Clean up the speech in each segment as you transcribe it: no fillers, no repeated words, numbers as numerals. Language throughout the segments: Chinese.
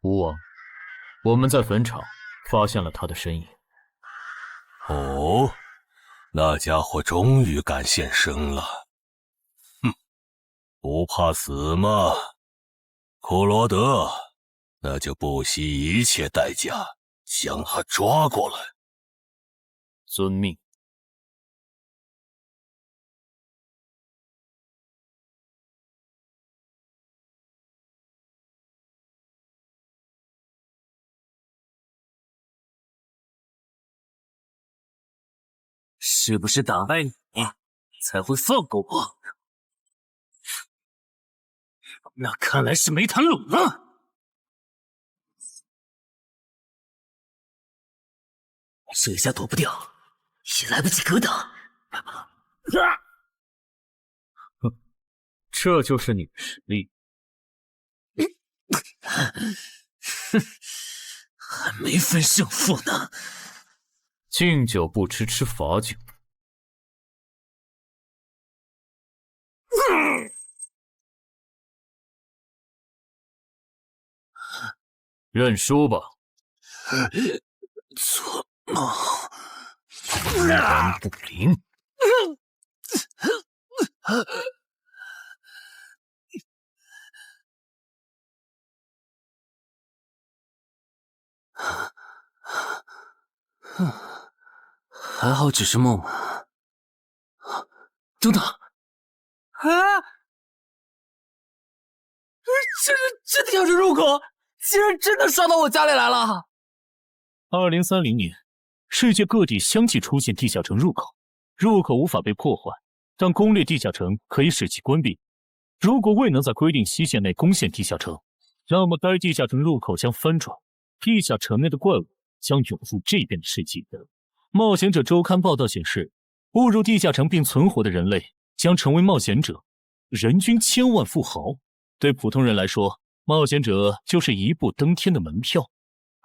吴王，我们在坟场发现了他的身影。哦，那家伙终于敢现身了。哼，不怕死吗？库罗德，那就不惜一切代价将他抓过来。遵命。是不是打败你，才会放过我？那看来是没谈拢了。这下躲不掉，也来不及格挡。这就是你的实力。哼，还没分胜负呢。敬酒不吃吃罚酒。认输吧。做梦。一言不灵。还好只是梦啊！等等，啊！这地下城入口竟然真的刷到我家里来了！2030年，世界各地相继出现地下城入口，入口无法被破坏，但攻略地下城可以使其关闭。如果未能在规定期限内攻陷地下城，那么该地下城入口将翻转，地下城内的怪物将涌入这边的世界。冒险者周刊报道显示，误入地下城并存活的人类将成为冒险者，人均千万富豪。对普通人来说，冒险者就是一步登天的门票。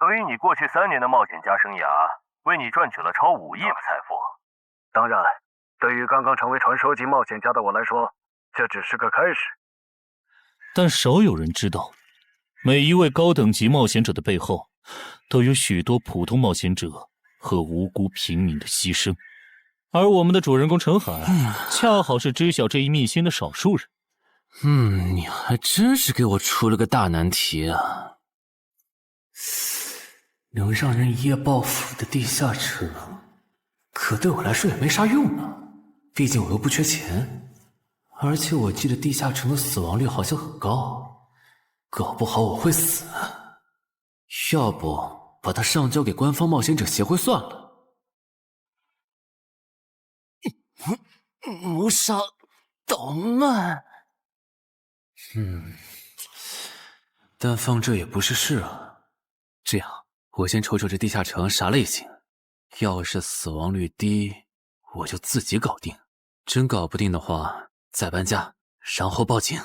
所以你过去3年的冒险家生涯，为你赚取了超5亿的财富。当然，对于刚刚成为传说级冒险家的我来说，这只是个开始。但少有人知道，每一位高等级冒险者的背后，都有许多普通冒险者和无辜平民的牺牲。而我们的主人公陈海，恰好是知晓这一秘辛的少数人。你还真是给我出了个大难题啊！能让人一夜暴富的地下城，可对我来说也没啥用啊。毕竟我又不缺钱，而且我记得地下城的死亡率好像很高，搞不好我会死。要不把它上交给官方冒险者协会算了。谋杀捣乱。但放这也不是事啊。这样，我先瞅瞅这地下城啥类型。要是死亡率低，我就自己搞定；真搞不定的话，再搬家，然后报警。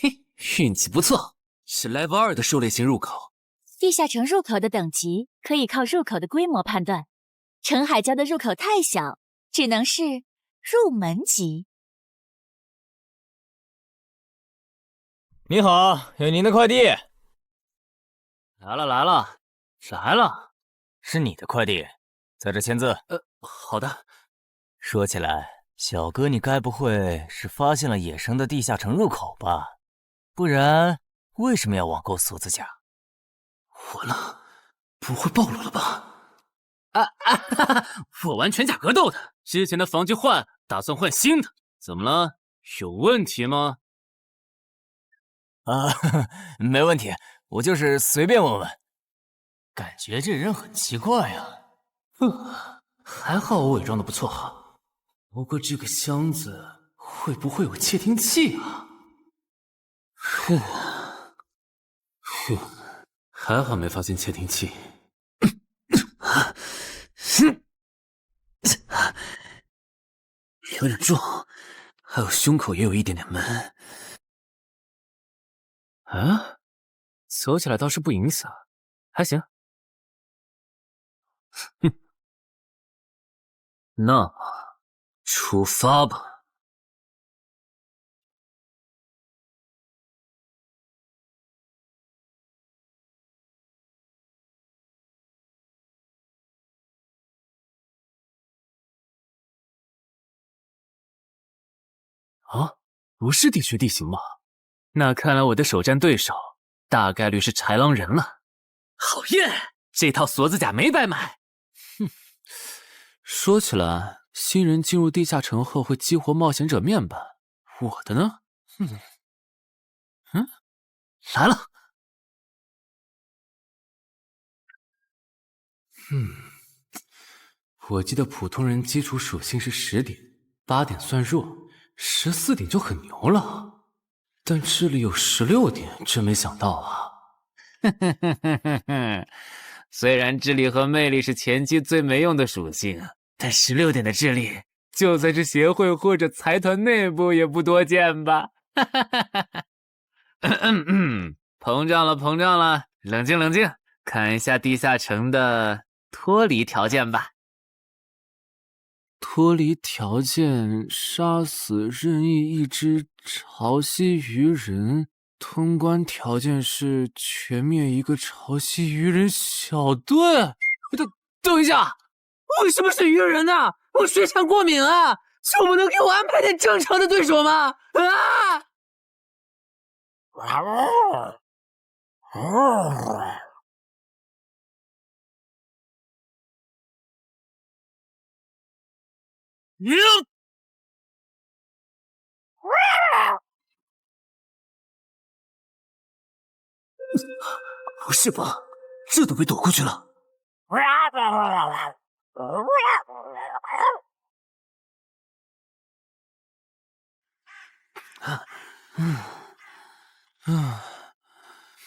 嘿，运气不错，是 Level 2的狩猎型入口。地下城入口的等级可以靠入口的规模判断。陈海家的入口太小，只能是入门级。你好，有您的快递。来了，是你的快递，在这签字。好的。说起来，小哥你该不会是发现了野生的地下城入口吧？不然为什么要网购锁子甲？完了，不会暴露了吧？我玩全甲格斗的，之前的防具换，打算换新的。怎么了？有问题吗？没问题，我就是随便问问。感觉这人很奇怪啊。还好我伪装的不错哈。不过这个箱子会不会有窃听器啊？还好没发现窃听器。有点重，还有胸口也有一点点闷。走起来倒是不影响，还行。那么出发吧。啊，不是地穴地形吗？那看来我的首战对手大概率是豺狼人了。好耶，这套锁子甲没白买。哼，说起来，新人进入地下城后会激活冒险者面板，我的呢？来了。我记得普通人基础属性是10点，8点算弱，14点就很牛了。但智力有16点，真没想到啊！虽然智力和魅力是前期最没用的属性，但16点的智力，就算是协会或者财团内部也不多见吧？膨胀了，膨胀了，冷静冷静，看一下地下城的脱离条件吧。脱离条件：杀死任意一只潮汐鱼人。通关条件是全灭一个潮汐鱼人小队。等一下，为什么是鱼人呢？我水产过敏啊！就不能给我安排点正常的对手吗？啊！不是吧，这都被躲过去了。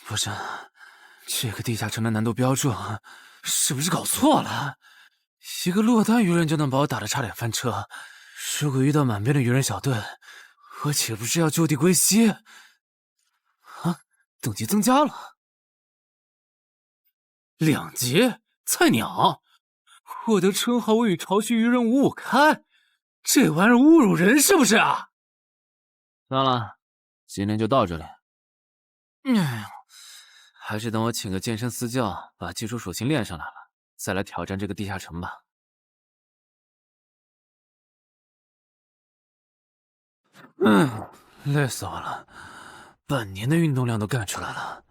不是，这个地下城的难度标注是不是搞错了？一个落单鱼人就能把我打得差点翻车，如果遇到满编的鱼人小队，我岂不是要就地归西？啊，等级增加了2级，菜鸟！我的称号我与潮汐鱼人五五开，这玩意儿侮辱人是不是啊？算了，今天就到这里。还是等我请个健身私教，把基础属性练上来了，再来挑战这个地下城吧。累死我了，半年的运动量都干出来了。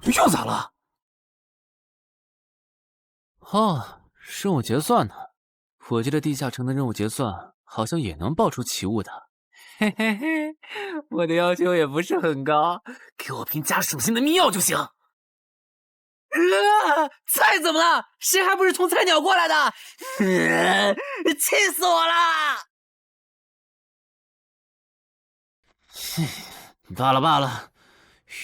又咋了？哦，任务结算呢？我记得地下城的任务结算好像也能爆出奇物的。嘿嘿嘿，我的要求也不是很高，给我瓶加属性的秘药就行。菜怎么了？谁还不是从菜鸟过来的？气死我了！罢了罢了，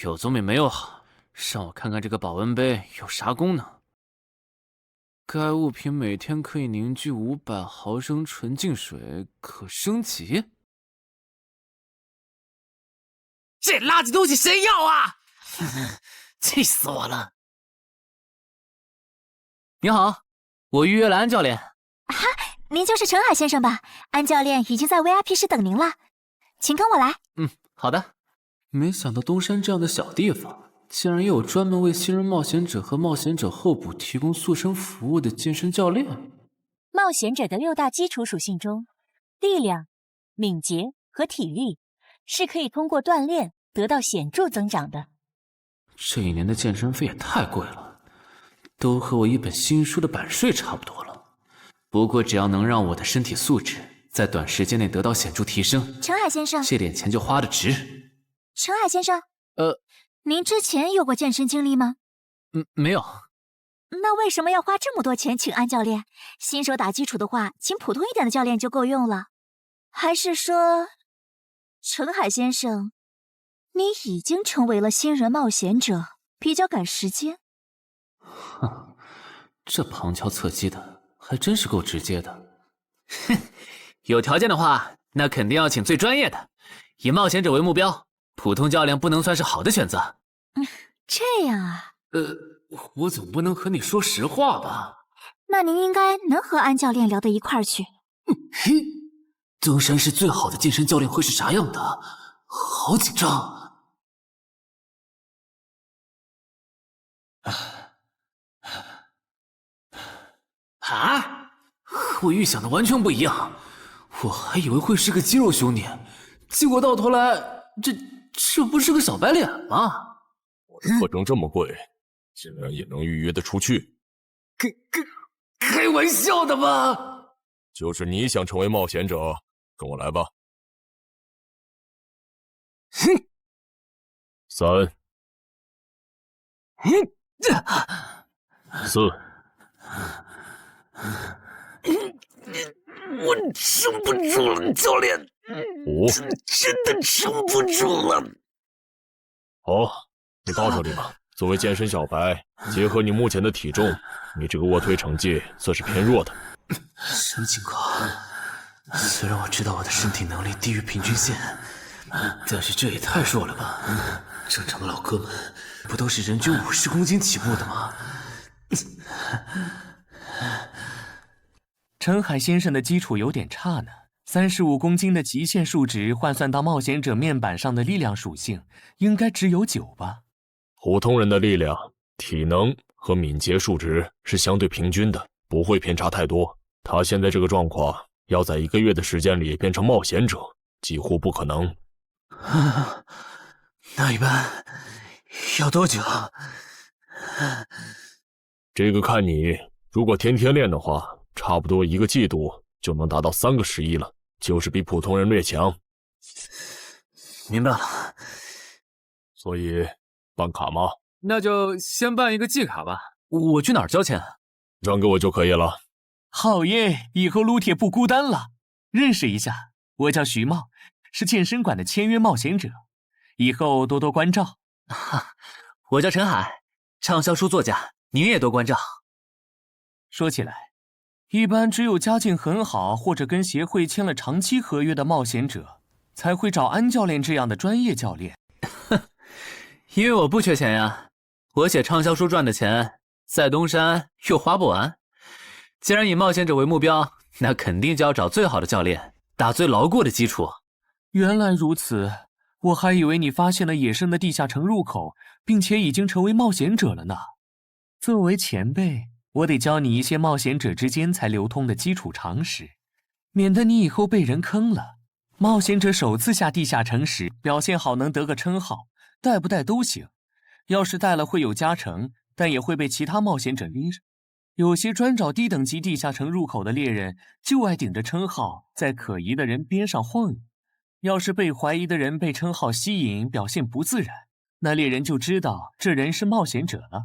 有总比没有好。让我看看这个保温杯有啥功能。该物品每天可以凝聚500毫升纯净水，可升级。这垃圾东西谁要啊？气死我了！你好，我预约了安教练。哈，您就是陈海先生吧？安教练已经在 VIP 室等您了，请跟我来。好的。没想到东山这样的小地方，竟然也有专门为新人冒险者和冒险者候补提供塑身服务的健身教练。冒险者的6大基础属性中，力量、敏捷和体力是可以通过锻炼得到显著增长的。这1年的健身费也太贵了，都和我一本新书的版税差不多了。不过只要能让我的身体素质在短时间内得到显著提升，陈海先生，这点钱就花得值。陈海先生，您之前有过健身经历吗？没有。那为什么要花这么多钱请安教练？新手打基础的话，请普通一点的教练就够用了。还是说，陈海先生，你已经成为了新人冒险者，比较赶时间？哼，这旁敲侧击的还真是够直接的。哼，有条件的话，那肯定要请最专业的，以冒险者为目标，普通教练不能算是好的选择。这样啊？我总不能和你说实话吧？那您应该能和安教练聊到一块儿去。嘿，登山市最好的健身教练会是啥样的？好紧张！啊！和我预想的完全不一样。我还以为会是个肌肉兄弟，结果到头来，这不是个小白脸吗？我的课程这么贵，竟然也能预约得出去？开玩笑的吧？就是你想成为冒险者，跟我来吧。哼！3、4。我撑不住了，教练。5。真的撑不住了。好，你到这里吧。作为健身小白，结合你目前的体重，你这个卧推成绩算是偏弱的。什么情况？虽然我知道我的身体能力低于平均线，但是这也太弱了吧？正常的老哥们不都是人均50公斤起步的吗？陈海先生的基础有点差呢，35公斤的极限数值换算到冒险者面板上的力量属性，应该只有9吧？普通人的力量、体能和敏捷数值是相对平均的，不会偏差太多。他现在这个状况，要在1个月的时间里变成冒险者，几乎不可能。那一般要多久？这个看你，如果天天练的话，差不多1个季度就能达到3个11了，就是比普通人略强。明白了。所以办卡吗？那就先办一个季卡吧。我去哪儿交钱？让给我就可以了。好耶，以后撸铁不孤单了。认识一下，我叫徐茂，是健身馆的签约冒险者，以后多多关照。我叫陈海，畅销书作家，您也多关照。说起来，一般只有家境很好或者跟协会签了长期合约的冒险者，才会找安教练这样的专业教练。因为我不缺钱呀，我写畅销书赚的钱，在东山又花不完。既然以冒险者为目标，那肯定就要找最好的教练，打最牢固的基础。原来如此，我还以为你发现了野生的地下城入口，并且已经成为冒险者了呢。作为前辈，我得教你一些冒险者之间才流通的基础常识，免得你以后被人坑了。冒险者首次下地下城时，表现好能得个称号，带不带都行。要是带了会有加成，但也会被其他冒险者拎着。有些专找低等级地下城入口的猎人，就爱顶着称号在可疑的人边上晃悠。要是被怀疑的人被称号吸引，表现不自然，那猎人就知道这人是冒险者了。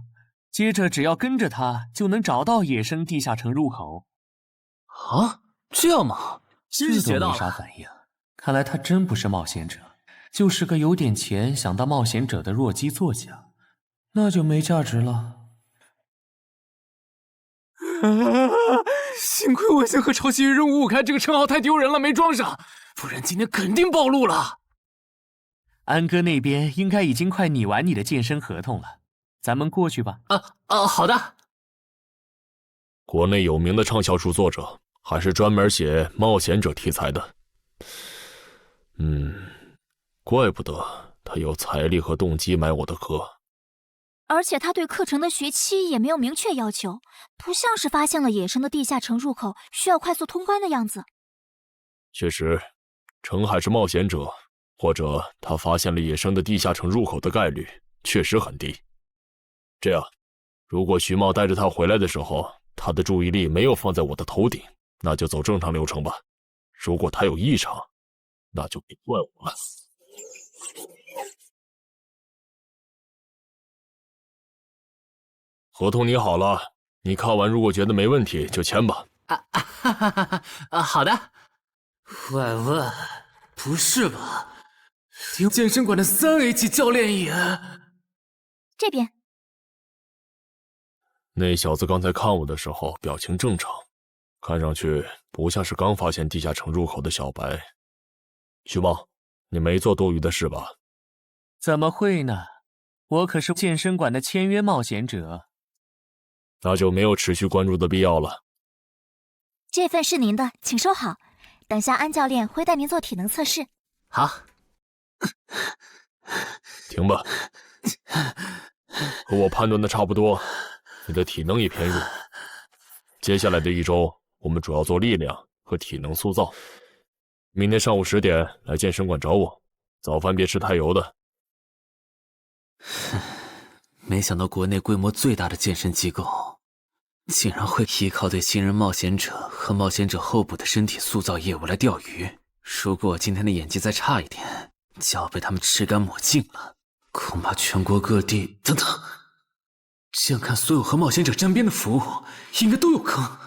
接着只要跟着他，就能找到野生地下城入口。啊，这样吗？真是学到了。没啥反应，看来他真不是冒险者，就是个有点钱想当冒险者的弱鸡作家，那就没价值了。幸亏我先和抄袭任务5开这个称号太丢人了，没装上，不然今天肯定暴露了。安哥那边应该已经快拟完你的健身合同了，咱们过去吧。好的。国内有名的畅销书作者，还是专门写冒险者题材的。怪不得他有财力和动机买我的课。而且他对课程的学期也没有明确要求，不像是发现了野生的地下城入口需要快速通关的样子。确实，陈海是冒险者，或者他发现了野生的地下城入口的概率确实很低。这样，如果徐茂带着他回来的时候，他的注意力没有放在我的头顶，那就走正常流程吧。如果他有异常，那就别怪我了。合同拟好了，你看完如果觉得没问题就签吧。好的。喂，不是吧？连健身馆的3A 级教练也……这边。那小子刚才看我的时候表情正常，看上去不像是刚发现地下城入口的小白。徐茂，你没做多余的事吧？怎么会呢？我可是健身馆的签约冒险者。那就没有持续关注的必要了。这份是您的，请收好。等下安教练会带您做体能测试。好。停吧。和我判断的差不多，你的体能也偏弱。接下来的1周，我们主要做力量和体能塑造。明天上午10点来健身馆找我，早饭别吃太油的。没想到国内规模最大的健身机构，竟然会依靠对新人冒险者和冒险者候补的身体塑造业务来钓鱼。如果我今天的演技再差一点，就要被他们吃干抹净了。恐怕全国各地等等，这样看，所有和冒险者沾边的服务应该都有坑，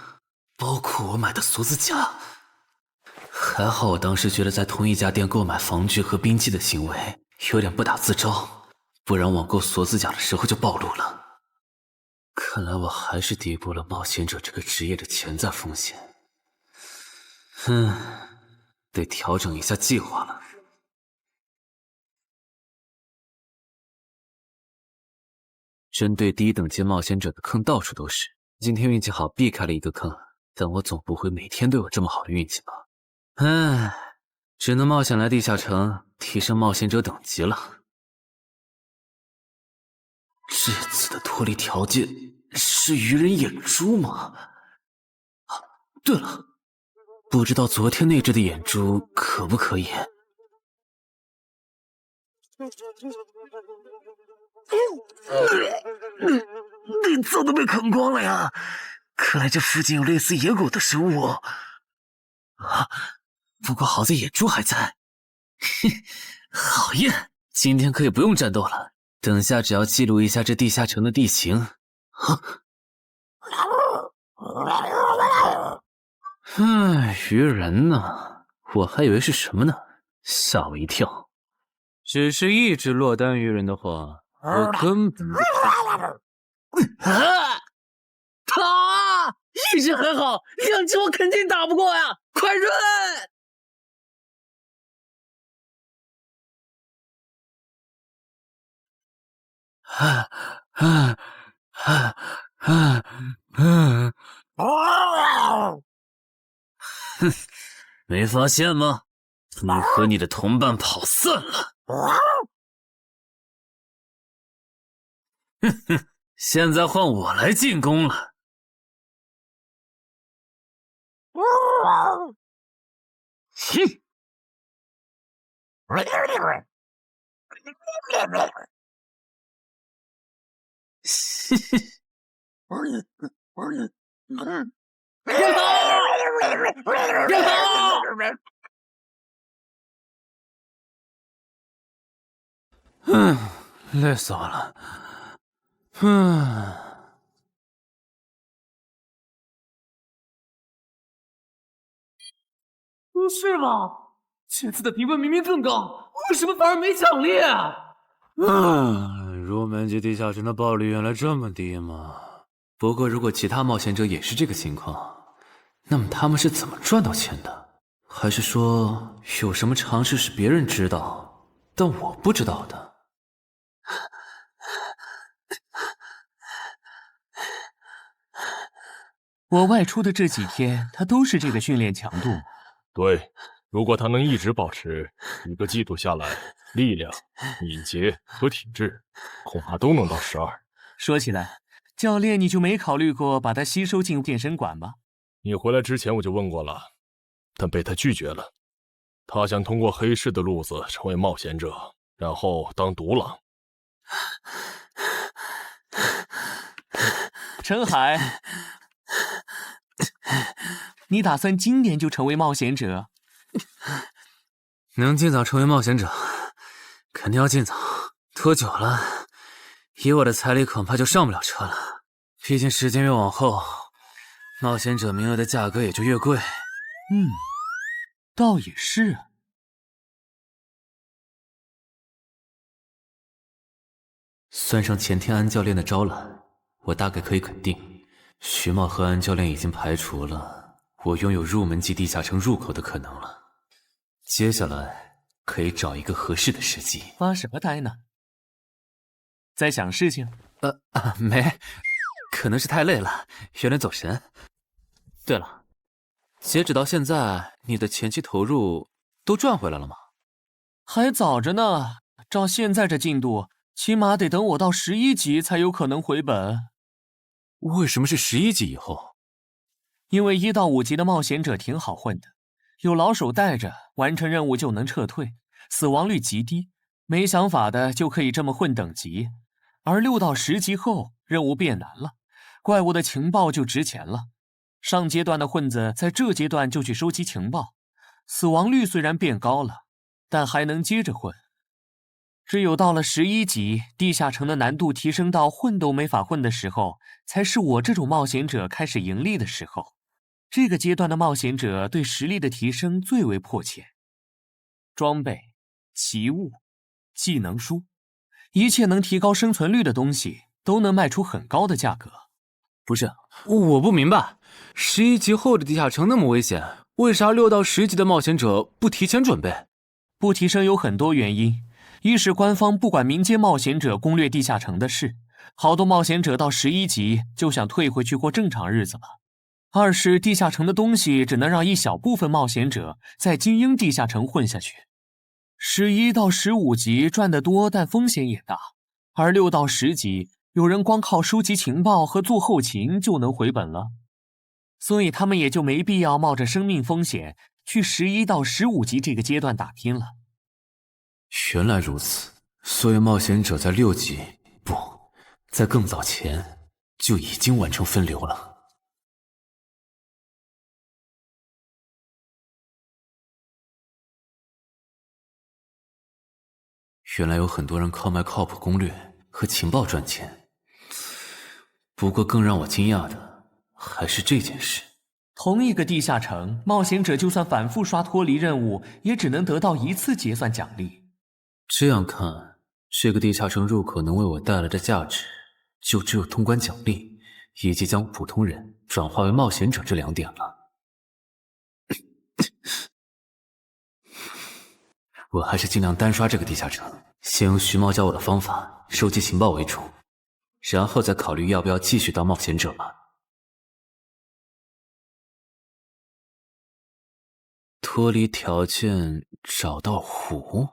包括我买的锁子甲。还好我当时觉得在同一家店购买防具和兵器的行为有点不打自招，不然网购锁子甲的时候就暴露了。看来我还是低估了冒险者这个职业的潜在风险。得调整一下计划了。针对低等级冒险者的坑到处都是，今天运气好避开了一个坑，但我总不会每天都有这么好的运气吧？只能冒险来地下城提升冒险者等级了。这次的脱离条件是愚人眼珠吗？对了，不知道昨天那只的眼珠可不可以？内脏都被啃光了呀！看来这附近有类似野狗的生物。不过好在眼珠还在。好耶！今天可以不用战斗了，等下只要记录一下这地下城的地形。愚人呢？我还以为是什么呢，吓我一跳。只是一只落单愚人的话，我根本一只很好，2只我肯定打不过呀！快润！没发现吗？你和你的同伴跑散了。现在换我来进攻了。累死我了。不是吧？这次的评分明明更高，为什么反而没奖励？入门级地下城的暴率原来这么低吗？不过如果其他冒险者也是这个情况，那么他们是怎么赚到钱的？还是说有什么常识是别人知道，但我不知道的？我外出的这几天，他都是这个训练强度。对，如果他能一直保持1个季度下来，力量、敏捷和体质恐怕都能到12。说起来，教练你就没考虑过把他吸收进健身馆吗？你回来之前我就问过了，但被他拒绝了。他想通过黑市的路子成为冒险者，然后当独狼。陈海，你打算今年就成为冒险者？能尽早成为冒险者，肯定要尽早。拖久了，以我的财力恐怕就上不了车了。毕竟时间越往后，冒险者名额的价格也就越贵。倒也是。算上前天安教练的招揽，我大概可以肯定，徐茂和安教练已经排除了我拥有入门级地下城入口的可能了。接下来可以找一个合适的时机。发什么呆呢？在想事情？没，可能是太累了，有点走神。对了，截止到现在，你的前期投入都赚回来了吗？还早着呢，照现在这进度，起码得等我到11级才有可能回本。为什么是11级以后？因为1到5级的冒险者挺好混的，有老手带着，完成任务就能撤退，死亡率极低。没想法的就可以这么混等级。而6到10级后，任务变难了，怪物的情报就值钱了。上阶段的混子在这阶段就去收集情报，死亡率虽然变高了，但还能接着混。只有到了11级，地下城的难度提升到混都没法混的时候，才是我这种冒险者开始盈利的时候。这个阶段的冒险者对实力的提升最为迫切。装备、奇物、技能书，一切能提高生存率的东西都能卖出很高的价格。不是，我不明白，11级后的地下城那么危险，为啥6到10级的冒险者不提前准备？不提升有很多原因，一是官方不管民间冒险者攻略地下城的事，好多冒险者到11级就想退回去过正常日子了。二是地下城的东西只能让一小部分冒险者在精英地下城混下去。11到15级赚得多，但风险也大，而6到10级有人光靠收集情报和做后勤就能回本了，所以他们也就没必要冒着生命风险去11到15级这个阶段打拼了。原来如此，所以冒险者在6级，不，在更早前就已经完成分流了。原来有很多人靠卖靠谱攻略和情报赚钱。不过更让我惊讶的还是这件事。同一个地下城，冒险者就算反复刷脱离任务，也只能得到1次结算奖励。这样看，这个地下城入口能为我带来的价值，就只有通关奖励，以及将普通人转化为冒险者这2点了。我还是尽量单刷这个地下城，先用徐茂教我的方法收集情报为主，然后再考虑要不要继续当冒险者了。脱离条件找到湖？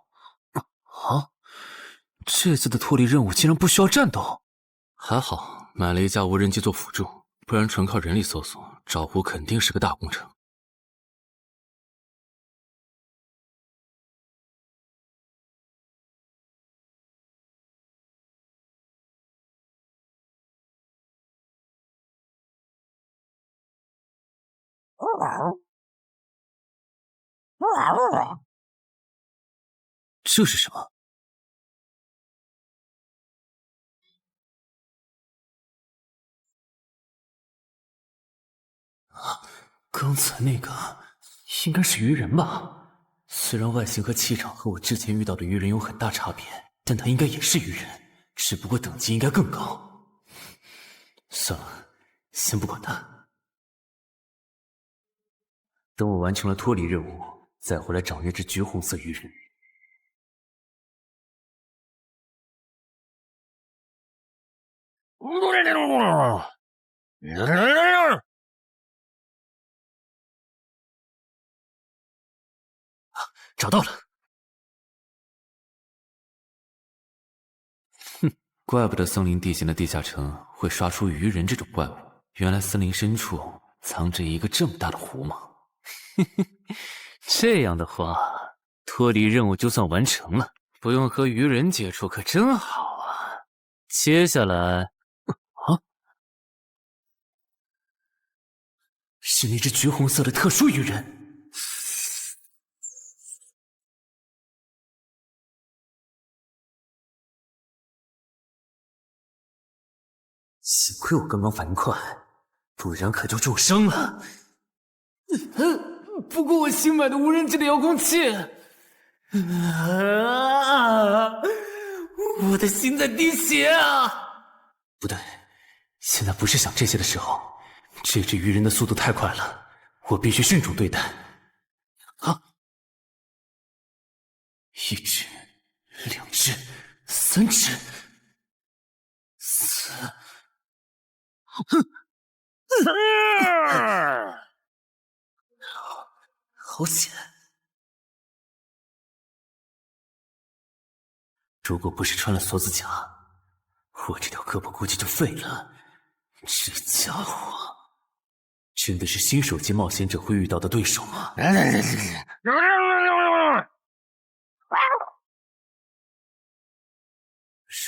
啊，这次的脱离任务竟然不需要战斗，还好买了一架无人机做辅助，不然纯靠人力搜索找湖肯定是个大工程。这是什么？刚才那个应该是鱼人吧？虽然外形和气场和我之前遇到的鱼人有很大差别，但他应该也是鱼人，只不过等级应该更高。算了，先不管他。等我完成了脱离任务，再回来找那只橘红色鱼人。找到了！哼，怪不得森林地形的地下城会刷出鱼人这种怪物，原来森林深处藏着一个这么大的湖吗？嘿嘿，这样的话，脱离任务就算完成了，不用和鱼人接触可真好啊！接下来，是那只橘红色的特殊鱼人。幸亏我刚刚反应快，不然可就重伤了。不过我新买的无人机的遥控器，我的心在滴血啊！不对，现在不是想这些的时候。这只鱼人的速度太快了，我必须迅速对待。啊！1只、2只、3只、4……好险！如果不是穿了锁子甲，我这条胳膊估计就废了。这家伙，真的是新手级冒险者会遇到的对手吗？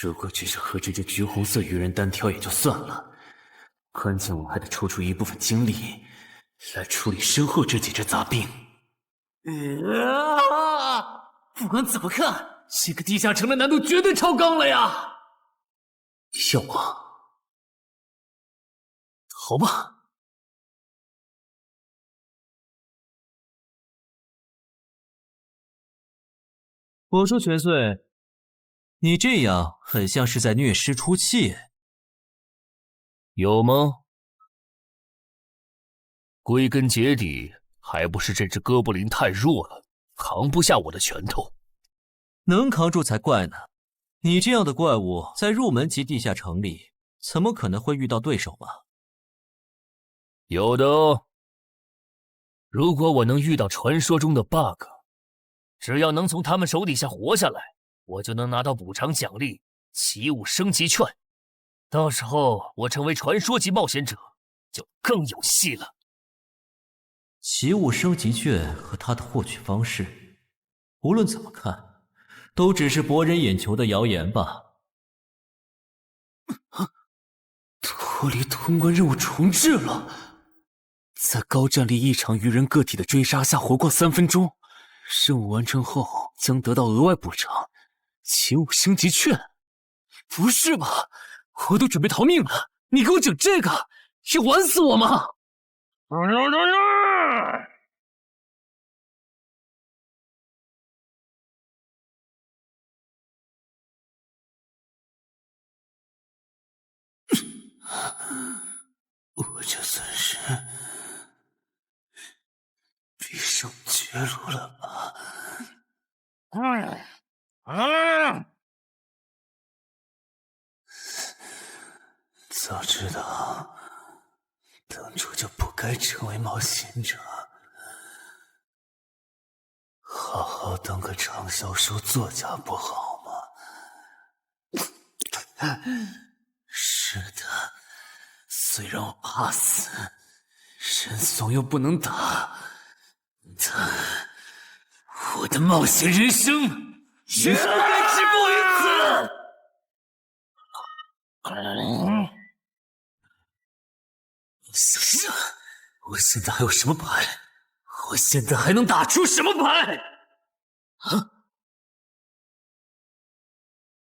如果只是和这只橘红色鱼人单挑也就算了，关键我还得抽出一部分精力来处理身后这几只杂兵。不管怎么看，这个地下城的难度绝对超纲了呀！要不，好吧。我说全岁，你这样很像是在虐尸出气。有吗？归根结底，还不是这只哥布林太弱了，扛不下我的拳头。能扛住才怪呢！你这样的怪物在入门级地下城里，怎么可能会遇到对手嘛？有的哦。如果我能遇到传说中的 bug， 只要能从他们手底下活下来，我就能拿到补偿奖励奇物升级券。到时候我成为传说级冒险者，就更有戏了。奇物升级券和它的获取方式，无论怎么看，都只是博人眼球的谣言吧。脱离通关任务重置了，在高战力异常鱼人个体的追杀下活过3分钟，任务完成后将得到额外补偿，奇物升级券。不是吧？我都准备逃命了，你给我整这个，要玩死我吗？我这算是必胜绝路了吧？早知道当初就不该成为冒险者，好好当个畅销书作家不好吗？是的，虽然我怕死，人怂又不能打，但我的冒险人生也不该止步于此。想想，我现在还有什么牌？我现在还能打出什么牌？啊！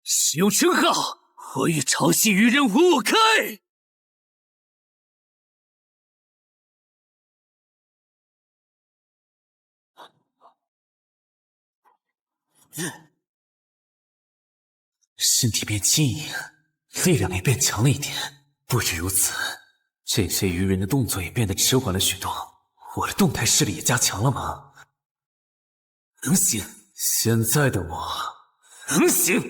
使用称号，我与潮汐鱼人五五开！身体变轻盈，力量也变强了一点。不止如此，这些鱼人的动作也变得迟缓了许多。我的动态视力也加强了吗？能行，现在的我能行。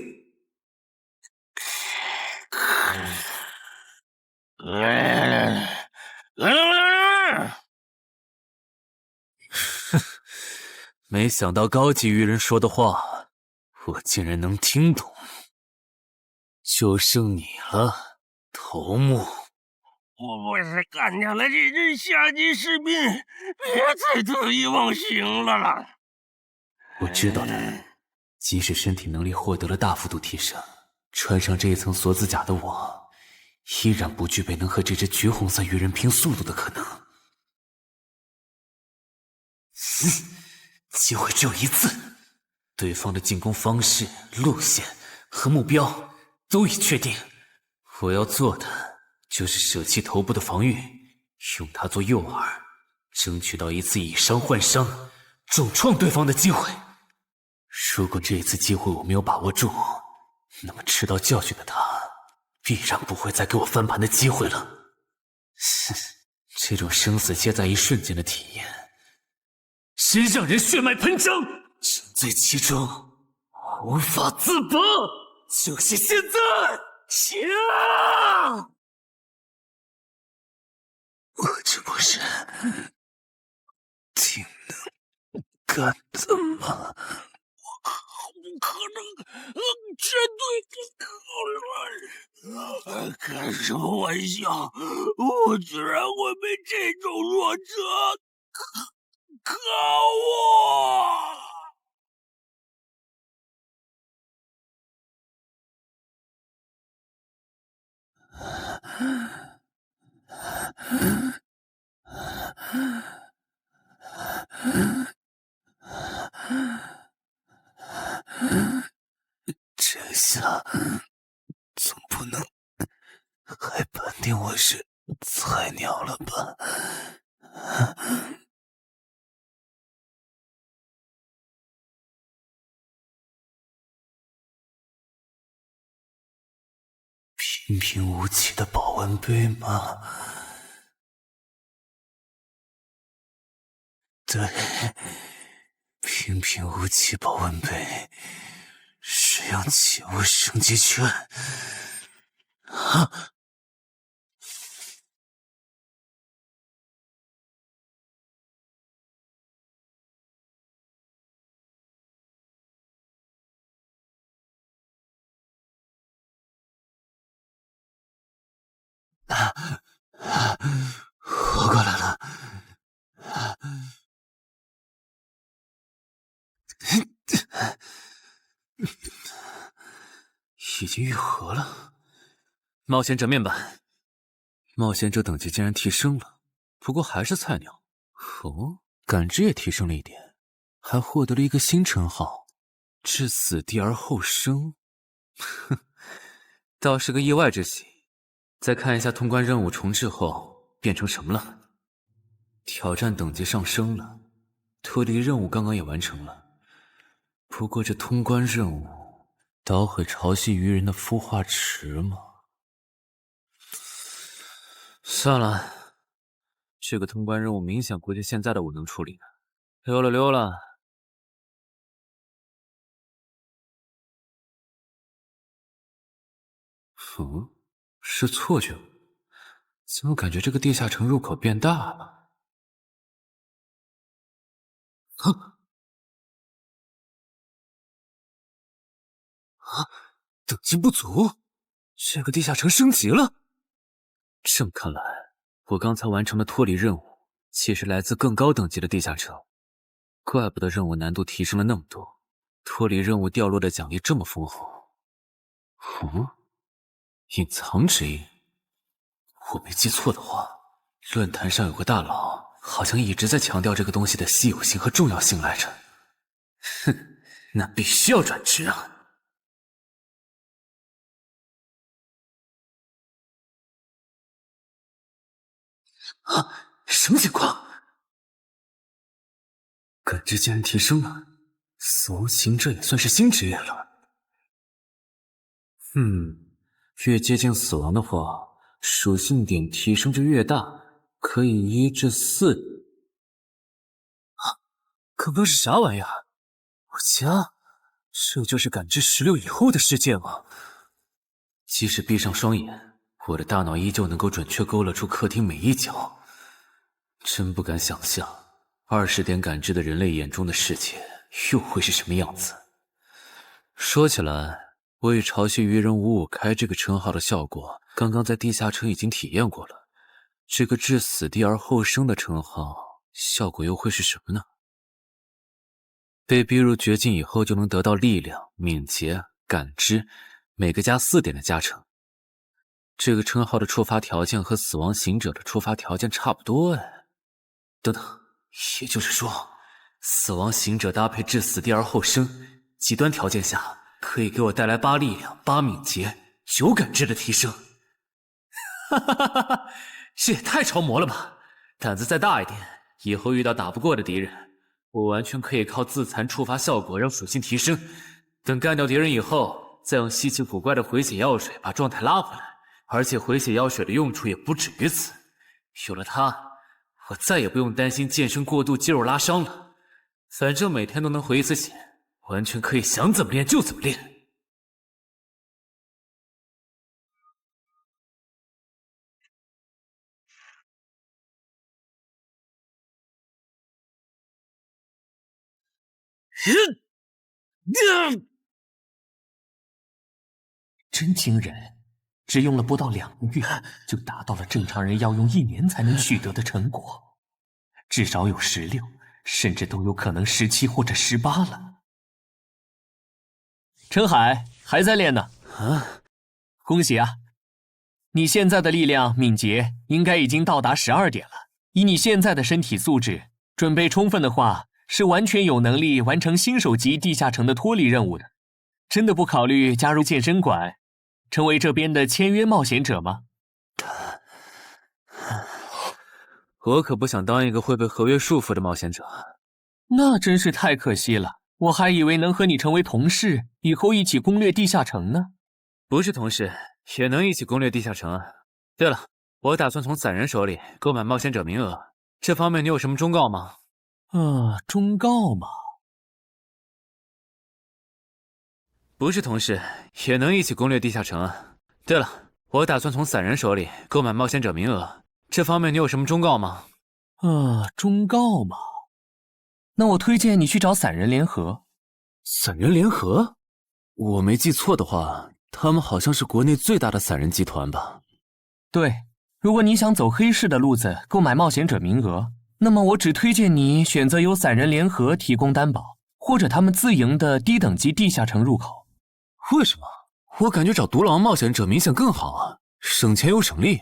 没想到高级鱼人说的话，我竟然能听懂。就剩你了，头目。我不是干掉了这支下级士兵，别再得意忘形了啦！我知道的，即使身体能力获得了大幅度提升，穿上这一层锁子甲的我，依然不具备能和这只橘红色鱼人拼速度的可能。机会只有一次，对方的进攻方式、路线和目标都已确定，我要做的就是舍弃头部的防御，用它做诱饵，争取到一次以伤换伤，重创对方的机会。如果这一次机会我没有把握住，那么吃到教训的他必然不会再给我翻盘的机会了。这种生死皆在一瞬间的体验，真让人血脉喷张，沉醉其中无法自拔。就是现在！我这不是挺能干的吗？我不可能这对你开什么玩笑？我居然会被这种弱者可恶！这下总不能还判定我是菜鸟了吧？平平无奇的保温杯吗？对，平平无奇保温杯，使用起雾升级券。啊！活过来了！已经愈合了。冒险者面板，冒险者等级竟然提升了，不过还是菜鸟。哦，感知也提升了一点，还获得了一个新称号——至死地而后生。哼，倒是个意外之喜。再看一下通关任务重置后变成什么了。挑战等级上升了，脱离任务刚刚也完成了。不过这通关任务，捣毁潮汐鱼人的孵化池吗？算了，这个通关任务明显不是现在的我能处理的。溜了溜了。嗯，是错觉？怎么感觉这个地下城入口变大了？等级不足，这个地下城升级了。这么看来，我刚才完成的脱离任务，其实来自更高等级的地下城。怪不得任务难度提升了那么多，脱离任务掉落的奖励这么丰厚。隐藏指引。我没记错的话，论坛上有个大佬，好像一直在强调这个东西的稀有性和重要性来着。哼，那必须要转职啊！什么情况？感知竟然提升了，死亡行者也算是新职业了。越接近死亡的话，属性点提升就越大，可以1至4。刚刚是啥玩意儿？我家，这就是感知16以后的世界吗？即使闭上双眼，我的大脑依旧能够准确勾勒出客厅每一角。真不敢想象，20点感知的人类眼中的世界又会是什么样子。说起来，我与潮汐鱼人555开这个称号的效果，刚刚在地下城已经体验过了。这个至死地而后生的称号，效果又会是什么呢？被逼入绝境以后，就能得到力量、敏捷、感知，每个加4点的加成。这个称号的触发条件和死亡行者的触发条件差不多哎。等等，也就是说，死亡行者搭配至死地而后生，极端条件下可以给我带来8力量、8敏捷、9感知的提升。哈哈哈哈，这也太超模了吧！胆子再大一点，以后遇到打不过的敌人，我完全可以靠自残触发效果让属性提升。等干掉敌人以后，再用稀奇古怪的回血药水把状态拉回来。而且回血药水的用处也不止于此，有了它，我再也不用担心健身过度肌肉拉伤了。反正每天都能回一次血，完全可以想怎么练就怎么练。真惊人！只用了不到2个月，就达到了正常人要用1年才能取得的成果，至少有16，甚至都有可能17或者18了。陈海还在练呢。啊，恭喜啊！你现在的力量、敏捷应该已经到达12点了。以你现在的身体素质，准备充分的话，是完全有能力完成新手级地下城的脱离任务的。真的不考虑加入健身馆，成为这边的签约冒险者吗？我可不想当一个会被合约束缚的冒险者。那真是太可惜了，我还以为能和你成为同事，以后一起攻略地下城呢。不是同事，也能一起攻略地下城啊。对了，我打算从散人手里购买冒险者名额，这方面你有什么忠告吗？忠告吗？不是同事，也能一起攻略地下城啊。对了，我打算从散人手里购买冒险者名额，这方面你有什么忠告吗？忠告吗？那我推荐你去找散人联合。散人联合？我没记错的话，他们好像是国内最大的散人集团吧？对，如果你想走黑市的路子，购买冒险者名额，那么我只推荐你选择由散人联合提供担保，或者他们自营的低等级地下城入口。为什么？我感觉找独狼冒险者明显更好啊，省钱又省力。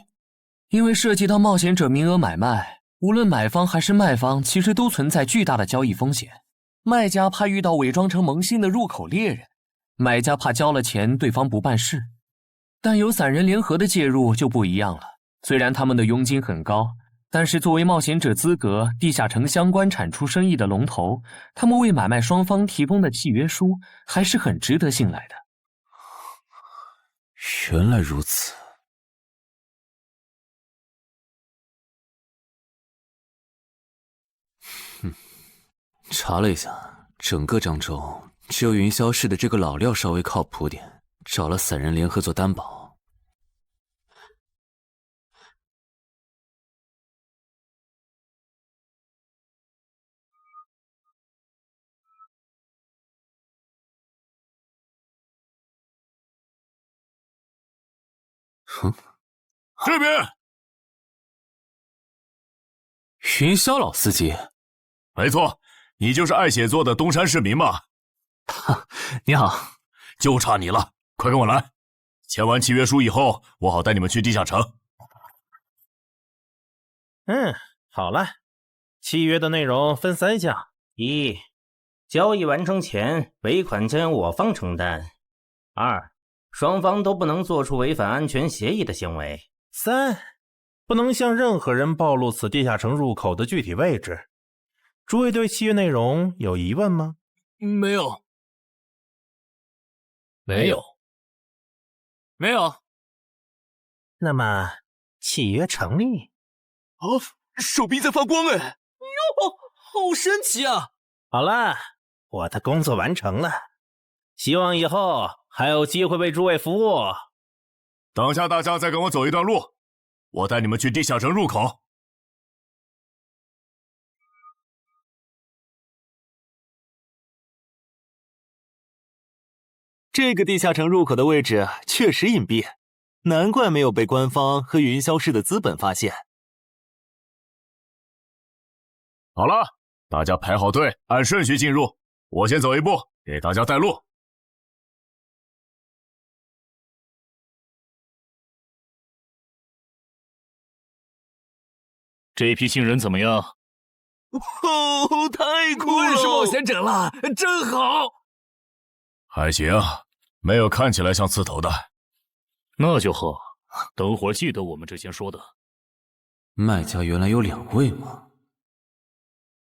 因为涉及到冒险者名额买卖，无论买方还是卖方，其实都存在巨大的交易风险。卖家怕遇到伪装成萌新的入口猎人，买家怕交了钱对方不办事。但有散人联合的介入就不一样了，虽然他们的佣金很高，但是作为冒险者资格、地下城相关产出生意的龙头，他们为买卖双方提供的契约书还是很值得信赖的。原来如此。查了一下，整个漳州只有云霄市的这个老廖稍微靠谱点，找了散人联合做担保。这边，云霄老司机，没错，你就是爱写作的东山市民吧？你好，就差你了，快跟我来！签完契约书以后，我好带你们去地下城。好了，契约的内容分3项：一、交易完成前尾款将由我方承担；二、双方都不能做出违反安全协议的行为；3、不能向任何人暴露此地下城入口的具体位置。诸位对契约内容有疑问吗？没有。没有。没有。那么契约成立。手臂在发光哎！哟，好神奇啊！好了，我的工作完成了，希望以后还有机会为诸位服务。等下大家再跟我走一段路，我带你们去地下城入口。这个地下城入口的位置确实隐蔽，难怪没有被官方和云霄市的资本发现。好了，大家排好队，按顺序进入。我先走一步，给大家带路。这批新人怎么样？太酷了！我也是冒险者了，真好。还行，没有看起来像刺头的。那就好，等会儿记得我们之前说的。卖家原来有2位吗？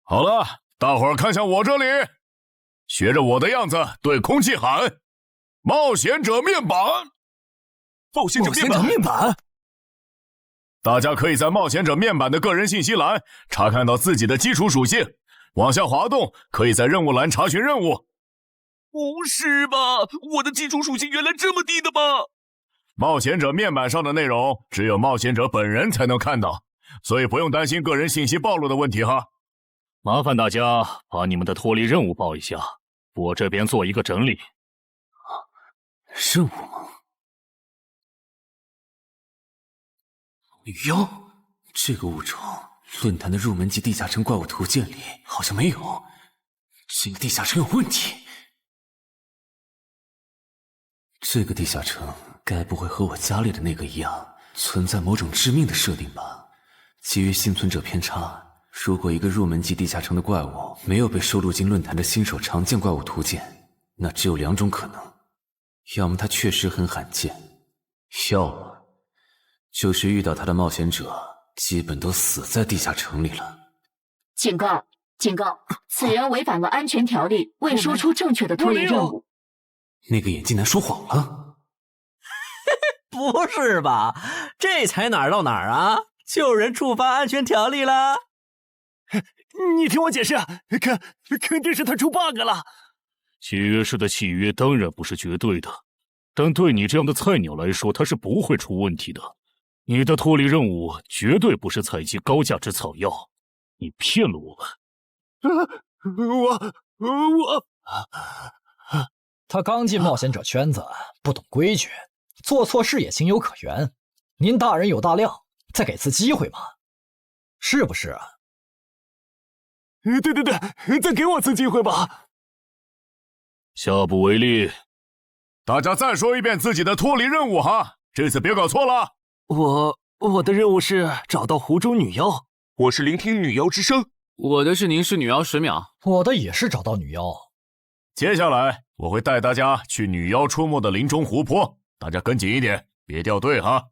好了，大伙儿看向我这里，学着我的样子对空气喊：冒险者面板！冒险者面板！大家可以在冒险者面板的个人信息栏查看到自己的基础属性，往下滑动，可以在任务栏查询任务。不是吧？我的基础属性原来这么低的吗？冒险者面板上的内容只有冒险者本人才能看到，所以不用担心个人信息暴露的问题哈。麻烦大家把你们的脱离任务报一下，我这边做一个整理。任务吗？女妖？这个物种，论坛的入门级地下城怪物图鉴里好像没有。这个地下城有问题。这个地下城该不会和我家里的那个一样，存在某种致命的设定吧？基于幸存者偏差，如果一个入门级地下城的怪物没有被收录进论坛的新手常见怪物图鉴，那只有2种可能：要么它确实很罕见，要么就是遇到它的冒险者基本都死在地下城里了。警告！警告！此人违反了安全条例，未说出正确的脱离任务。那个眼镜男说谎了？不是吧？这才哪儿到哪儿啊？就有人触发安全条例了？你听我解释，肯定是他出 bug 了。契约师的契约当然不是绝对的，但对你这样的菜鸟来说，它是不会出问题的。你的脱离任务绝对不是采集高价值草药，你骗了我们。他刚进冒险者圈子，不懂规矩，做错事也情有可原。您大人有大量，再给次机会嘛，是不是啊？对，再给我次机会吧。下不为例。大家再说一遍自己的脱离任务哈，这次别搞错了。我的任务是找到湖中女妖，我是聆听女妖之声。我的是凝视女妖10秒。我的也是找到女妖。接下来我会带大家去女妖出没的林中湖泊，大家跟紧一点，别掉队哈。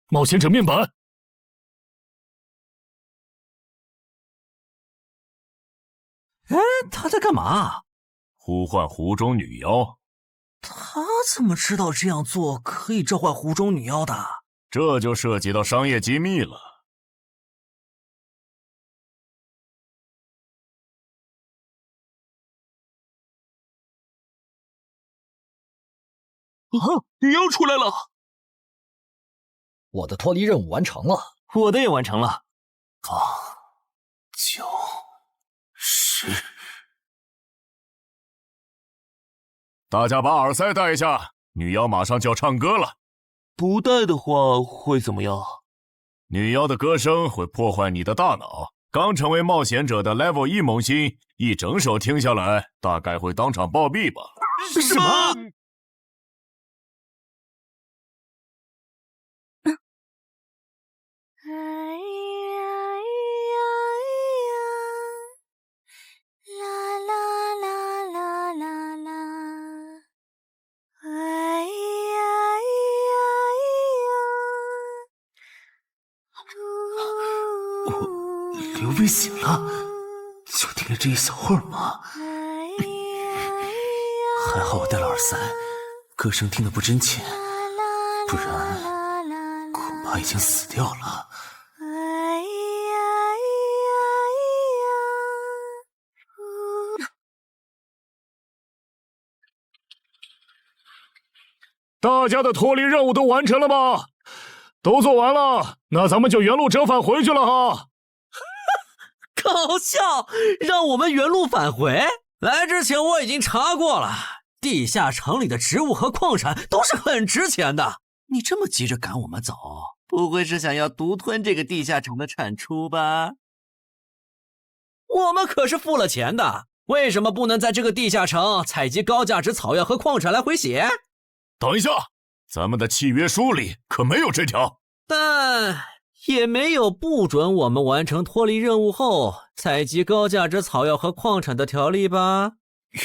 冒险者面板。哎，他在干嘛？呼唤湖中女妖。他怎么知道这样做可以召唤湖中女妖的？这就涉及到商业机密了。女妖出来了！我的脱离任务完成了，我的也完成了。8、9、10。大家把耳塞戴一下，女妖马上就要唱歌了。不戴的话会怎么样？女妖的歌声会破坏你的大脑。刚成为冒险者的 Level 1萌新，一整首听下来，大概会当场暴毙吧。什么？刘备醒了，就听了这一小会儿嘛。还好我戴了耳塞，歌声听得不真切，不然恐怕已经死掉了。大家的脱离任务都完成了吗？都做完了，那咱们就原路折返回去了哈。搞笑，让我们原路返回？来之前我已经查过了，地下城里的植物和矿产都是很值钱的。你这么急着赶我们走，不会是想要独吞这个地下城的产出吧？我们可是付了钱的，为什么不能在这个地下城采集高价值草药和矿产来回血？等一下，咱们的契约书里可没有这条。但也没有不准我们完成脱离任务后采集高价值草药和矿产的条例吧？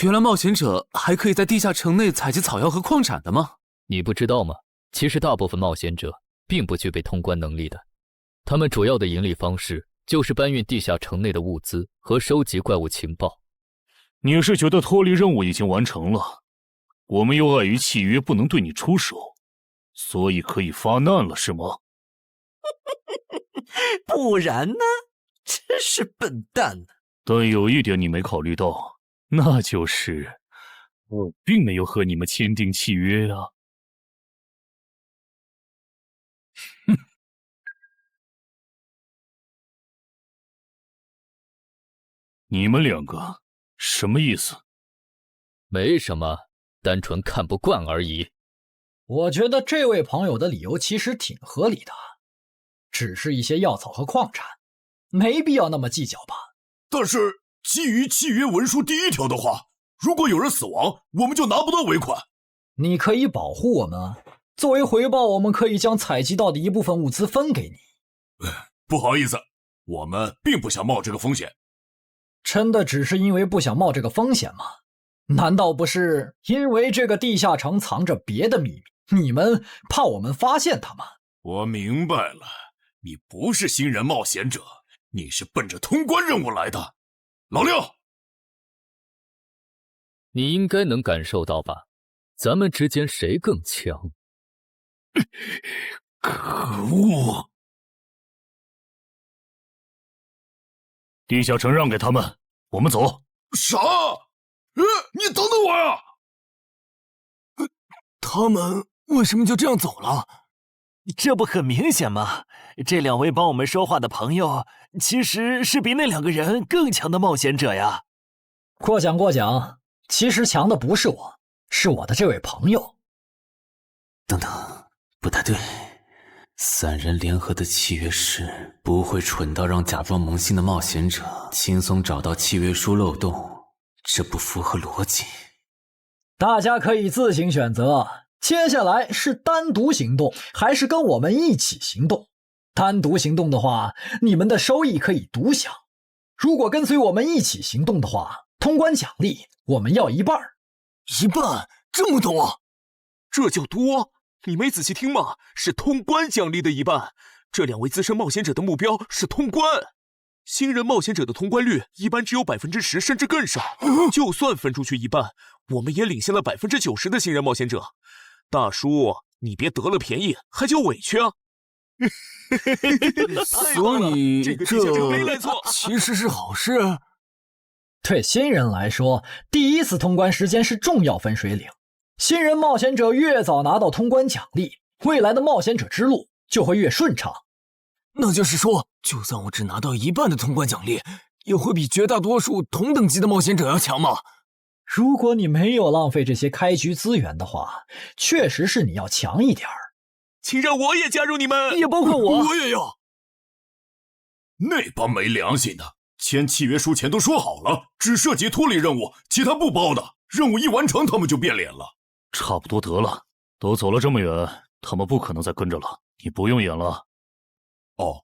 原来冒险者还可以在地下城内采集草药和矿产的吗？你不知道吗？其实大部分冒险者并不具备通关能力的，他们主要的盈利方式就是搬运地下城内的物资和收集怪物情报。你是觉得脱离任务已经完成了，我们又碍于契约不能对你出手，所以可以发难了是吗？不然呢？真是笨蛋呢。但有一点你没考虑到，那就是我并没有和你们签订契约啊。哼，你们两个什么意思？没什么，单纯看不惯而已。我觉得这位朋友的理由其实挺合理的，只是一些药草和矿产，没必要那么计较吧。但是基于契约文书第1条的话，如果有人死亡，我们就拿不到尾款。你可以保护我们，作为回报，我们可以将采集到的一部分物资分给你。不好意思，我们并不想冒这个风险。真的只是因为不想冒这个风险吗？难道不是因为这个地下城藏着别的秘密，你们怕我们发现它吗？我明白了，你不是新人冒险者，你是奔着通关任务来的。老六，你应该能感受到吧？咱们之间谁更强？可恶！地下城让给他们，我们走。啥？你等等我呀！他们为什么就这样走了？这不很明显吗？这2位帮我们说话的朋友，其实是比那2个人更强的冒险者呀。过奖，其实强的不是我，是我的这位朋友。等等，不太对。3人联合的契约师不会蠢到让假装萌新的冒险者轻松找到契约书漏洞，这不符合逻辑。大家可以自行选择，接下来是单独行动，还是跟我们一起行动？单独行动的话，你们的收益可以独享；如果跟随我们一起行动的话，通关奖励我们要1半。1半？这么多？这叫多？你没仔细听吗？是通关奖励的1半。这2位资深冒险者的目标是通关，新人冒险者的通关率一般只有10%，甚至更少。就算分出去1半，我们也领先了90%的新人冒险者。大叔，你别得了便宜还叫委屈啊！所以这个地下城没来错，其实是好事。对新人来说，第1次通关时间是重要分水岭。新人冒险者越早拿到通关奖励，未来的冒险者之路就会越顺畅。那就是说，就算我只拿到1半的通关奖励，也会比绝大多数同等级的冒险者要强吗？如果你没有浪费这些开局资源的话，确实是你要强一点儿。请让我也加入你们，也包括我。我也要。那帮没良心的，签契约书前都说好了，只涉及脱离任务，其他不包的。任务一完成，他们就变脸了。差不多得了，都走了这么远，他们不可能再跟着了，你不用演了。哦，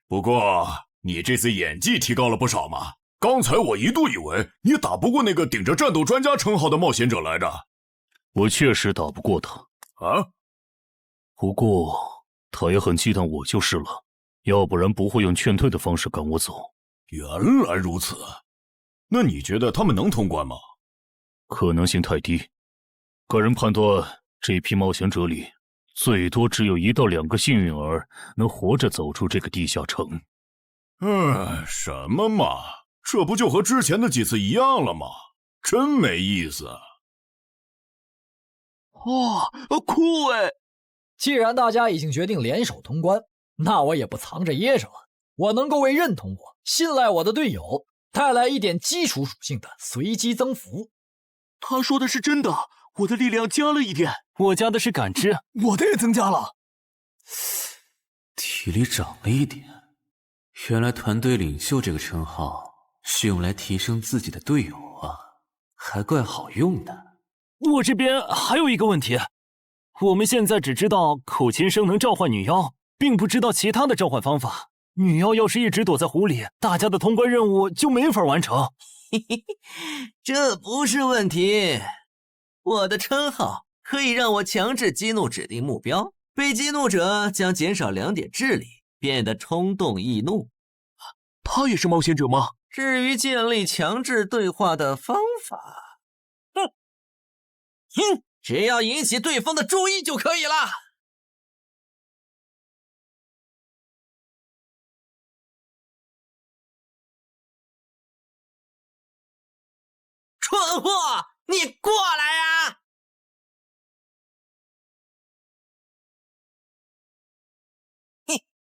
不过你这次演技提高了不少嘛。刚才我一度以为你打不过那个顶着战斗专家称号的冒险者来着。我确实打不过他啊，不过他也很忌惮我就是了，要不然不会用劝退的方式赶我走。原来如此，那你觉得他们能通关吗？可能性太低，个人判断，这批冒险者里最多只有1到2个幸运儿能活着走出这个地下城。什么嘛，这不就和之前的几次一样了吗？真没意思。哇，酷哎！既然大家已经决定联手通关，那我也不藏着掖着了。我能够为认同我、信赖我的队友带来一点基础属性的随机增幅。他说的是真的，我的力量加了1点，我加的是感知，我的也增加了，体力涨了1点。原来团队领袖这个称号是用来提升自己的队友啊，还怪好用的。我这边还有一个问题，我们现在只知道口琴声能召唤女妖，并不知道其他的召唤方法。女妖要是一直躲在湖里，大家的通关任务就没法完成。这不是问题，我的称号可以让我强制激怒指定目标，被激怒者将减少2点智力，变得冲动易怒。他也是冒险者吗？至于建立强制对话的方法，只要引起对方的注意就可以了。蠢货，你过来呀！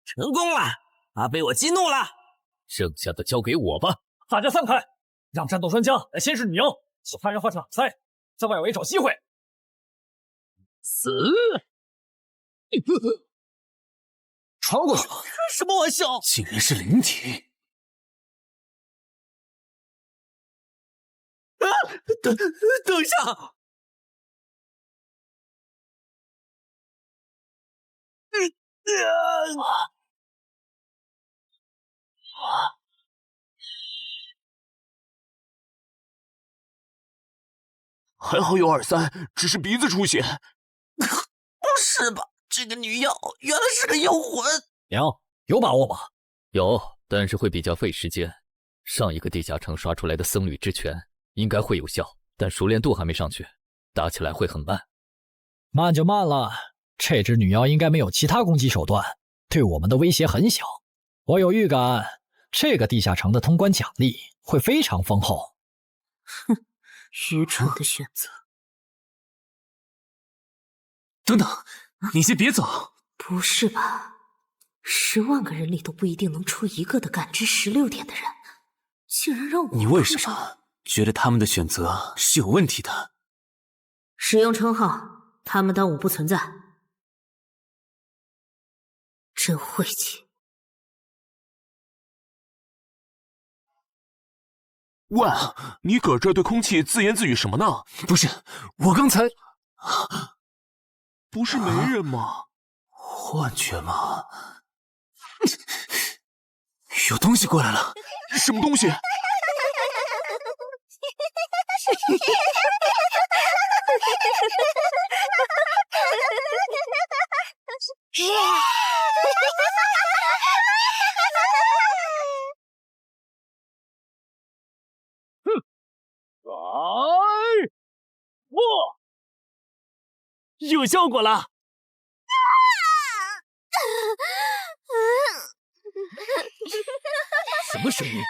成功了，他被我激怒了。剩下的交给我吧。大家散开，让战斗专家来先试女妖，其他人换成挡塞，在外围找机会。死！传过去了。开什么玩笑？竟然是灵体！啊！等一下！还好有2-3，只是鼻子出血。不是吧？这个女妖原来是个幽魂！娘，有把握吗？有，但是会比较费时间。上一个地下城刷出来的僧侣之拳应该会有效，但熟练度还没上去，打起来会很慢。慢就慢了，这只女妖应该没有其他攻击手段，对我们的威胁很小。我有预感，这个地下城的通关奖励会非常丰厚。哼，愚蠢的选择。等等，你先别走。不是吧？10万个人里都不一定能出一个的感知16点的人，竟然让我……你为什么觉得他们的选择是有问题的？使用称号，他们当我不存在。真晦气！喂，你搁这对空气自言自语什么呢？不是，我刚才不是没人吗？幻觉吗？有东西过来了！什么东西？有效果了！什么声音？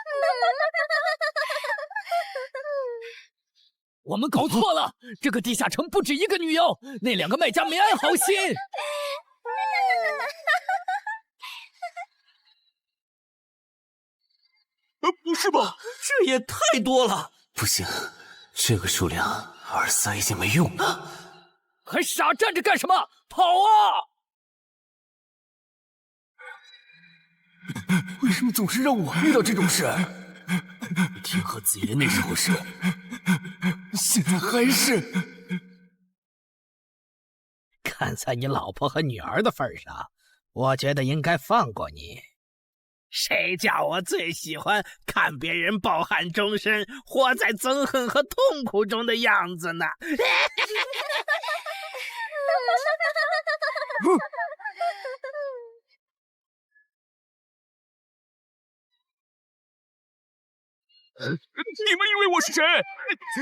我们搞错了，这个地下城不止一个女妖，那2个卖家没安好心。不是吧？这也太多了！不行，这个数量2-3已经没用了。还傻站着干什么？跑啊！为什么总是让我遇到这种事？天河子爷那时候是，现在还是。看在你老婆和女儿的份上，我觉得应该放过你。谁叫我最喜欢看别人抱憾终身，活在憎恨和痛苦中的样子呢？你们以为我是谁？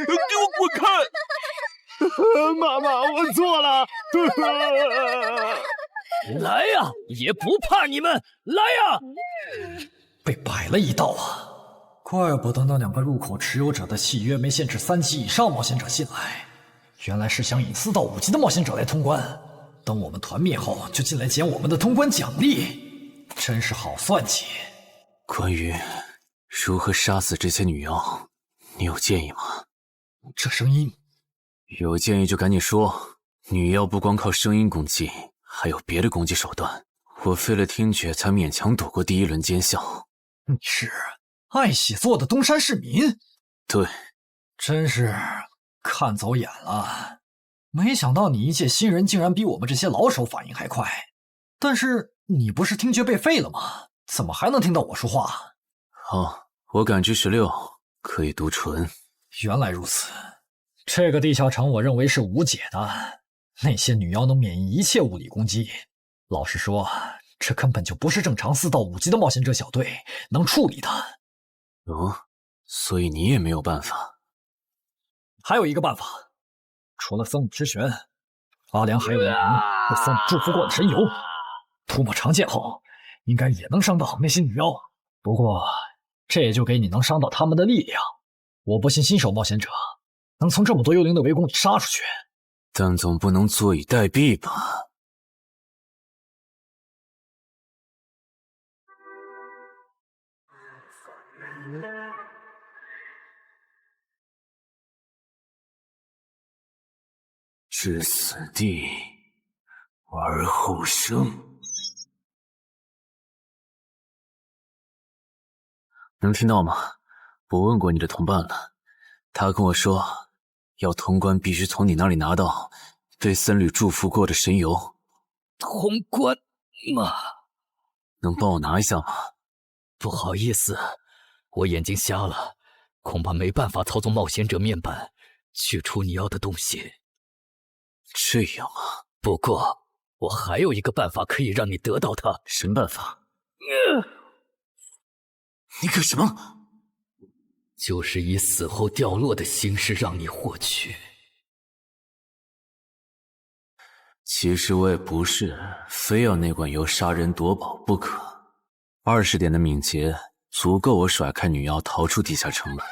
给我滚开！妈妈，我错了。来呀，也不怕你们！来呀！被摆了一道啊！怪不得那2个入口持有者的契约没限制3级以上冒险者进来，原来是想引4到5级的冒险者来通关。等我们团灭后，就进来捡我们的通关奖励，真是好算计。关于如何杀死这些女妖，你有建议吗？这声音，有建议就赶紧说。女妖不光靠声音攻击，还有别的攻击手段。我费了听觉才勉强躲过第1轮奸笑。你是爱喜做的东山市民？对，真是看走眼了。没想到你一介新人竟然比我们这些老手反应还快。但是你不是听觉被废了吗？怎么还能听到我说话？哦，我感知16，可以读唇。原来如此，这个地下城我认为是无解的。那些女妖能免疫一切物理攻击，老实说，这根本就不是正常4到5级的冒险者小队能处理的。哦，所以你也没有办法？还有一个办法，除了僧侣之拳，阿良还有一名被僧侣祝福过的神油，涂抹长剑后，应该也能伤到那些女妖。不过，这也就给你能伤到他们的力量。我不信新手冒险者能从这么多幽灵的围攻里杀出去。但总不能坐以待毙吧？置死地而后生。能听到吗？我问过你的同伴了，他跟我说，要通关必须从你那里拿到对僧侣祝福过的神油。通关吗？能帮我拿一下吗？不好意思，我眼睛瞎了，恐怕没办法操纵冒险者面板取出你要的东西。这样啊？不过我还有一个办法可以让你得到它。什么办法？你干什么？就是以死后掉落的形式让你获取。其实我也不是非要那管油杀人夺宝不可。20点的敏捷足够我甩开女妖逃出地下城了。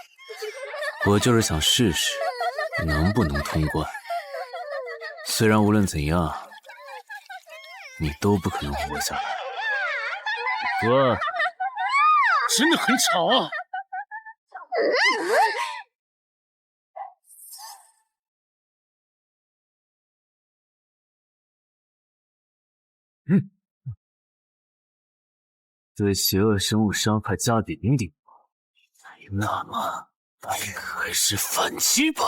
我就是想试试能不能通关。虽然无论怎样，你都不可能活下来。喂，真的很吵啊！对邪恶生物伤害加抵0.5，那么还是反击吧。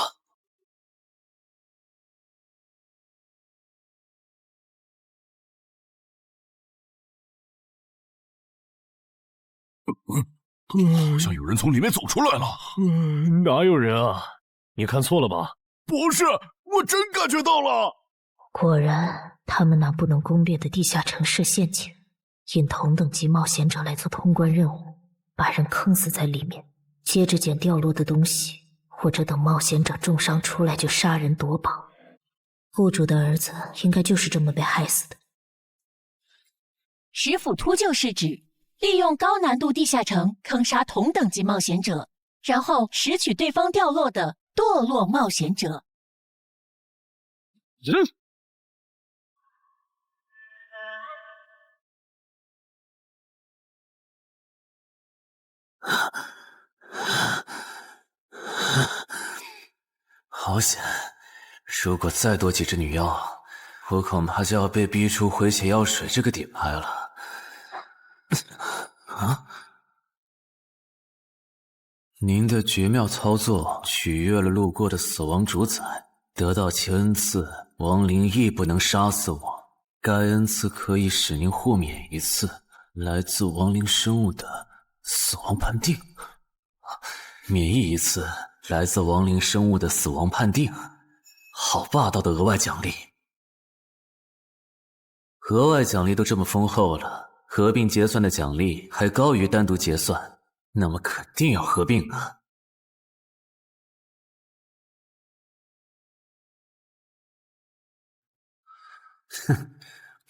好像有人从里面走出来了。哪有人啊？你看错了吧？不是，我真感觉到了。果然，他们那不能攻略的地下城设陷阱，引同等级冒险者来做通关任务，把人坑死在里面，接着捡掉落的东西，或者等冒险者重伤出来就杀人夺宝。户主的儿子应该就是这么被害死的。石斧秃鹫是指利用高难度地下城坑杀同等级冒险者，然后拾取对方掉落的堕落冒险者。好险！如果再多几只女妖，我恐怕就要被逼出回血药水这个底牌了。啊！您的绝妙操作取悦了路过的死亡主宰，得到其恩赐，亡灵亦不能杀死我。该恩赐可以使您豁免一次来自亡灵生物的死亡判定，免疫一次来自亡灵生物的死亡判定。好霸道的额外奖励！额外奖励都这么丰厚了，合并结算的奖励还高于单独结算，那么肯定要合并啊！哼，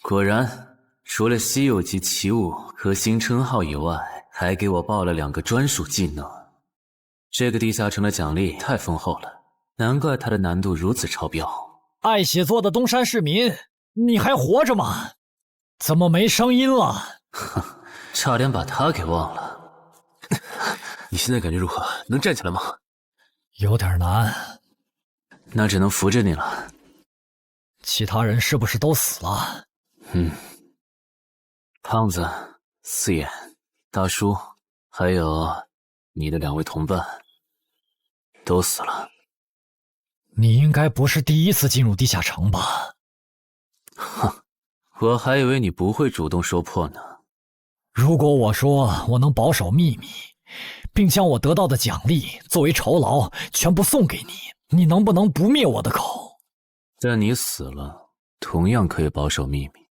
果然，除了稀有级奇物和新称号以外，还给我报了2个专属技能。这个地下城的奖励太丰厚了，难怪它的难度如此超标。爱写作的东山市民，你还活着吗？怎么没声音了？哼，差点把他给忘了。你现在感觉如何？能站起来吗？有点难。那只能扶着你了。其他人是不是都死了？胖子、四眼、大叔，还有你的2位同伴，都死了。你应该不是第一次进入地下城吧？哼，我还以为你不会主动说破呢。如果我说我能保守秘密，并将我得到的奖励作为酬劳全部送给你，你能不能不灭我的口？但你死了，同样可以保守秘密。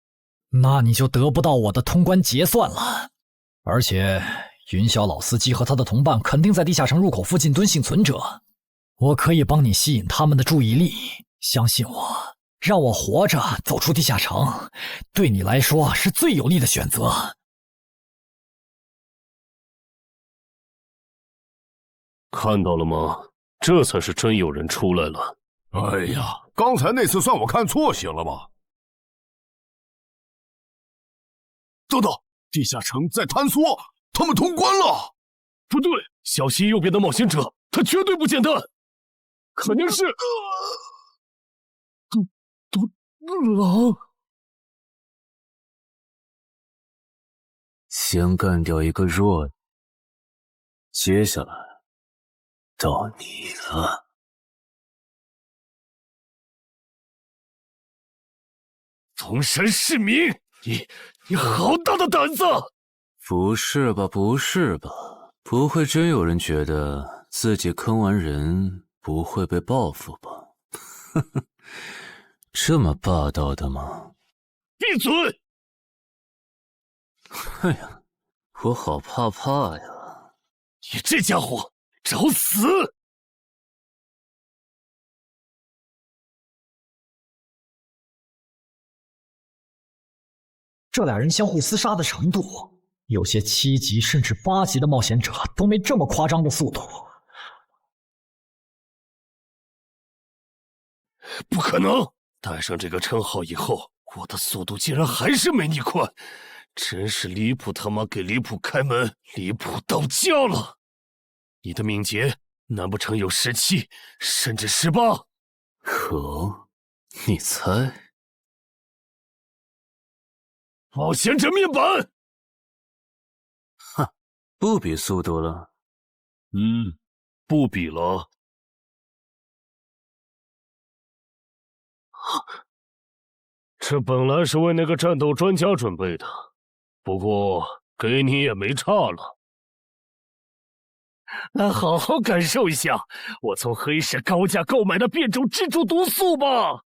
那你就得不到我的通关结算了。而且云霄老司机和他的同伴肯定在地下城入口附近蹲幸存者，我可以帮你吸引他们的注意力。相信我，让我活着走出地下城，对你来说是最有利的选择。看到了吗？这才是真有人出来了。哎呀，刚才那次算我看错行了吧？等等，地下城在坍缩，他们通关了。不对，小溪右边的冒险者，他绝对不简单，肯定是……狼。先干掉一个弱的，接下来到你了。宗山市民，你好大的胆子！不是吧，不是吧？不会真有人觉得自己坑完人不会被报复吧？呵呵，这么霸道的吗？闭嘴！哎呀，我好怕呀！你这家伙找死！这俩人相互厮杀的程度，有些7级甚至8级的冒险者都没这么夸张的速度。不可能！带上这个称号以后，我的速度竟然还是没你快，真是离谱他妈给离谱开门，离谱到家了！你的敏捷难不成有17，甚至18？可，你猜？冒险者面板！哼，不比速度了。不比了。这本来是为那个战斗专家准备的，不过给你也没差了。好好感受一下我从黑市高价购买的变种蜘蛛毒素吧！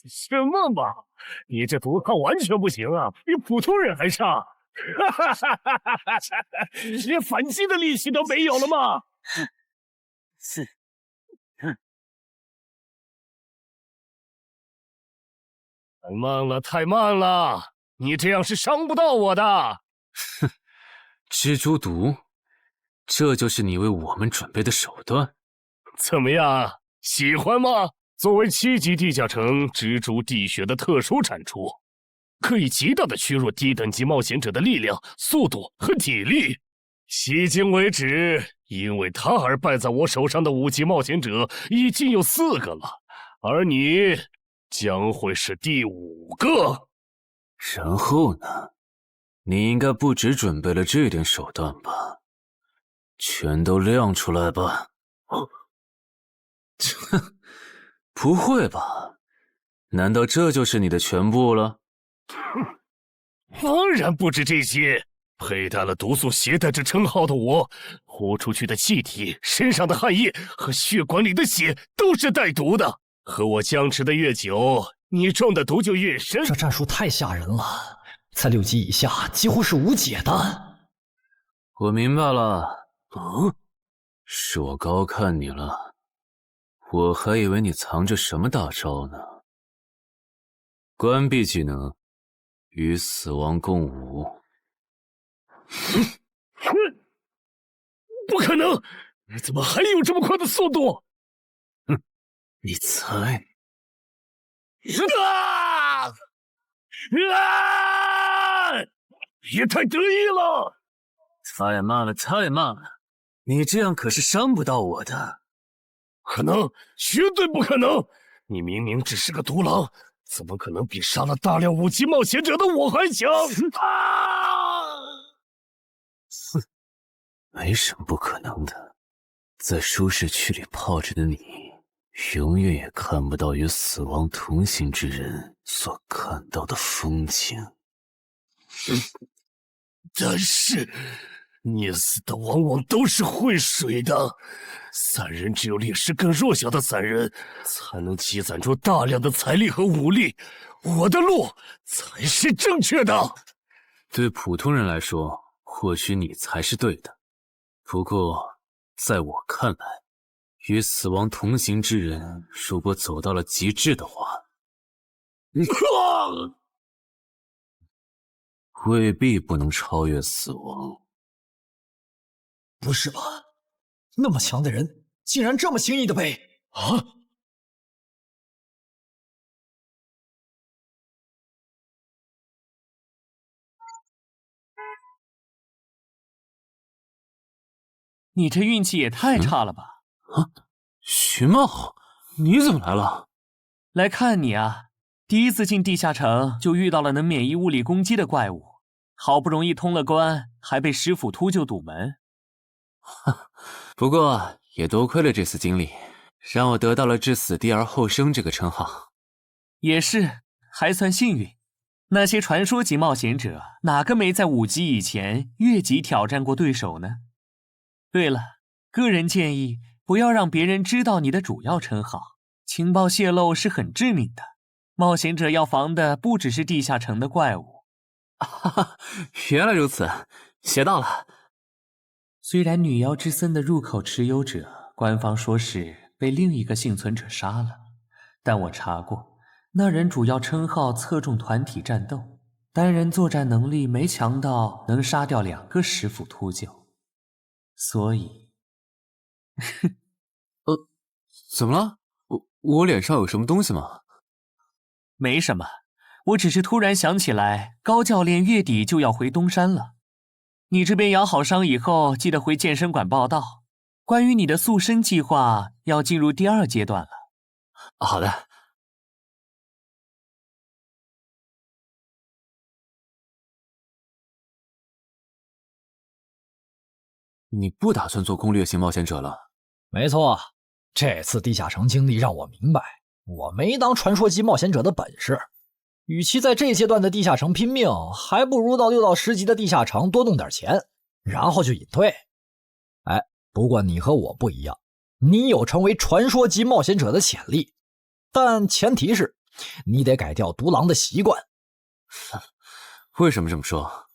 什么嘛！你这毒抗完全不行啊，比普通人还差！连反击的力气都没有了吗？太慢了，太慢了！你这样是伤不到我的。哼，蜘蛛毒，这就是你为我们准备的手段？怎么样，喜欢吗？作为7级地下城蜘蛛滴血的特殊产出，可以极大的削弱低等级冒险者的力量、速度和体力。迄今为止，因为他而败在我手上的5级冒险者已经有4个了，而你将会是第5个。然后呢？你应该不只准备了这点手段吧？全都亮出来吧！哼，不会吧？难道这就是你的全部了？当然不止这些。佩戴了毒素携带者称号的我，呼出去的气体、身上的汗液和血管里的血都是带毒的。和我僵持的越久，你中的毒就越深。这战术太吓人了，在6级以下几乎是无解的。我明白了。是我高看你了，我还以为你藏着什么大招呢。关闭技能，与死亡共舞。不可能！你怎么还有这么快的速度？你猜？也太得意了！太慢了，太慢了！你这样可是伤不到我的。可能，绝对不可能！你明明只是个独狼，怎么可能比杀了大量5级冒险者的我还强？哼，没什么不可能的。在舒适区里泡着的你，永远也看不到与死亡同行之人所看到的风景。但是，捏死的往往都是会水的。散人只有劣势更弱小的散人，才能积攒出大量的财力和武力。我的路才是正确的。对普通人来说，或许你才是对的。不过，在我看来，与死亡同行之人，如果走到了极致的话，未必不能超越死亡。不是吧？那么强的人，竟然这么轻易的被……啊！你这运气也太差了吧！徐茂，你怎么来了？来看你啊！第一次进地下城就遇到了能免疫物理攻击的怪物，好不容易通了关，还被石斧秃鹫堵门。不过也多亏了这次经历，让我得到了置死地而后生这个称号。也是，还算幸运。那些传说级冒险者，哪个没在5级以前越级挑战过对手呢？对了，个人建议不要让别人知道你的主要称号，情报泄露是很致命的。冒险者要防的不只是地下城的怪物。原来如此，学到了。虽然女妖之森的入口持有者，官方说是被另一个幸存者杀了，但我查过，那人主要称号侧重团体战斗，单人作战能力没强到能杀掉2个石斧秃鹫，所以，怎么了？我脸上有什么东西吗？没什么，我只是突然想起来，高教练月底就要回东山了。你这边养好伤以后，记得回健身馆报到。关于你的塑身计划，要进入第2阶段了。好的。你不打算做攻略型冒险者了？没错，这次地下城经历让我明白，我没当传说级冒险者的本事。与其在这阶段的地下城拼命，还不如到6到10级的地下城多弄点钱，然后就隐退。哎，不过你和我不一样，你有成为传说级冒险者的潜力，但前提是你得改掉独狼的习惯。为什么这么说？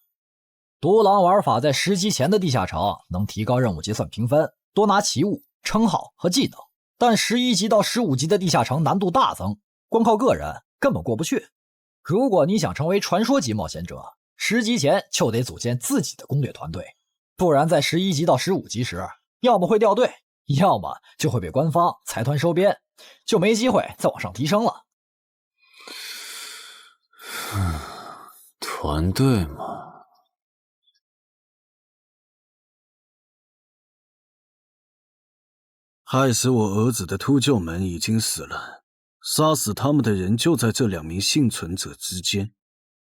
独狼玩法在10级前的地下城能提高任务结算评分，多拿奇物、称号和技能，但11级到15级的地下城难度大增，光靠个人根本过不去。如果你想成为传说级冒险者，10级前就得组建自己的攻略团队，不然在11级到15级时，要么会掉队，要么就会被官方财团收编，就没机会再往上提升了。团队嘛，害死我儿子的秃鹫们已经死了，杀死他们的人就在这2名幸存者之间。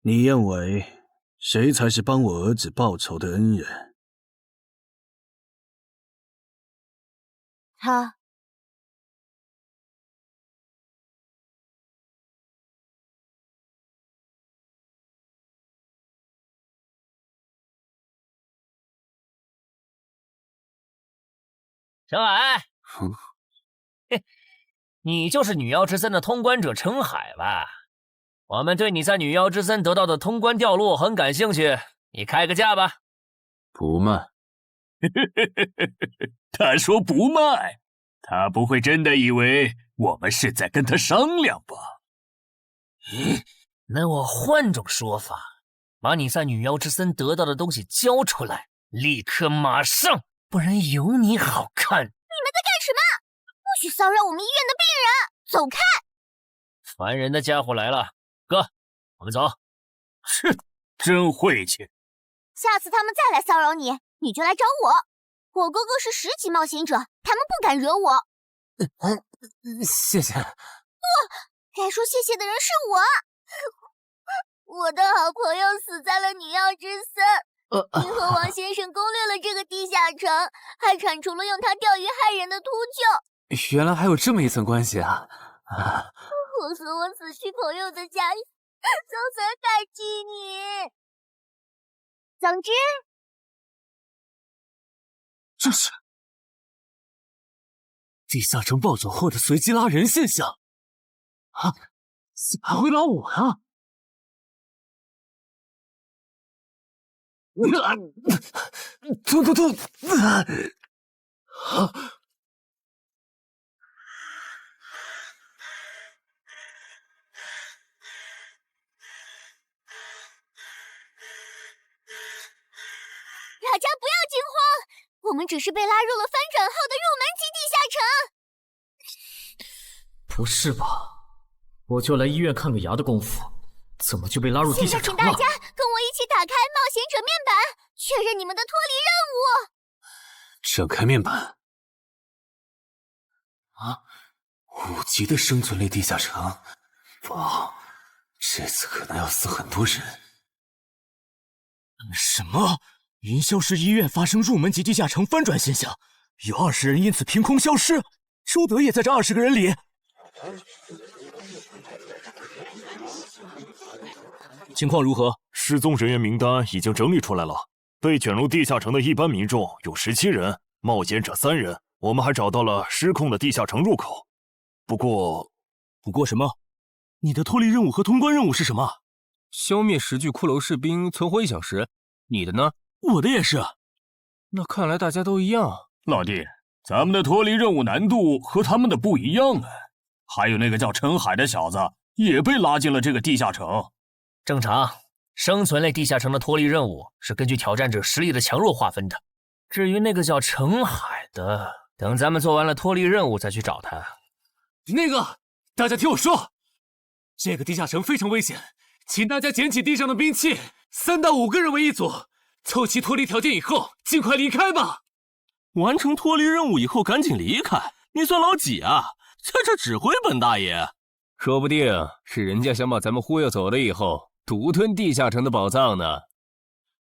你认为谁才是帮我儿子报仇的恩人？他。陈海，你就是女妖之森的通关者陈海吧？我们对你在女妖之森得到的通关掉落很感兴趣，你开个价吧。不卖。他说不卖，他不会真的以为我们是在跟他商量吧？那我换种说法，把你在女妖之森得到的东西交出来，立刻马上，不然有你好看。你们在干什么？不许骚扰我们医院的病人，走开！烦人的家伙来了，哥，我们走。切，真晦气。下次他们再来骚扰你，你就来找我。我哥哥是10级冒险者，他们不敢惹我。谢谢。不，该说谢谢的人是我。我的好朋友死在了女妖之森。银河王先生攻略了这个地下城，还铲除了用它钓鱼害人的秃鹫。原来还有这么一层关系啊！我和我死去朋友的家人都很感激你。总之，这是地下城暴走后的随机拉人现象啊！还会拉我啊！突！大家不要惊慌，我们只是被拉入了翻转后的入门级地下城。不是吧？我就来医院看个牙的功夫，怎么就被拉入地下城了？现在请大家跟我一起打开冒险者面板，确认你们的脱离任务。展开面板。啊！ 5级的生存类地下城，哇，这次可能要死很多人。什么？云霄市医院发生入门级地下城翻转现象，有20人因此凭空消失。周德也在这20个人里。情况如何？失踪人员名单已经整理出来了。被卷入地下城的一般民众有17人，冒险者3人。我们还找到了失控的地下城入口。不过什么？你的脱离任务和通关任务是什么？消灭10具骷髅士兵，存活1小时。你的呢？我的也是。那看来大家都一样。老弟，咱们的脱离任务难度和他们的不一样啊。还有那个叫陈海的小子也被拉进了这个地下城。正常，生存类地下城的脱离任务是根据挑战者实力的强弱划分的。至于那个叫陈海的，等咱们做完了脱离任务再去找他。那个，大家听我说，这个地下城非常危险，请大家捡起地上的兵器，3到5个人为一组，凑齐脱离条件以后，尽快离开吧。完成脱离任务以后赶紧离开，你算老几啊？在这指挥本大爷？说不定是人家想把咱们忽悠走了以后，独吞地下城的宝藏呢。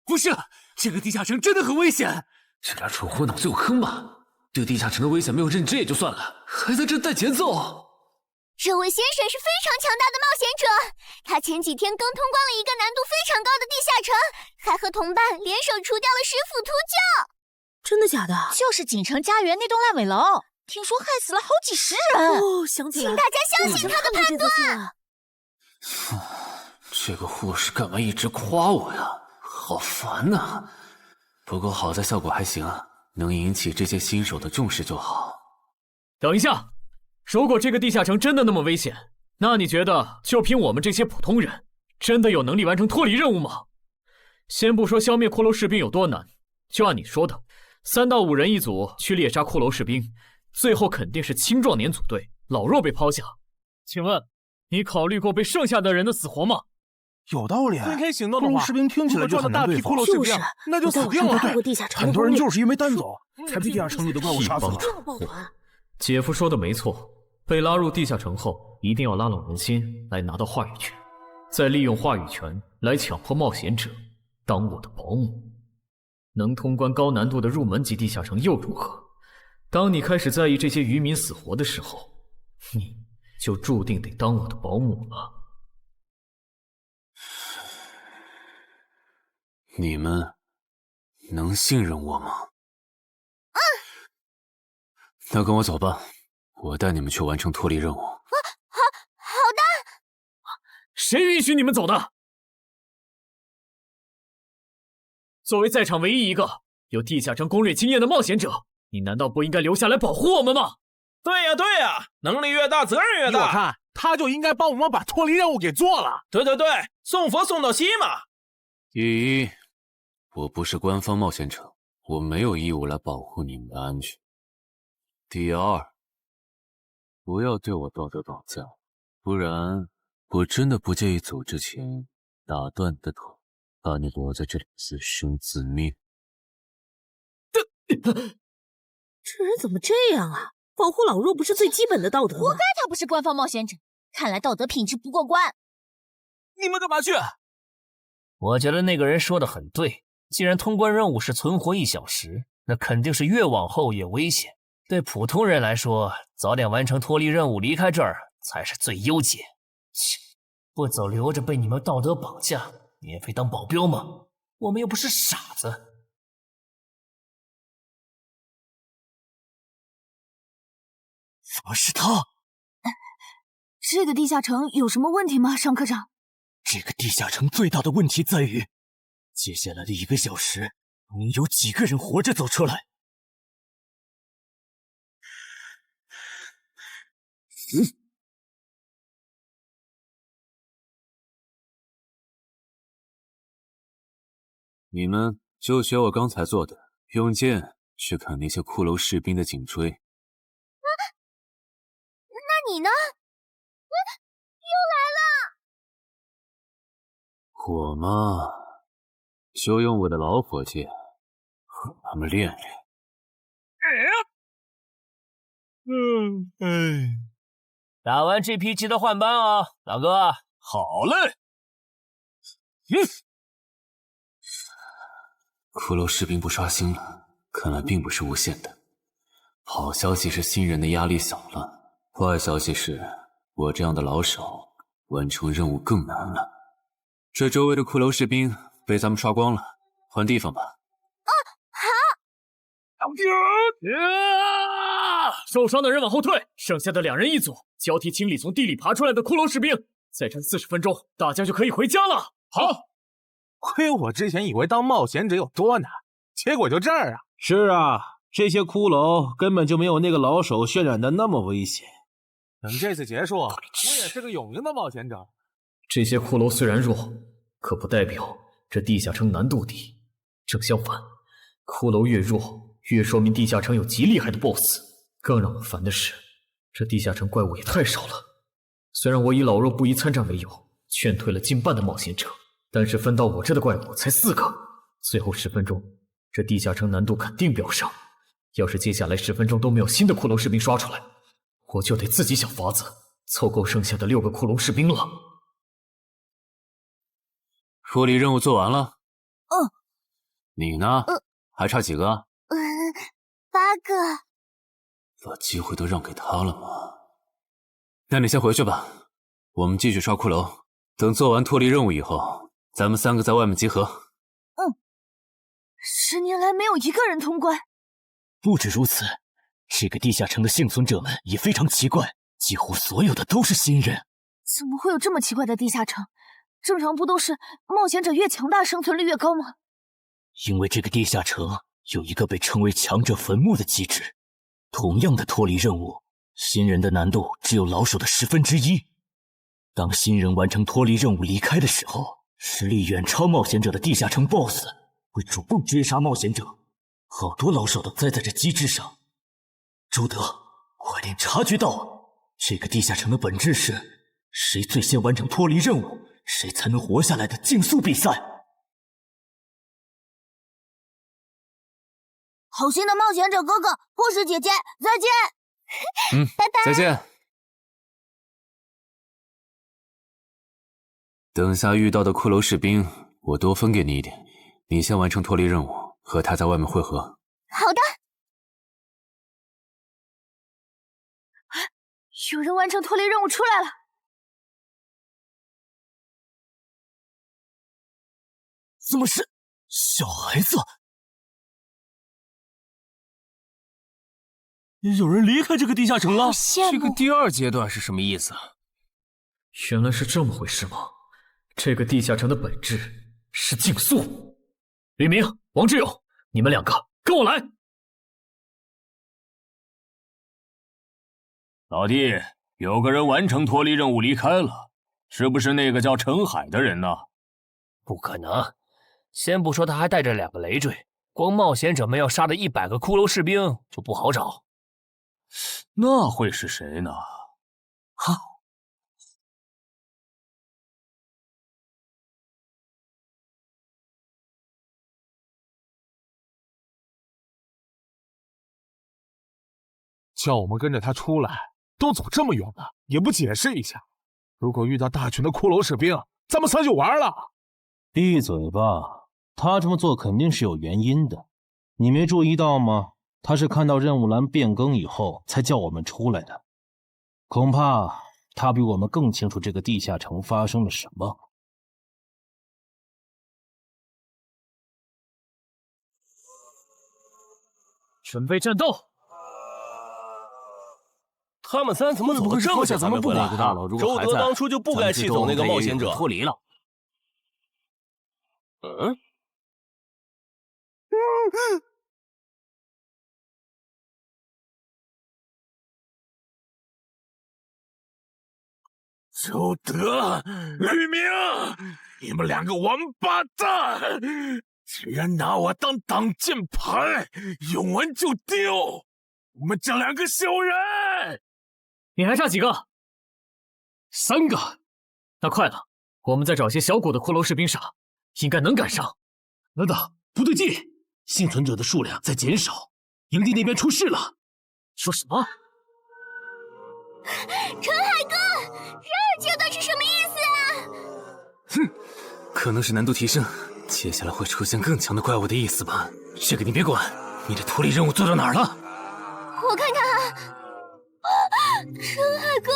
不是，这个地下城真的很危险。这俩蠢货脑子有坑吧？对地下城的危险没有认知也就算了，还在这带节奏。这位先生是非常强大的冒险者，他前几天刚通关了一个难度非常高的地下城，还和同伴联手除掉了10府秃鹫。真的假的？就是锦城家园那栋烂尾楼，听说害死了好几十人。哦，想起来，请大家相信他的判断。这个护士干嘛一直夸我呀？好烦呐！不过好在效果还行，能引起这些新手的重视就好。等一下，如果这个地下城真的那么危险，那你觉得就凭我们这些普通人，真的有能力完成脱离任务吗？先不说消灭骷髅士兵有多难，就按你说的，3到5人一组去猎杀骷髅士兵，最后肯定是青壮年组队，老弱被抛下。请问，你考虑过被剩下的人的死活吗？有道理。分开行动的话，骷髅士兵听起来就很难对付。就是，那就死定了。很多人就是因为单走，才被地下城里的怪物杀死的。姐夫说的没错，被拉入地下城后，一定要拉拢人心，来拿到话语权，再利用话语权来强迫冒险者当我的保姆。能通关高难度的入门级地下城又如何？当你开始在意这些渔民死活的时候，你就注定得当我的保姆了。你们能信任我吗？那跟我走吧，我带你们去完成脱离任务。好的。谁允许你们走的？作为在场唯一一个有地下城攻略经验的冒险者，你难道不应该留下来保护我们吗？对呀，能力越大责任越大。我看他就应该帮我们把脱离任务给做了。对，送佛送到西嘛。第一，我不是官方冒险者，我没有义务来保护你们的安全。第二，不要对我道德绑架，不然我真的不介意走之前打断你的头，把你留在这里自生自灭。这人怎么这样啊？保护老弱不是最基本的道德吗？活该他不是官方冒险者，看来道德品质不过关。你们干嘛去？我觉得那个人说的很对，既然通关任务是存活1小时，那肯定是越往后越危险。对普通人来说，早点完成脱离任务离开这儿才是最优解。切，不走留着被你们道德绑架，免费当保镖吗？我们又不是傻子。怎么是他？这个地下城有什么问题吗，尚科长？这个地下城最大的问题在于，接下来的1个小时，能有几个人活着走出来？你们就学我刚才做的，用剑去砍那些骷髅士兵的颈椎。那你呢？又来了！我嘛，就用我的老火箭和他们练练。打完这批记得换班啊，老哥。好嘞。骷髅士兵不刷新了，看来并不是无限的。好消息是新人的压力小了，坏消息是我这样的老手完成任务更难了。这周围的骷髅士兵被咱们刷光了，换地方吧。受伤的人往后退，剩下的2人一组，交替清理从地里爬出来的骷髅士兵。再战40分钟，大家就可以回家了。好，亏我之前以为当冒险者有多难，结果就这儿啊！是啊，这些骷髅根本就没有那个老手渲染的那么危险。等这次结束，我也是个有名的冒险者。这些骷髅虽然弱，可不代表这地下城难度低。正相反，骷髅越弱，越说明地下城有极厉害的 BOSS。更让我烦的是，这地下城怪物也太少了。虽然我以老弱不宜参战为由，劝退了近半的冒险者，但是分到我这的怪物才4个。最后10分钟，这地下城难度肯定飙升。要是接下来10分钟都没有新的骷髅士兵刷出来，我就得自己想法子凑够剩下的6个骷髅士兵了。脱离任务做完了。你呢？嗯。还差几个？8个。把机会都让给他了吗？那你先回去吧，我们继续刷骷髅。等做完脱离任务以后，咱们3个在外面集合。10年来没有一个人通关。不止如此，这个地下城的幸存者们也非常奇怪，几乎所有的都是新人。怎么会有这么奇怪的地下城？正常不都是冒险者越强大生存率越高吗？因为这个地下城有一个被称为强者坟墓的机制。同样的脱离任务，新人的难度只有老手的1/10。当新人完成脱离任务离开的时候，实力远超冒险者的地下城 BOSS 会主动追杀冒险者。好多老手都栽在这机制上。周德，快点察觉到，这个地下城的本质是谁最先完成脱离任务，谁才能活下来的竞速比赛。好心的冒险者哥哥，护士姐姐，再见。拜拜，再见。等下遇到的骷髅士兵，我多分给你一点。你先完成脱离任务，和他在外面会合。好的。有人完成脱离任务出来了。怎么是小孩子？有人离开这个地下城了。这个第2阶段是什么意思？原来是这么回事吗？这个地下城的本质是竞速。吕明、王志勇，你们2个跟我来。老弟，有个人完成脱离任务离开了，是不是那个叫陈海的人呢？不可能，先不说他还带着2个累赘，光冒险者们要杀的100个骷髅士兵就不好找。那会是谁呢？叫我们跟着他出来，都走这么远了，也不解释一下。如果遇到大群的骷髅士兵，咱们3就完了。闭嘴吧，他这么做肯定是有原因的。你没注意到吗？他是看到任务栏变更以后才叫我们出来的。恐怕他比我们更清楚这个地下城发生了什么。准备战斗！他们3怎么走得这么久还没回来？周德当初就不该气走那个冒险者。脱离了。周德、吕明，你们2个王八蛋，居然拿我当挡箭牌，用完就丢！我们这2个小人！你还差几个？3个。那快了，我们再找些小股的骷髅士兵杀，应该能赶上。等等，不对劲，幸存者的数量在减少，营地那边出事了。说什么？陈海哥，这阶段是什么意思啊？哼，可能是难度提升，接下来会出现更强的怪物的意思吧。这个你别管。你的脱离任务做到哪儿了？我看看啊，陈海哥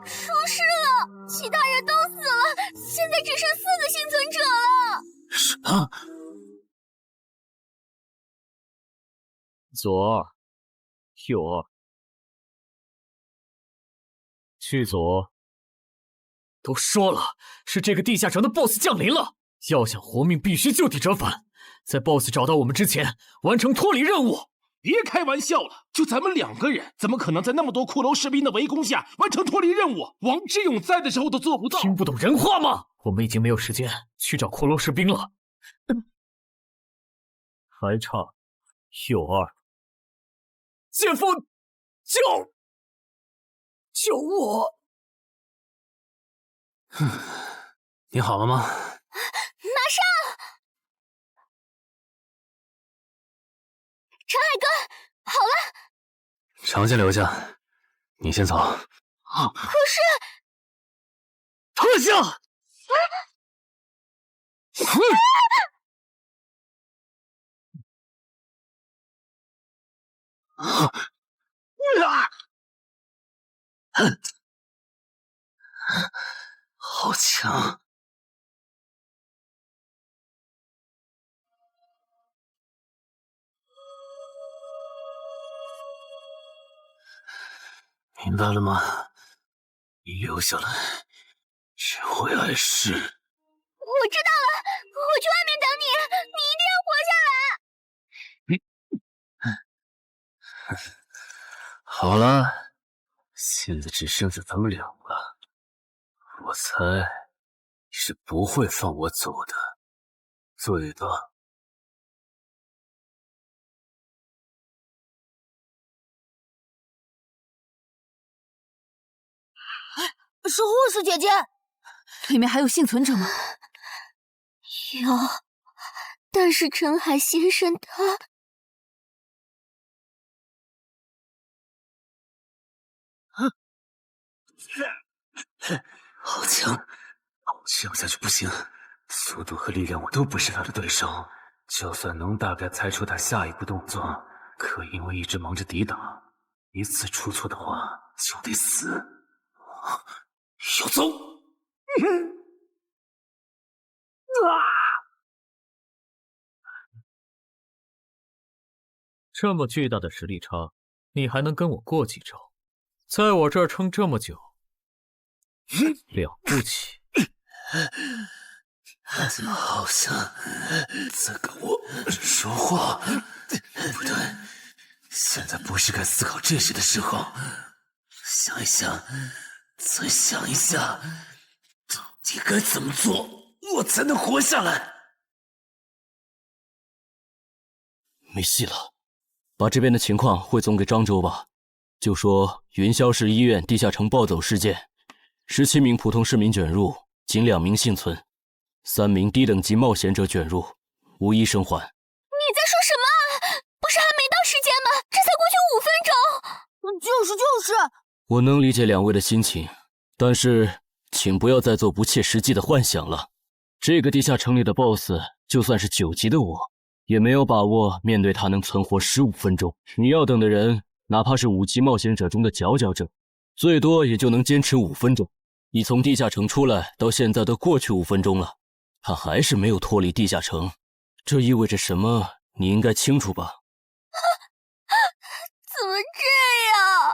出事了，其他人都死了，现在只剩4个幸存者了。什么？左二，右二，去左。都说了，是这个地下城的 BOSS 降临了，要想活命，必须就地折返。在 BOSS 找到我们之前，完成脱离任务。别开玩笑了，就咱们2个人，怎么可能在那么多骷髅士兵的围攻下完成脱离任务？王之勇在的时候都做不到。听不懂人话吗？我们已经没有时间去找骷髅士兵了。还差右二。剑锋，救我！你好了吗？马上！陈海哥，好了。常先留下，你先走。可是，特效！好强！明白了吗？你留下来只会碍事。我知道了，我去外面等你，你一定要活下来。好了，现在只剩下咱们2个，我猜你是不会放我走的，最多。是护士姐姐，里面还有幸存者吗？有，但是陈海先生他……好强！这样下去不行，速度和力量我都不是他的对手。就算能大概猜出他下一步动作，可因为一直忙着抵挡，一次出错的话就得死。要走！这么巨大的实力差，你还能跟我过几招？在我这儿撑这么久，了不起！怎么好像在跟我说话？不对，现在不是该思考这些的时候。想一想，再想一下，到底该怎么做，我才能活下来？没戏了，把这边的情况汇总给漳州吧。就说云霄市医院地下城暴走事件，17名普通市民卷入，仅2名幸存，3名低等级冒险者卷入，无一生还。你在说什么？不是还没到时间吗？这才过去5分钟。就是。我能理解2位的心情，但是请不要再做不切实际的幻想了。这个地下城里的 BOSS， 就算是9级的我，也没有把握面对他能存活15分钟。你要等的人，哪怕是5级冒险者中的佼佼者，最多也就能坚持5分钟。你从地下城出来到现在都过去5分钟了，他还是没有脱离地下城，这意味着什么？你应该清楚吧？怎么这样？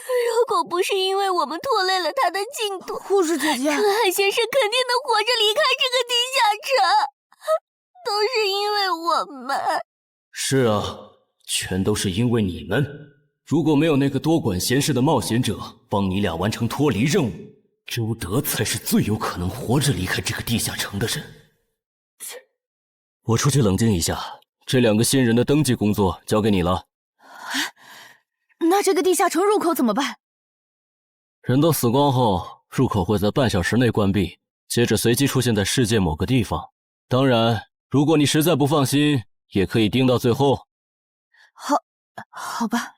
如果不是因为我们拖累了他的进度，护士姐姐，陈海先生肯定能活着离开这个地下城。都是因为我们。是啊，全都是因为你们。如果没有那个多管闲事的冒险者帮你俩完成脱离任务，周德才是最有可能活着离开这个地下城的人。我出去冷静一下，这2个新人的登记工作交给你了。那这个地下城入口怎么办？人都死光后，入口会在半小时内关闭，接着随机出现在世界某个地方。当然，如果你实在不放心，也可以盯到最后。好吧。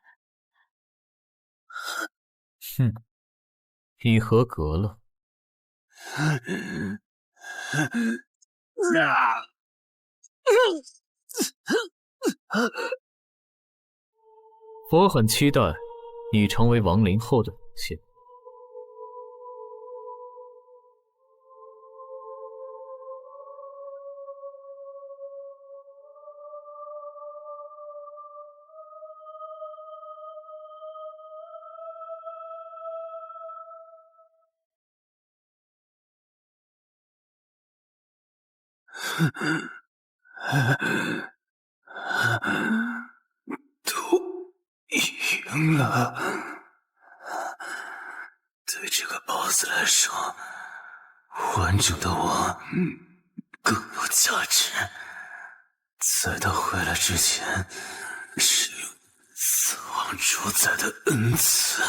你合格了。我很期待你成为亡灵后的表现。都赢了。对这个 BOSS 来说，完整的我更有价值。在他回来之前，使用死亡主宰的恩赐。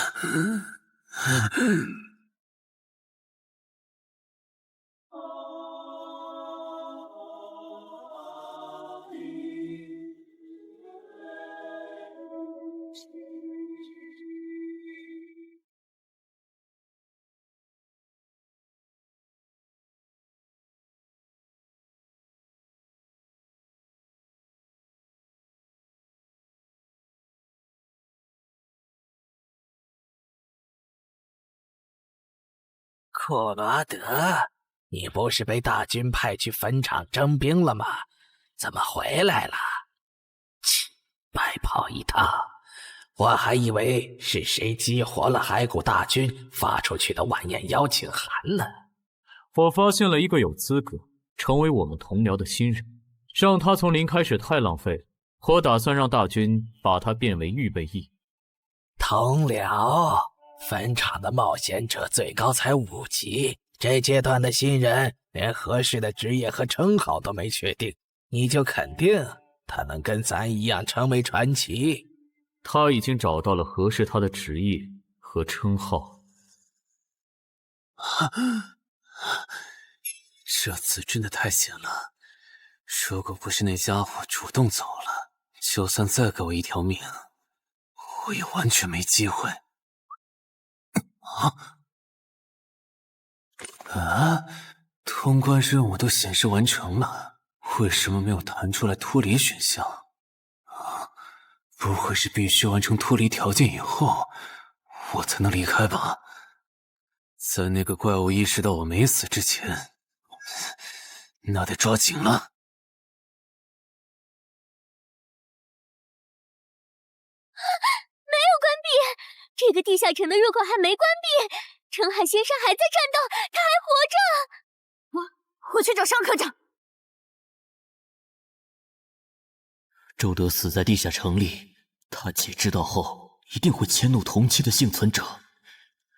库罗德，你不是被大军派去坟场征兵了吗？怎么回来了？切，白跑一趟！我还以为是谁激活了骸骨大军发出去的晚宴邀请函呢。我发现了一个有资格成为我们同僚的新人，让他从零开始太浪费了。我打算让大军把他变为预备役。同僚，坟场的冒险者最高才5级，这阶段的新人连合适的职业和称号都没确定，你就肯定他能跟咱一样成为传奇？他已经找到了合适他的职业和称号。这次真的太险了，如果不是那家伙主动走了，就算再给我一条命，我也完全没机会。通关任务都显示完成了，为什么没有弹出来脱离选项？不会是必须完成脱离条件以后，我才能离开吧？在那个怪物意识到我没死之前，那得抓紧了。没有关闭，这个地下城的入口还没关闭，澄海先生还在战斗，他还活着。我去找尚科长。周德死在地下城里，他姐知道后一定会迁怒同期的幸存者。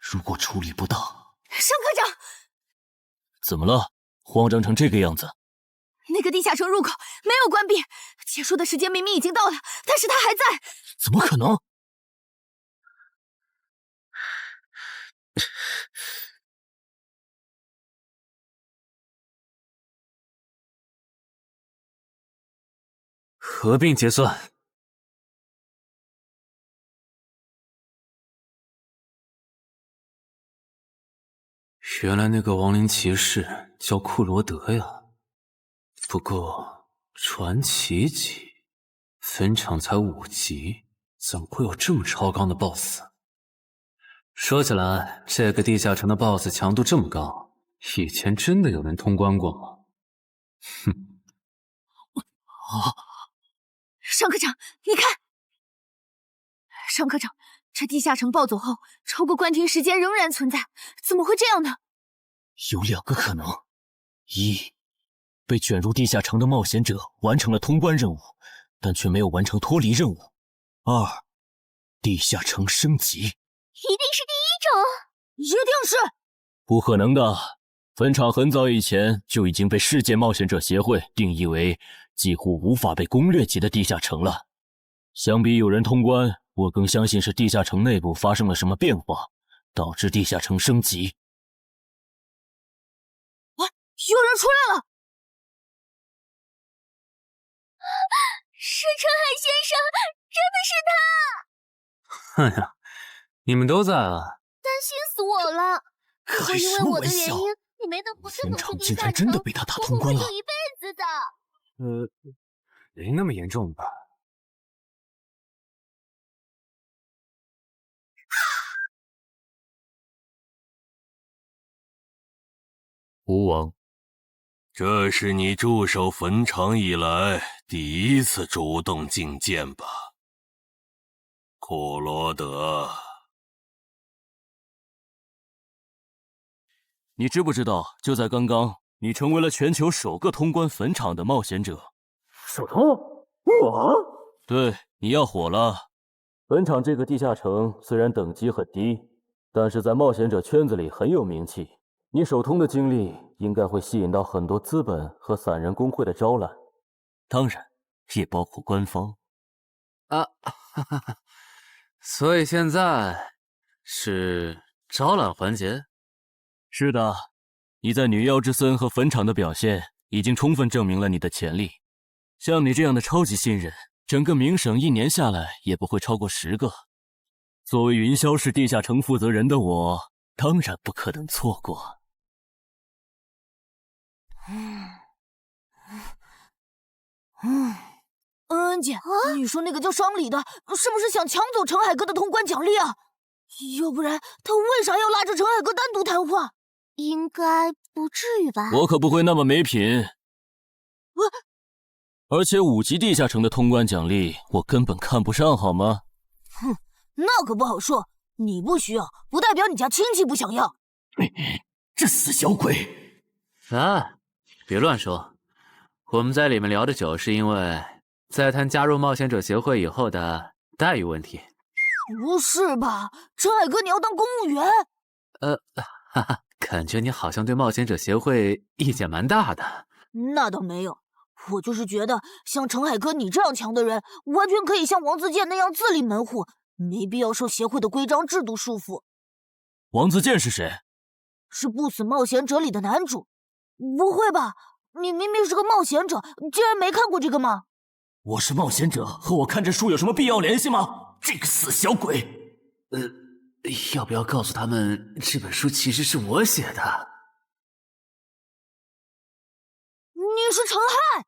如果处理不当，尚科长，怎么了？慌张成这个样子？那个地下城入口没有关闭，结束的时间明明已经到了，但是他还在。怎么可能？合并结算。原来那个亡灵骑士叫库罗德呀。不过传奇级，坟场才5级，怎么会有这么超纲的 BOSS？ 说起来，这个地下城的 BOSS 强度这么高，以前真的有人通关过吗？哼！尚科长，你看，尚科长，这地下城暴走后，超过关停时间仍然存在，怎么会这样呢？有2个可能：一，被卷入地下城的冒险者完成了通关任务，但却没有完成脱离任务；二，地下城升级。一定是第一种，一定是不可能的。坟场很早以前就已经被世界冒险者协会定义为几乎无法被攻略级的地下城了。相比有人通关，我更相信是地下城内部发生了什么变化，导致地下城升级。有人出来了！是澄海先生，真的是他！哎呀，你们都在啊，担心死我了。如果因为我的原因，你没能不顺走去地下城，真的被他打通关了。我会后悔一辈子的。没那么严重吧？吴王，这是你驻守坟场以来第一次主动觐见吧？库罗德，你知不知道，就在刚刚，你成为了全球首个通关坟场的冒险者。首通？我？对，你要火了。坟场这个地下城虽然等级很低，但是在冒险者圈子里很有名气。你首通的经历应该会吸引到很多资本和散人工会的招揽，当然也包括官方。所以现在是招揽环节？是的，你在女妖之森和坟场的表现已经充分证明了你的潜力。像你这样的超级新人，整个冥省1年下来也不会超过10个。作为云霄市地下城负责人的我，当然不可能错过。恩姐，你说那个叫商礼的，是不是想抢走陈海哥的通关奖励啊？要不然他为啥要拉着陈海哥单独谈话？应该不至于吧？我可不会那么没品。而且5级地下城的通关奖励，我根本看不上，好吗？哼，那可不好说。你不需要，不代表你家亲戚不想要。这死小鬼！别乱说。我们在里面聊的久，是因为在谈加入冒险者协会以后的待遇问题。不是吧，陈海哥，你要当公务员？感觉你好像对冒险者协会意见蛮大的。那倒没有，我就是觉得像陈海哥你这样强的人，完全可以像王自健那样自立门户，没必要受协会的规章制度束缚。王自健是谁？是不死冒险者里的男主。不会吧？你明明是个冒险者，竟然没看过这个吗？我是冒险者，和我看这书有什么必要联系吗？这个死小鬼！要不要告诉他们这本书其实是我写的？你是陈亥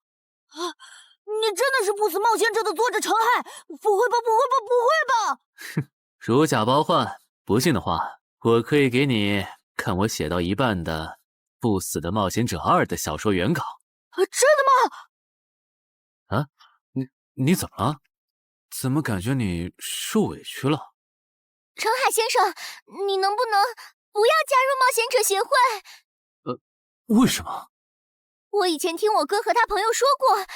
啊！你真的是不死冒险者的作者陈亥？不会吧，不会吧，不会吧！哼，如假包换，不信的话，我可以给你看我写到一半的《不死的冒险者2》的小说原稿。真的吗？你怎么了？怎么感觉你受委屈了？陈海先生，你能不能不要加入冒险者协会？为什么？我以前听我哥和他朋友说过，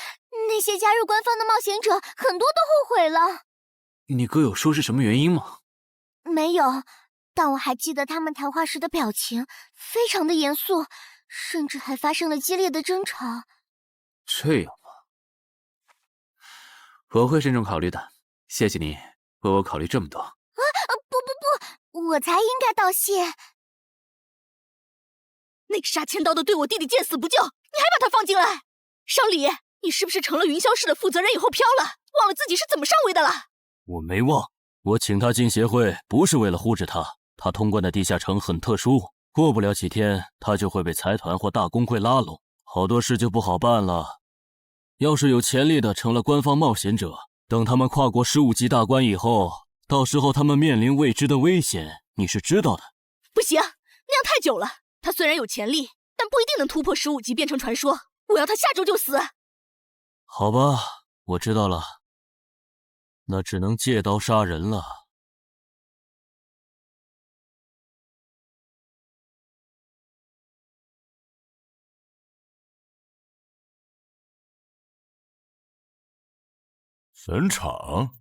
那些加入官方的冒险者很多都后悔了。你哥有说是什么原因吗？没有，但我还记得他们谈话时的表情非常的严肃，甚至还发生了激烈的争吵。这样吗？我会慎重考虑的，谢谢你为我考虑这么多。不，我才应该道谢。那个杀千刀的对我弟弟见死不救，你还把他放进来？商礼，你是不是成了云霄市的负责人以后飘了，忘了自己是怎么上位的了？我没忘，我请他进协会不是为了护着他，他通关的地下城很特殊，过不了几天他就会被财团或大工会拉拢，好多事就不好办了。要是有潜力的成了官方冒险者，等他们跨过15级大关以后，到时候他们面临未知的危险，你是知道的。不行，那样太久了。他虽然有潜力，但不一定能突破15级变成传说。我要他下周就死。好吧，我知道了，那只能借刀杀人了。坟场，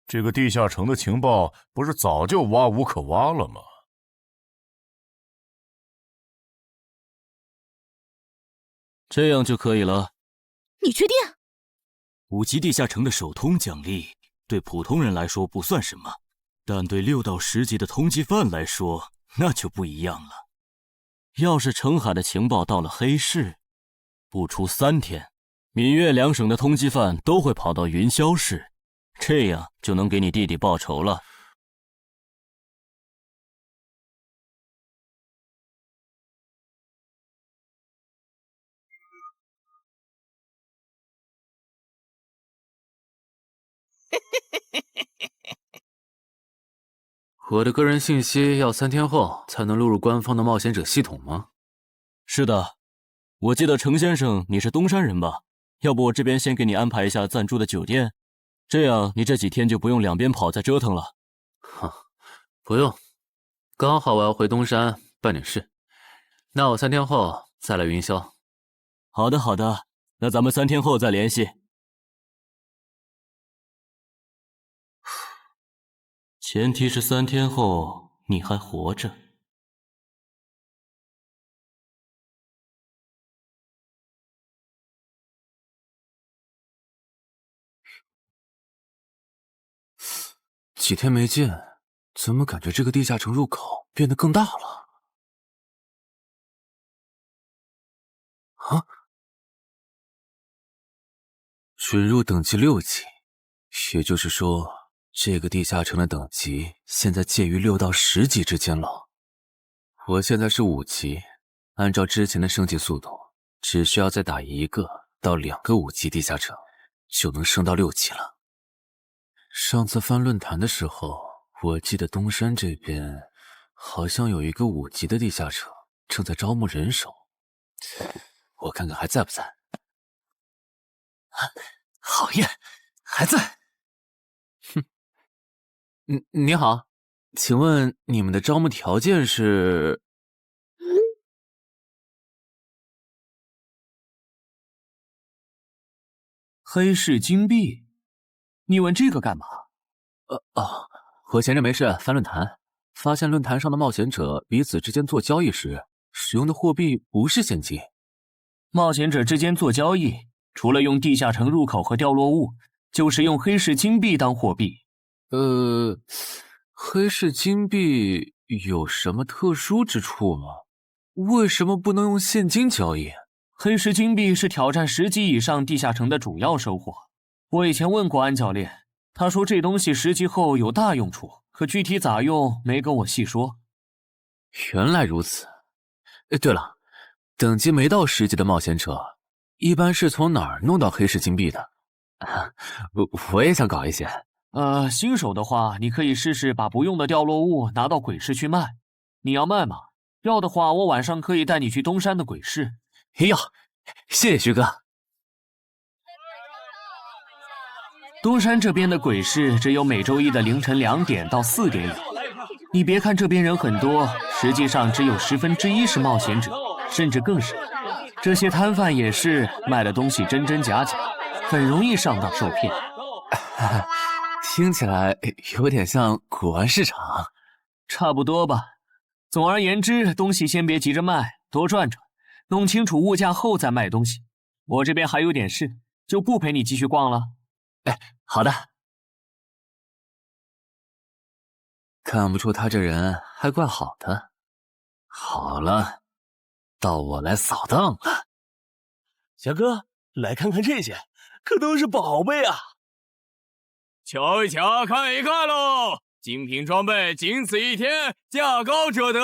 这个地下城的情报不是早就挖无可挖了吗？这样就可以了。你确定？5级地下城的首通奖励对普通人来说不算什么，但对6到10级的通缉犯来说那就不一样了。要是澄海的情报到了黑市，不出3天，闽粤2省的通缉犯都会跑到云霄市，这样就能给你弟弟报仇了。我的个人信息要3天后才能录入官方的冒险者系统吗？是的，我记得程先生你是东山人吧？要不我这边先给你安排一下暂住的酒店，这样你这几天就不用两边跑再折腾了。哼，不用，刚好我要回东山办点事，那我3天后再来云霄。好的好的，那咱们3天后再联系。前提是3天后你还活着。几天没见，怎么感觉这个地下城入口变得更大了？啊！准入等级6级，也就是说，这个地下城的等级现在介于6到10级之间了。我现在是5级，按照之前的升级速度，只需要再打1个到2个5级地下城，就能升到6级了。上次翻论坛的时候，我记得东山这边好像有一个5级的地下城正在招募人手，我看看还在不在。好耶，还在。哼，你好，请问你们的招募条件是？黑市金币？你问这个干嘛？我闲着没事翻论坛，发现论坛上的冒险者彼此之间做交易时使用的货币不是现金。冒险者之间做交易，除了用地下城入口和掉落物，就是用黑市金币当货币。黑市金币有什么特殊之处吗？为什么不能用现金交易？黑市金币是挑战10级以上地下城的主要收获。我以前问过安教练，他说这东西10级后有大用处，可具体咋用没跟我细说。原来如此。对了，等级没到10级的冒险者一般是从哪儿弄到黑市金币的？我也想搞一些。新手的话，你可以试试把不用的掉落物拿到鬼市去卖。你要卖吗？要的话，我晚上可以带你去东山的鬼市。要，谢谢徐哥。东山这边的鬼市只有每周一的凌晨2点到4点有。你别看这边人很多，实际上只有1/10是冒险者，甚至更少。这些摊贩也是卖的东西真真假假，很容易上当受骗。听起来有点像古玩市场。差不多吧。总而言之，东西先别急着卖，多转转，弄清楚物价后再卖东西。我这边还有点事，就不陪你继续逛了。好的。看不出他这人还怪好的。好了，到我来扫荡了。小哥，来看看这些，可都是宝贝啊！瞧一瞧，看一看喽！精品装备仅此一天，价高者得。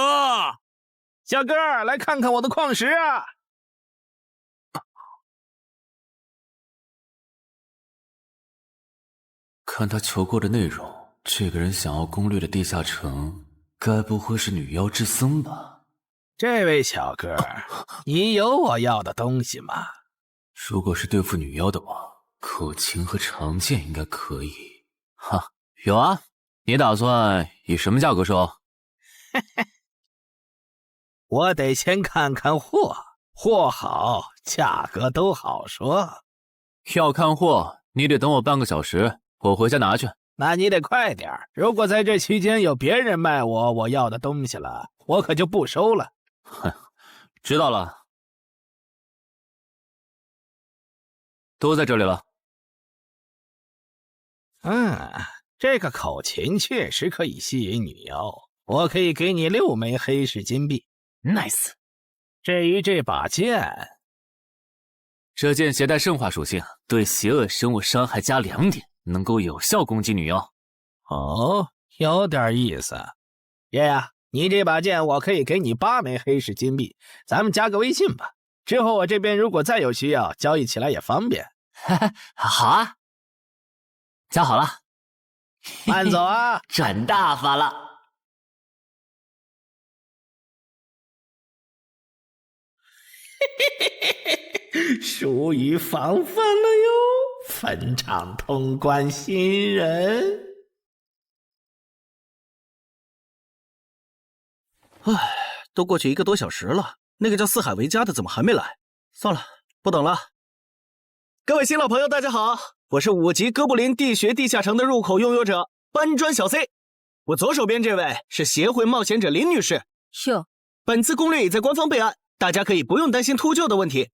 小哥，来看看我的矿石啊！看他求过的内容，这个人想要攻略的地下城，该不会是女妖之僧吧？这位小哥，你有我要的东西吗？如果是对付女妖的话，口琴和长剑应该可以。哈，有啊，你打算以什么价格收？我得先看看货，货好，价格都好说。要看货，你得等我半个小时，我回家拿去。那你得快点，如果在这期间有别人卖我要的东西了，我可就不收了。哼，知道了，都在这里了。这个口琴确实可以吸引女妖，我可以给你6枚黑市金币。Nice。至于这把剑，这剑携带圣化属性，对邪恶生物伤害加2点，能够有效攻击女妖。哦，有点意思。爷呀，你这把剑我可以给你8枚黑市金币，咱们加个微信吧。之后我这边如果再有需要，交易起来也方便。好啊，加好了。慢走啊，赚大发了。疏于防范了哟，坟场通关新人。唉，都过去1个多小时了，那个叫四海为家的怎么还没来？算了，不等了。各位新老朋友，大家好，我是5级哥布林地穴地下城的入口拥有者搬砖小 C。我左手边这位是协会冒险者林女士。是。本次攻略已在官方备案，大家可以不用担心秃鹫的问题。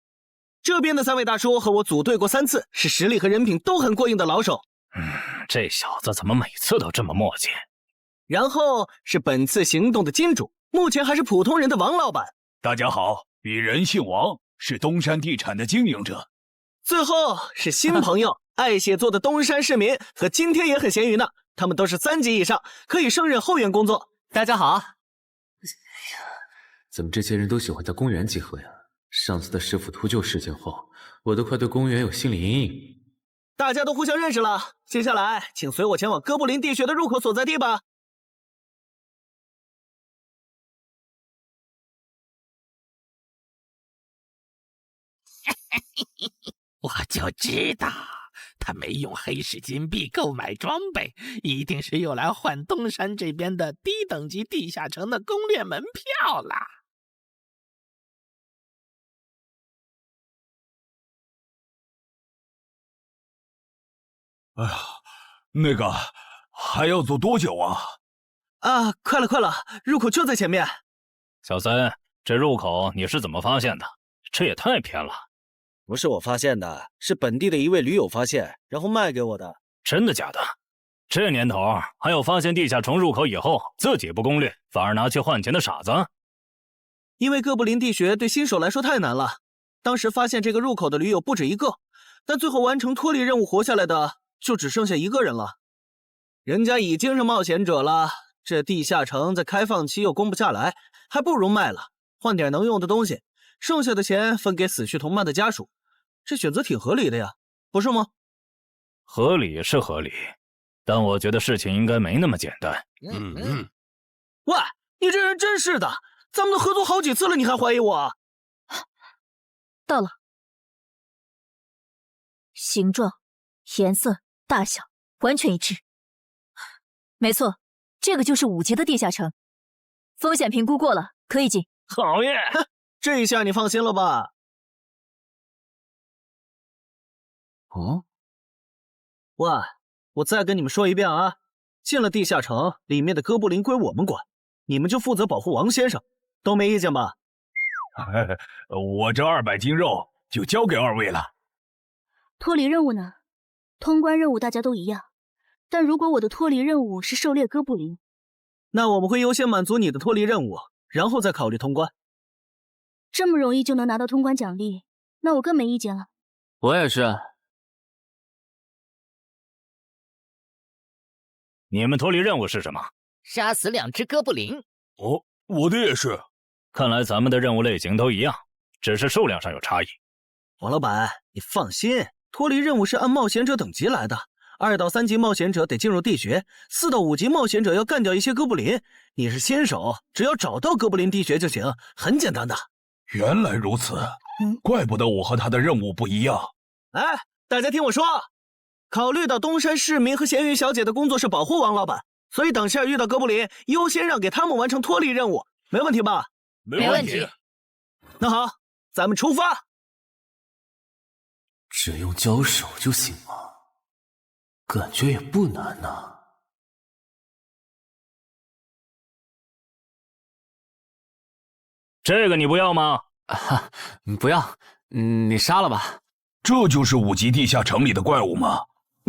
这边的3位大叔和我组队过3次，是实力和人品都很过硬的老手。这小子怎么每次都这么磨叽？然后是本次行动的金主，目前还是普通人的王老板。大家好，鄙人姓王，是东山地产的经营者。最后是新朋友爱写作的东山市民，和今天也很闲鱼呢。他们都是3级以上，可以胜任后援工作。大家好。怎么这些人都喜欢在公园集合呀？上次的师傅秃鹫事件后，我都快对公园有心理阴影。大家都互相认识了，接下来请随我前往哥布林地穴的入口所在地吧。我就知道他没用黑市金币购买装备，一定是用来换东山这边的低等级地下城的攻略门票啦。哎呀，那个还要走多久啊？啊，快了，入口就在前面。小森，这入口你是怎么发现的？这也太偏了。不是我发现的，是本地的一位驴友发现，然后卖给我的。真的假的？这年头还有发现地下城入口以后自己不攻略，反而拿去换钱的傻子？因为哥布林地穴对新手来说太难了，当时发现这个入口的驴友不止1个，但最后完成脱离任务活下来的就只剩下1个人了。人家已经是冒险者了，这地下城在开放期又攻不下来，还不如卖了，换点能用的东西，剩下的钱分给死去同伴的家属。这选择挺合理的呀，不是吗？合理是合理，但我觉得事情应该没那么简单。喂，你这人真是的，咱们都合作好几次了，你还怀疑我？到了，形状、颜色、大小完全一致。没错，这个就是5级的地下城，风险评估过了，可以进。好耶！这一下你放心了吧？哦，喂，我再跟你们说一遍啊，进了地下城，里面的哥布林归我们管，你们就负责保护王先生，都没意见吧？我这200斤肉就交给2位了。脱离任务呢？通关任务大家都一样，但如果我的脱离任务是狩猎哥布林，那我们会优先满足你的脱离任务，然后再考虑通关。这么容易就能拿到通关奖励，那我更没意见了。我也是。你们脱离任务是什么？杀死2只哥布林。哦，我的也是。看来咱们的任务类型都一样，只是数量上有差异。王老板，你放心，脱离任务是按冒险者等级来的。2到3级冒险者得进入地穴，4到5级冒险者要干掉一些哥布林。你是新手，只要找到哥布林地穴就行，很简单的。原来如此，怪不得我和他的任务不一样。哎，大家听我说，考虑到东山市民和咸鱼小姐的工作是保护王老板，所以等下遇到哥布林，优先让给他们完成脱离任务，没问题吧？没问题。那好，咱们出发。只用交手就行吗？感觉也不难呐。这个你不要吗？不要，你杀了吧。这就是5级地下城里的怪物吗？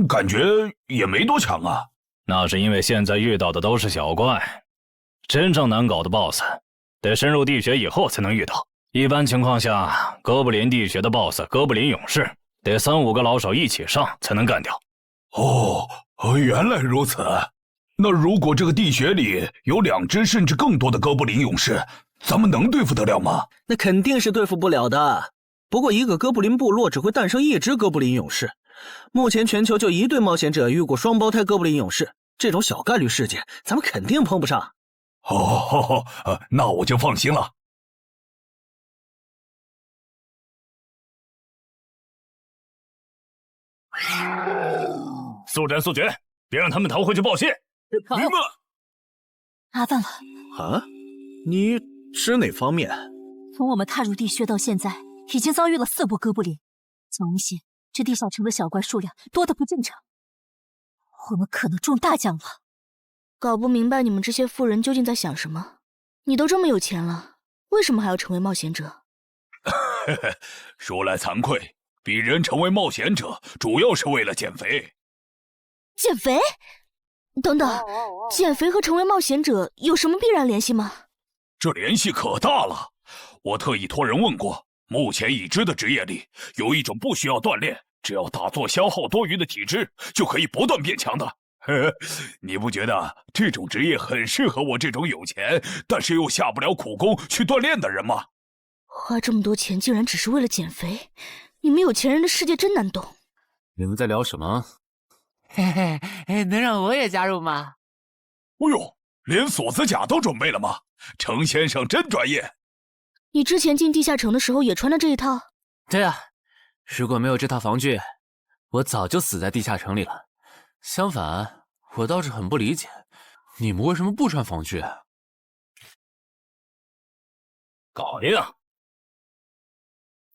感觉也没多强啊。那是因为现在遇到的都是小怪，真正难搞的 BOSS 得深入地穴以后才能遇到。一般情况下，哥布林地穴的 BOSS 哥布林勇士得3、5个老手一起上才能干掉。哦，原来如此。那如果这个地穴里有2只甚至更多的哥布林勇士，咱们能对付得了吗？那肯定是对付不了的。不过一个哥布林部落只会诞生1只哥布林勇士，目前全球就1对冒险者遇过双胞胎哥布林勇士，这种小概率事件咱们肯定碰不上。那我就放心了。速战速决，别让他们逃回去报信。明白。麻烦了。啊？你指哪方面？从我们踏入地穴到现在，已经遭遇了4波哥布林。总显这地下城的小怪数量多得不正常，我们可能中大奖了。搞不明白你们这些富人究竟在想什么。你都这么有钱了，为什么还要成为冒险者？说来惭愧，鄙人成为冒险者主要是为了减肥。减肥？等等，减肥和成为冒险者有什么必然联系吗？这联系可大了。我特意托人问过，目前已知的职业里，有一种不需要锻炼，只要打坐消耗多余的体质，就可以不断变强的。你不觉得这种职业很适合我这种有钱，但是又下不了苦功去锻炼的人吗？花这么多钱竟然只是为了减肥，你们有钱人的世界真难懂。你们在聊什么？嘿嘿，能让我也加入吗？哎呦，连锁子甲都准备了吗？程先生真专业。你之前进地下城的时候也穿的这一套？对啊，如果没有这套防具，我早就死在地下城里了。相反，我倒是很不理解，你们为什么不穿防具？搞定。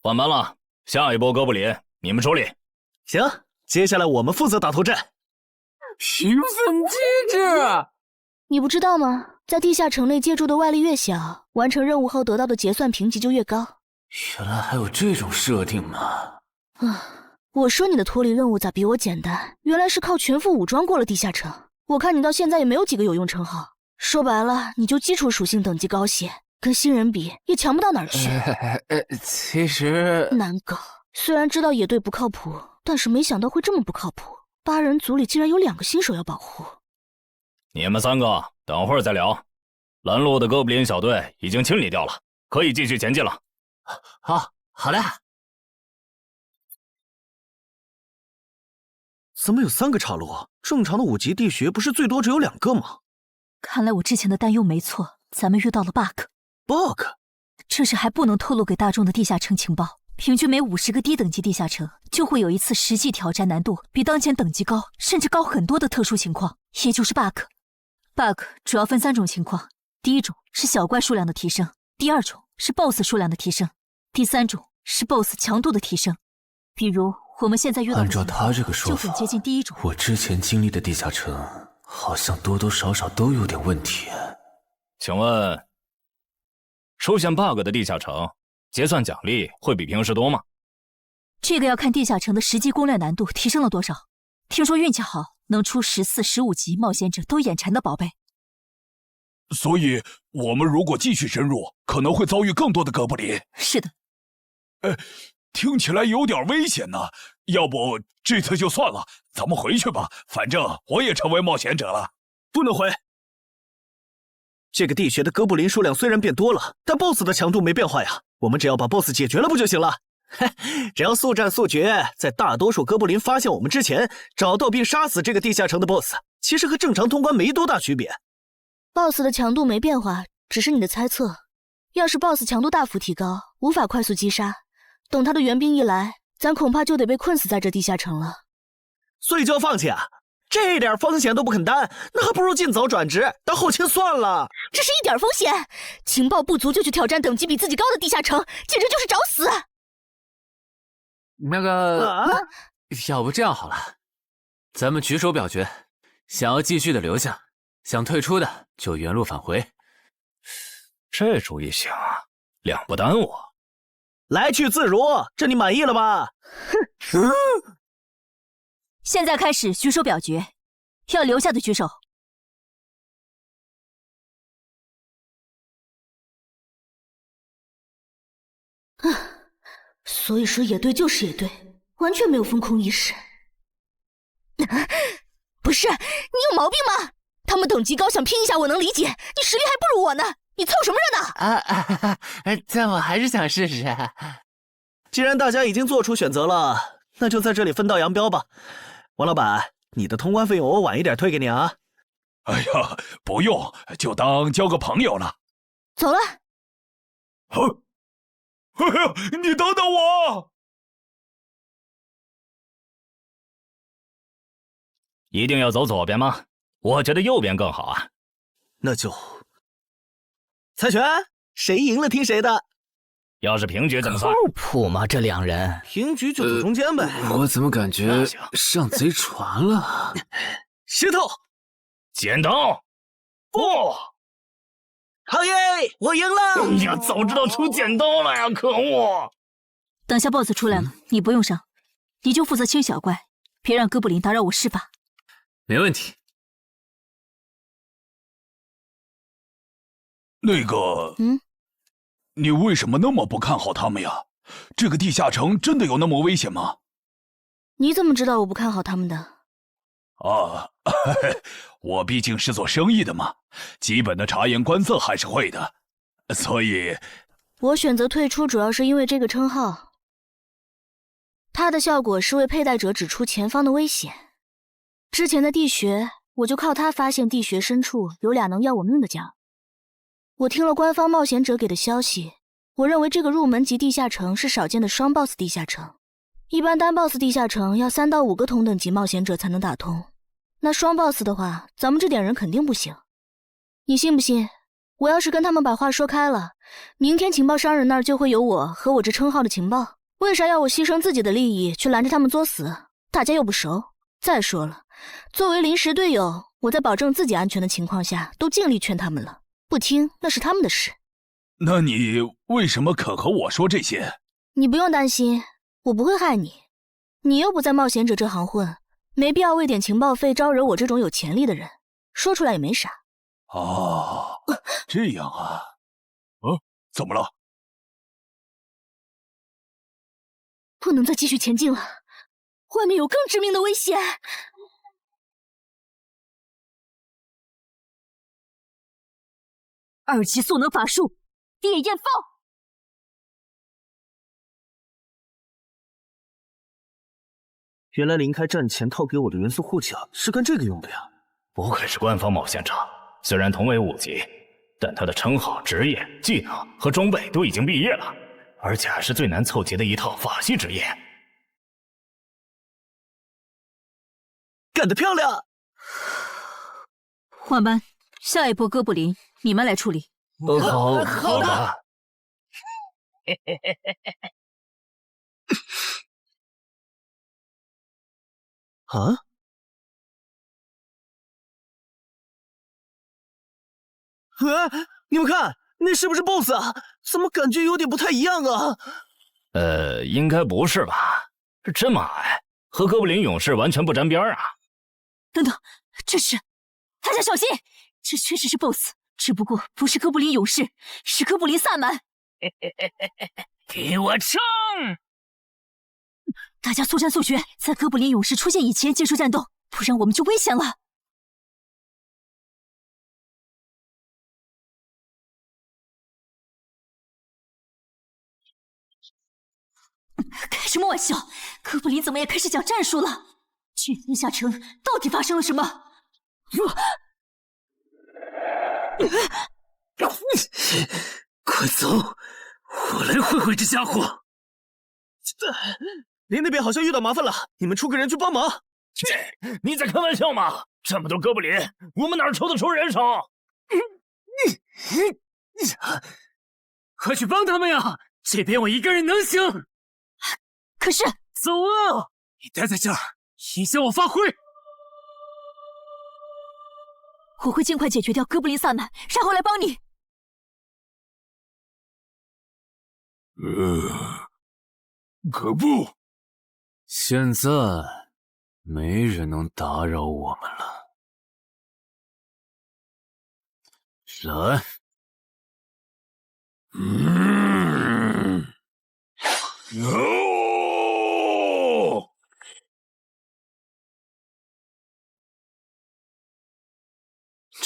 换班了，下一波哥布林你们处理。行，接下来我们负责打头阵。评分机制，你不知道吗？在地下城内借助的外力越小，完成任务后得到的结算评级就越高。原来还有这种设定吗？我说你的脱离任务咋比我简单？原来是靠全副武装过了地下城。我看你到现在也没有几个有用称号，说白了，你就基础属性等级高些，跟新人比也强不到哪儿去。其实难搞。虽然知道野队不靠谱，但是没想到会这么不靠谱。8人组里竟然有2个新手要保护。你们3个等会儿再聊。拦路的哥布林小队已经清理掉了，可以继续前进了。好的。怎么有3个岔路？正常的5级地穴不是最多只有2个吗？看来我之前的担忧没错，咱们遇到了 bug。这是还不能透露给大众的地下城情报。平均每50个低等级地下城就会有一次实际挑战难度比当前等级高，甚至高很多的特殊情况，也就是 bug。bug 主要分3种情况，第一种是小怪数量的提升，第2种是 BOSS 数量的提升，第3种是 BOSS 强度的提升。比如我们现在遇到的按照他这个说法，就很接近第一种。我之前经历的地下城好像多多少少都有点问题。请问，出现 bug 的地下城结算奖励会比平时多吗？这个要看地下城的实际攻略难度提升了多少。听说运气好能出14、15级冒险者都眼馋的宝贝。所以我们如果继续深入，可能会遭遇更多的哥布林。是的。听起来有点危险呢。要不这次就算了，咱们回去吧。反正我也成为冒险者了。不能回。这个地穴的哥布林数量虽然变多了，但 BOSS 的强度没变化呀。我们只要把 BOSS 解决了不就行了？只要速战速决，在大多数哥布林发现我们之前，找到并杀死这个地下城的 BOSS， 其实和正常通关没多大区别。BOSS 的强度没变化，只是你的猜测。要是 BOSS 强度大幅提高，无法快速击杀，等他的援兵一来，咱恐怕就得被困死在这地下城了。所以就要放弃啊？这点风险都不肯担，那还不如尽早转职当后勤算了。这是一点风险？情报不足就去挑战等级比自己高的地下城，简直就是找死！那个，要不这样好了，咱们举手表决，想要继续的留下，想退出的就原路返回。这主意行啊，2不耽误。来去自如，这你满意了吧？哼！现在开始举手表决，要留下的举手。所以说野队就是野队，完全没有风控意识。不是，你有毛病吗？他们等级高，想拼一下我能理解，你实力还不如我呢，你凑什么热闹？但我还是想试试。既然大家已经做出选择了，那就在这里分道扬镳吧。王老板，你的通关费用我晚一点退给你啊。哎呀，不用，就当交个朋友了。走了。哎呀，你等等我！一定要走左边吗？我觉得右边更好啊。那就猜拳，谁赢了听谁的。要是平局怎么算？靠谱吗？这两人平局就走中间呗。我怎么感觉上贼船了？石头，剪刀，不，好耶，我赢了！哎呀，早知道出剪刀了呀，可恶！等下 BOSS 出来了，你不用上，你就负责清小怪，别让哥布林打扰我施法。没问题。那个，你为什么那么不看好他们呀？这个地下城真的有那么危险吗？你怎么知道我不看好他们的？啊，我毕竟是做生意的嘛，基本的察言观色还是会的，所以我选择退出主要是因为这个称号，它的效果是为佩戴者指出前方的危险。之前的地穴，我就靠它发现地穴深处有俩能要我命的家伙。我听了官方冒险者给的消息，我认为这个入门级地下城是少见的双 BOSS 地下城。一般单 BOSS 地下城要3到5个同等级冒险者才能打通，那双 BOSS 的话，咱们这点人肯定不行。你信不信？我要是跟他们把话说开了，明天情报商人那儿就会有我和我这称号的情报。为啥要我牺牲自己的利益去拦着他们作死？大家又不熟。再说了，作为临时队友，我在保证自己安全的情况下，都尽力劝他们了。不听那是他们的事。那你为什么肯和我说这些？你不用担心，我不会害你。你又不在冒险者这行混，没必要为点情报费招惹我这种有潜力的人。说出来也没啥。哦，这样啊。怎么了？不能再继续前进了，外面有更致命的危险。2级速能法术，烈焰放。原来林开战前套给我的元素护甲是干这个用的呀！不愧是官方冒险者，虽然同为5级，但他的称号、职业、技能和装备都已经毕业了，而且还是最难凑齐的一套法系职业。干得漂亮！换班，下一波哥布林你们来处理。好的。啊！你们看，那是不是 BOSS 啊？怎么感觉有点不太一样啊？应该不是吧？这么矮，和哥布林勇士完全不沾边啊！等等，这是，大家小心，这确实是 BOSS， 只不过不是哥布林勇士，是哥布林萨满。给我冲！大家速战速决，在哥布林勇士出现以前结束战斗，不然我们就危险了。开什么玩笑！哥布林怎么也开始讲战术了？这地下城到底发生了什么？快走，我来会会这家伙。林那边好像遇到麻烦了，你们出个人去帮忙。你在开玩笑吗？这么多哥布林，我们哪抽得出人手？快去帮他们呀！这边我一个人能行。可是，走啊！你待在这儿，影响我发挥。我会尽快解决掉哥布林萨满，然后来帮你。可不，现在没人能打扰我们了。来，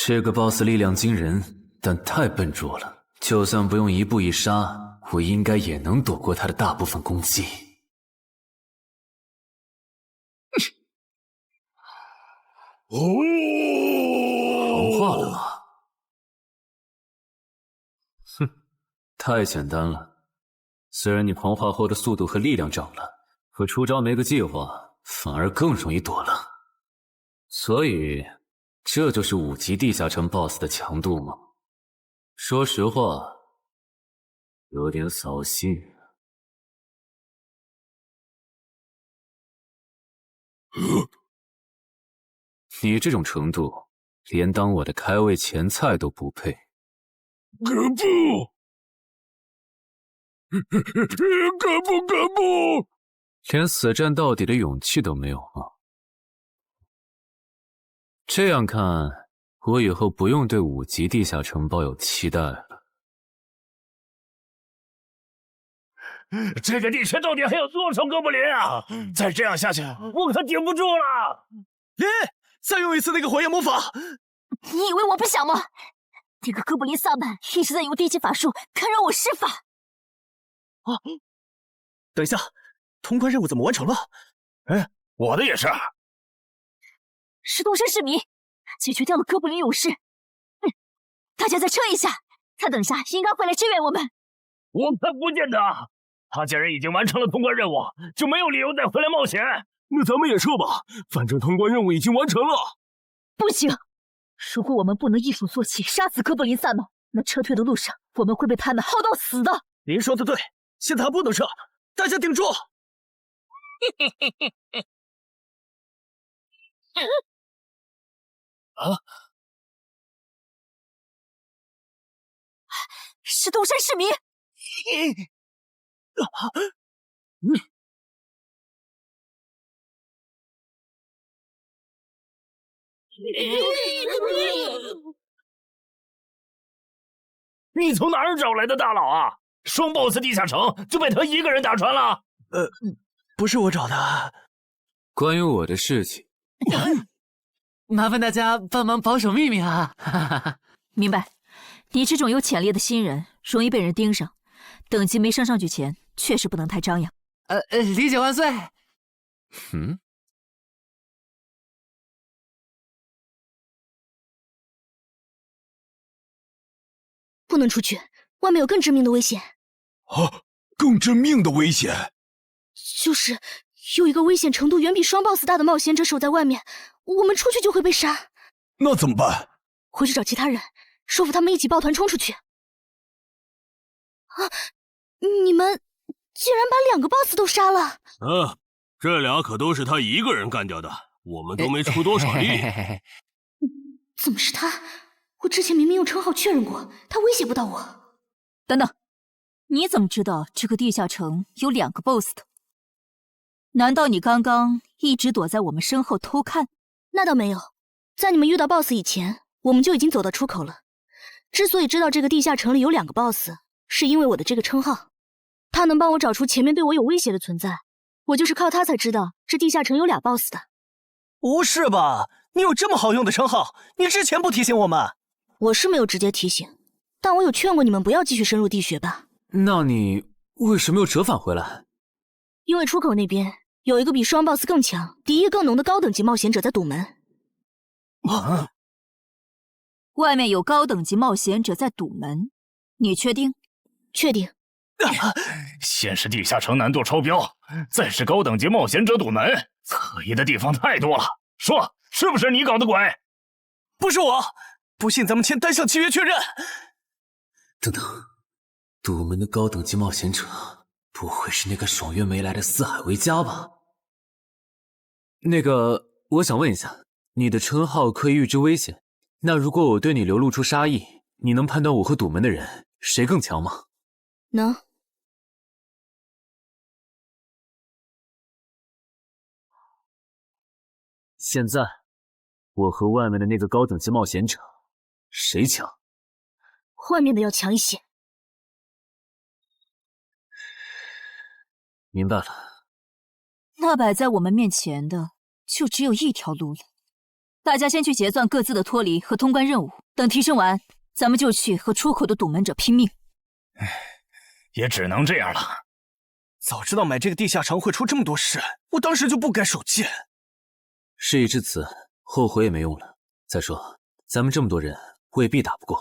这个 BOSS 力量惊人，但太笨拙了。就算不用一步一杀，我应该也能躲过他的大部分攻击。融化了吗？哼，太简单了。虽然你狂化后的速度和力量涨了，可出招没个计划，反而更容易躲了。所以，这就是5级地下城 BOSS 的强度吗？说实话，有点扫兴。你这种程度，连当我的开胃前菜都不配。可不！可不！连死战到底的勇气都没有吗？这样看，我以后不用对5级地下城抱有期待了。这个地区到底还有多少哥布林啊？再这样下去，我可顶不住了！再用一次那个火焰魔法！你以为我不想吗？那个哥布林萨满一直在用低级法术干扰我施法。啊！等一下，通关任务怎么完成了？我的也是。石洞山市民解决掉了哥布林勇士。大家再撑一下，他等下应该会来支援我们。我看不见得，他既然已经完成了通关任务，就没有理由再回来冒险。那咱们也撤吧，反正通关任务已经完成了。不行，如果我们不能一鼓作气杀死哥布林萨满，那撤退的路上我们会被他们耗到死的。您说的对，现在还不能撤，大家顶住！石洞山市民。你从哪儿找来的大佬啊？双 BOSS 地下城就被他一个人打穿了？不是我找的。关于我的事情，麻烦大家帮忙保守秘密啊！明白，你这种有潜力的新人容易被人盯上，等级没升上去前，确实不能太张扬。理解万岁。不能出去，外面有更致命的危险。啊，更致命的危险？就是有一个危险程度远比双 BOSS 大的冒险者守在外面，我们出去就会被杀。那怎么办？回去找其他人，说服他们一起抱团冲出去。你们竟然把2个 BOSS 都杀了！这俩可都是他一个人干掉的，我们都没出多少力。怎么是他？我之前明明用称号确认过，他威胁不到我。等等，你怎么知道这个地下城有2个 BOSS 的？难道你刚刚一直躲在我们身后偷看？那倒没有，在你们遇到 BOSS 以前，我们就已经走到出口了。之所以知道这个地下城里有2个 BOSS， 是因为我的这个称号，他能帮我找出前面对我有威胁的存在。我就是靠他才知道这地下城有俩 BOSS 的。不是吧？你有这么好用的称号，你之前不提醒我们？我是没有直接提醒，但我有劝过你们不要继续深入地穴吧。那你为什么又折返回来？因为出口那边有一个比双 BOSS 更强、敌意更浓的高等级冒险者在堵门。外面有高等级冒险者在堵门，你确定？确定。先是地下城难度超标，再是高等级冒险者堵门，可疑的地方太多了。说，是不是你搞的鬼？不是我，不信咱们签单向契约确认。等等，堵门的高等级冒险者不会是那个爽约没来的四海为家吧？那个，我想问一下，你的称号可以预知危险，那如果我对你流露出杀意，你能判断我和堵门的人谁更强吗？能。现在，我和外面的那个高等级冒险者，谁强？外面的要强一些。明白了。那摆在我们面前的，就只有一条路了。大家先去结算各自的脱离和通关任务，等提升完，咱们就去和出口的堵门者拼命。也只能这样了。早知道买这个地下城会出这么多事，我当时就不该手贱。事已至此，后悔也没用了。再说，咱们这么多人，未必打不过。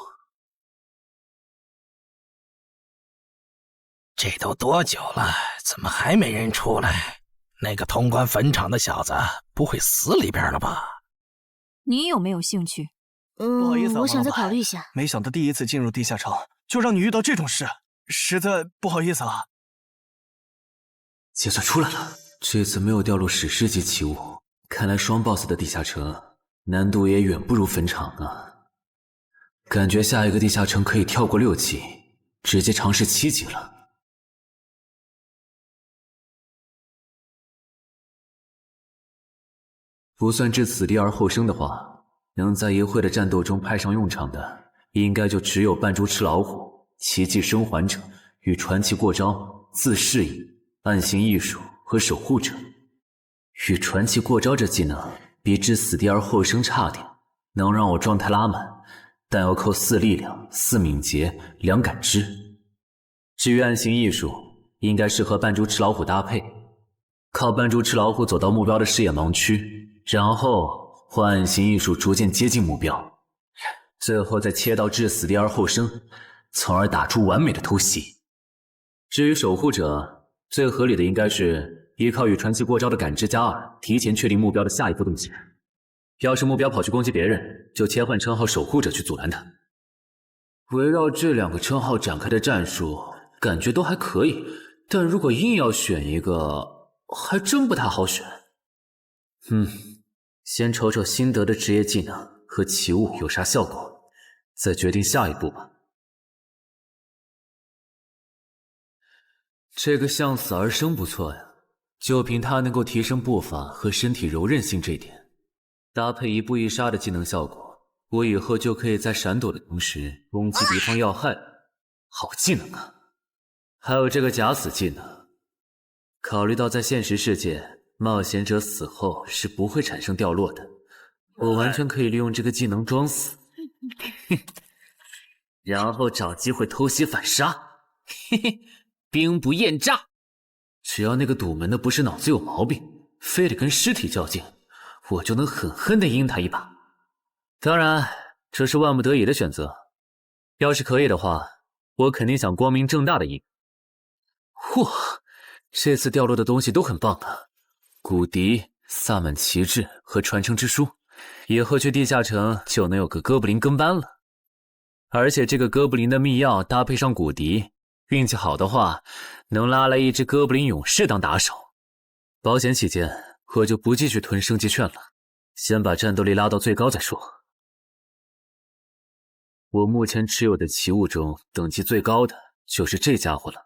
这都多久了，怎么还没人出来？那个通关坟场的小子不会死里边了吧？你有没有兴趣？不好意思啊，我想再王老板考虑一下。没想到第一次进入地下城，就让你遇到这种事，实在不好意思啊。结算出来了，这次没有掉落史诗级奇物，看来双 BOSS 的地下城难度也远不如坟场啊。感觉下一个地下城可以跳过6级，直接尝试7级了。不算置死地而后生的话，能在一会的战斗中派上用场的，应该就只有扮猪吃老虎、奇迹生还者与传奇过招、自适应、暗行艺术和守护者。与传奇过招这技能比置死地而后生差点，能让我状态拉满，但要扣4力量、4敏捷、2感知。至于暗行艺术，应该适合扮猪吃老虎搭配，靠扮猪吃老虎走到目标的视野盲区，然后换暗行艺术逐渐接近目标，最后再切到置死地而后生，从而打出完美的偷袭。至于守护者，最合理的应该是依靠与传奇过招的感知加2，提前确定目标的下一步动静。要是目标跑去攻击别人，就切换称号守护者去阻拦他。围绕这2个称号展开的战术，感觉都还可以，但如果硬要选一个，还真不太好选。先瞅瞅新得的职业技能和奇物有啥效果，再决定下一步吧。这个向死而生不错呀，就凭它能够提升步伐和身体柔韧性这点，搭配一步一杀的技能效果，我以后就可以在闪躲的同时攻击敌方要害。好技能啊！还有这个假死技能，考虑到在现实世界冒险者死后是不会产生掉落的，我完全可以利用这个技能装死，然后找机会偷袭反杀，兵不厌诈。只要那个堵门的不是脑子有毛病，非得跟尸体较劲，我就能狠狠地阴他一把。当然，这是万不得已的选择。要是可以的话，我肯定想光明正大的赢。哇，这次掉落的东西都很棒啊！骨笛、萨满旗帜和传承之书，以后去地下城就能有个哥布林跟班了。而且这个哥布林的秘药搭配上骨笛，运气好的话，能拉来一只哥布林勇士当打手。保险起见，我就不继续囤升级券了，先把战斗力拉到最高再说。我目前持有的奇物中，等级最高的就是这家伙了。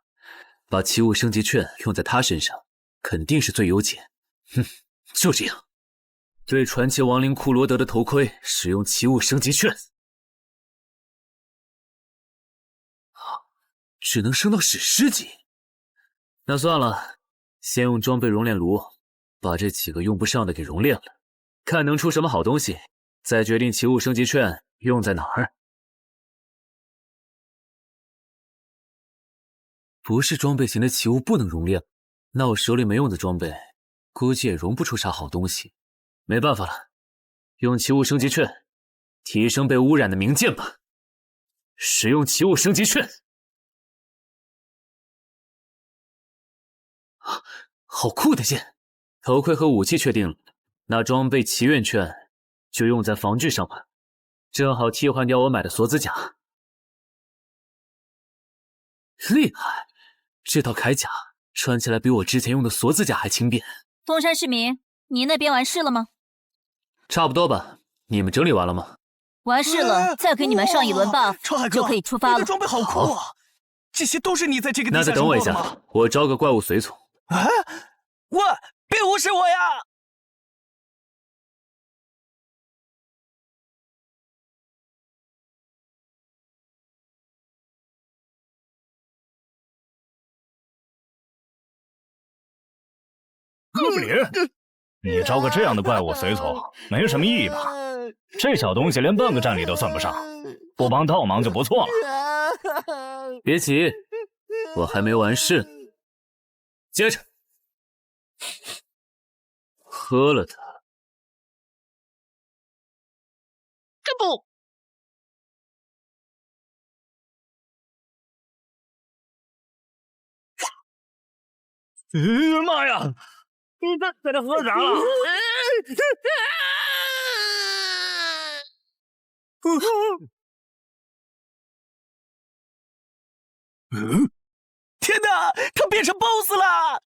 把奇物升级券用在他身上，肯定是最优解。就这样，对传奇亡灵库罗德的头盔使用奇物升级券。只能升到史诗级。那算了，先用装备熔炼炉把这几个用不上的给熔炼了，看能出什么好东西，再决定奇物升级券用在哪儿。不是装备型的奇物不能熔炼，那我手里没用的装备，估计也熔不出啥好东西。没办法了，用奇物升级券提升被污染的名剑吧。使用奇物升级券。好酷的剑！头盔和武器确定了，那装备祈愿券就用在防具上吧，正好替换掉我买的锁子甲。厉害！这套铠甲穿起来比我之前用的锁子甲还轻便。东山市民，你那边完事了吗？差不多吧，你们整理完了吗？完事了，再给你们上一轮 buff，就可以出发了。你的装备好酷啊！这些都是你在这个地下城那再等我一做的吗？下，我招个怪物随从。啊！喂，别无视我呀！哥布林，你招个这样的怪物随从，没什么意义吧？这小东西连半个战力都算不上，不帮倒忙就不错了。别急，我还没完事。接着，喝了它。这不，妈呀！你在这喝啥了？天哪，他变成 BOSS 了！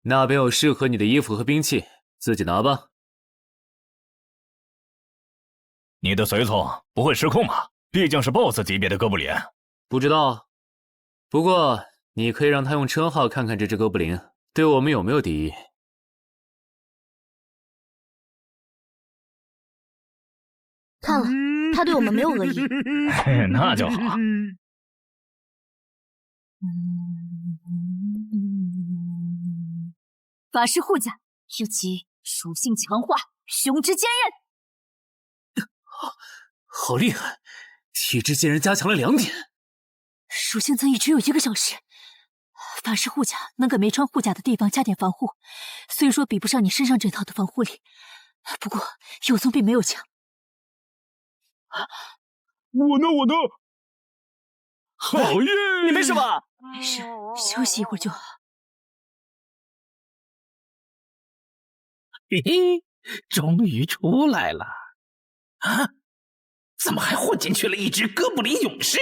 那边有适合你的衣服和兵器，自己拿吧。你的随从不会失控吧？毕竟是 BOSS 级别的哥布林。不知道，不过你可以让他用称号看看这只哥布林对我们有没有敌意。看了，他对我们没有恶意。那就好。法师护甲，尤其属性强化，胸之坚韧。好厉害！体质竟然加强了2点。属性增益只有1个小时。法师护甲能给没穿护甲的地方加点防护，虽说比不上你身上这套的防护力，不过有总比没有强。我呢？好耶！你没事吧？没事，休息一会儿就好。嘿嘿，终于出来了！啊，怎么还混进去了一只哥布林勇士？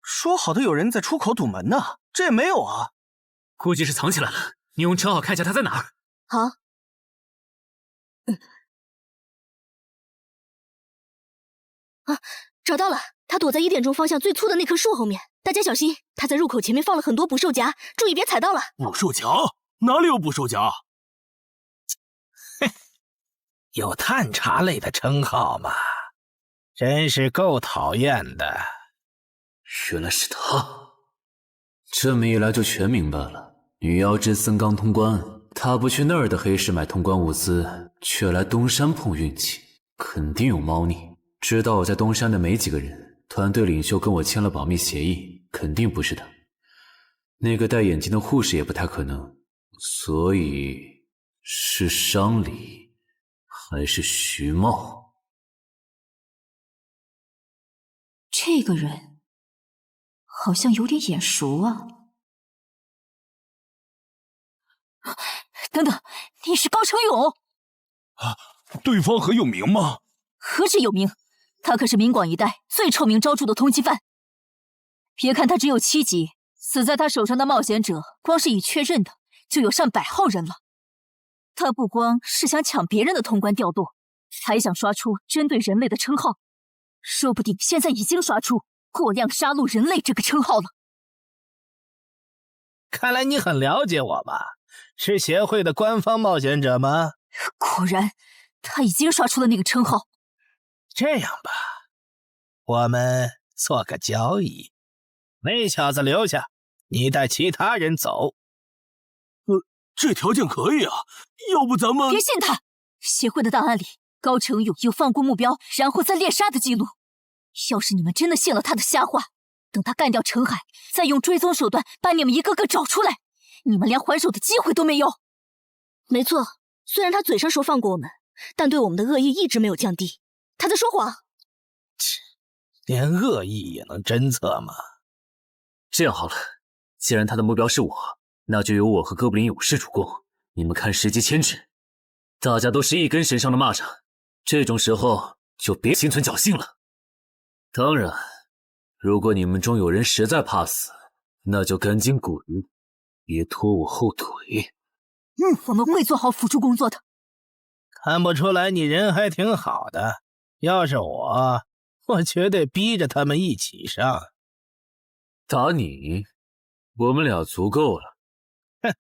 说好的有人在出口堵门呢，这也没有啊。估计是藏起来了，你用称号看一下他在哪儿。好。找到了，他躲在1点钟方向最粗的那棵树后面。大家小心，他在入口前面放了很多捕兽夹，注意别踩到了。捕兽夹？哪里有捕兽夹？有探查类的称号吗？真是够讨厌的。原来是他，这么一来就全明白了。女妖之森刚通关，他不去那儿的黑市买通关物资，却来东山碰运气，肯定有猫腻。知道我在东山的没几个人，团队领袖跟我签了保密协议，肯定不是他。那个戴眼镜的护士也不太可能，所以是商礼还是徐茂？这个人好像有点眼熟啊！等等，你是高成勇啊？对方很有名吗？何止有名，他可是明广一带最臭名昭著的通缉犯。别看他只有7级，死在他手上的冒险者，光是已确认的就有上百号人了。他不光是想抢别人的通关调度，还想刷出针对人类的称号，说不定现在已经刷出过量杀戮人类这个称号了。看来你很了解我吧？是协会的官方冒险者吗？果然，他已经刷出了那个称号。这样吧，我们做个交易，那小子留下，你带其他人走。这条件可以啊，要不咱们……别信他！协会的档案里，高成勇有放过目标然后再猎杀的记录。要是你们真的信了他的瞎话，等他干掉陈海，再用追踪手段把你们一个个找出来，你们连还手的机会都没有。没错，虽然他嘴上说放过我们，但对我们的恶意一直没有降低。他在说谎。连恶意也能侦测吗？这样好了，既然他的目标是我，那就由我和哥布林勇士主攻，你们看时机牵制。大家都是一根绳上的蚂蚱，这种时候就别心存侥幸了。当然，如果你们中有人实在怕死，那就赶紧滚，别拖我后腿。我们会做好辅助工作的。看不出来你人还挺好的，要是我绝对逼着他们一起上。打你，我们俩足够了。哼，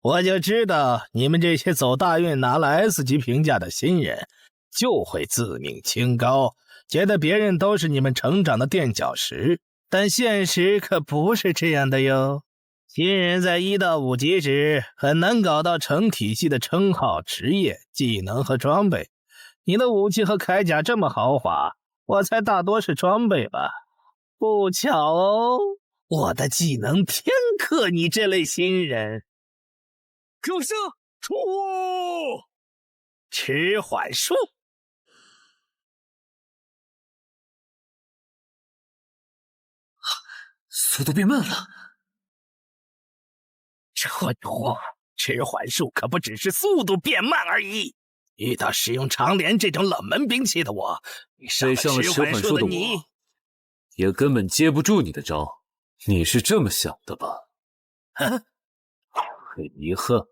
我就知道你们这些走大运拿了 S 级评价的新人，就会自命清高，觉得别人都是你们成长的垫脚石。但现实可不是这样的哟。新人在1到5级时很难搞到成体系的称号、职业、技能和装备。你的武器和铠甲这么豪华，我猜大多是装备吧。不巧哦，我的技能偏克你这类新人。可是出迟缓术。速度变慢了。这货，迟缓术可不只是速度变慢而已。遇到使用长镰这种冷门兵器的我，被上了十环术的我，也根本接不住你的招。你是这么想的吧？哼，很遗憾，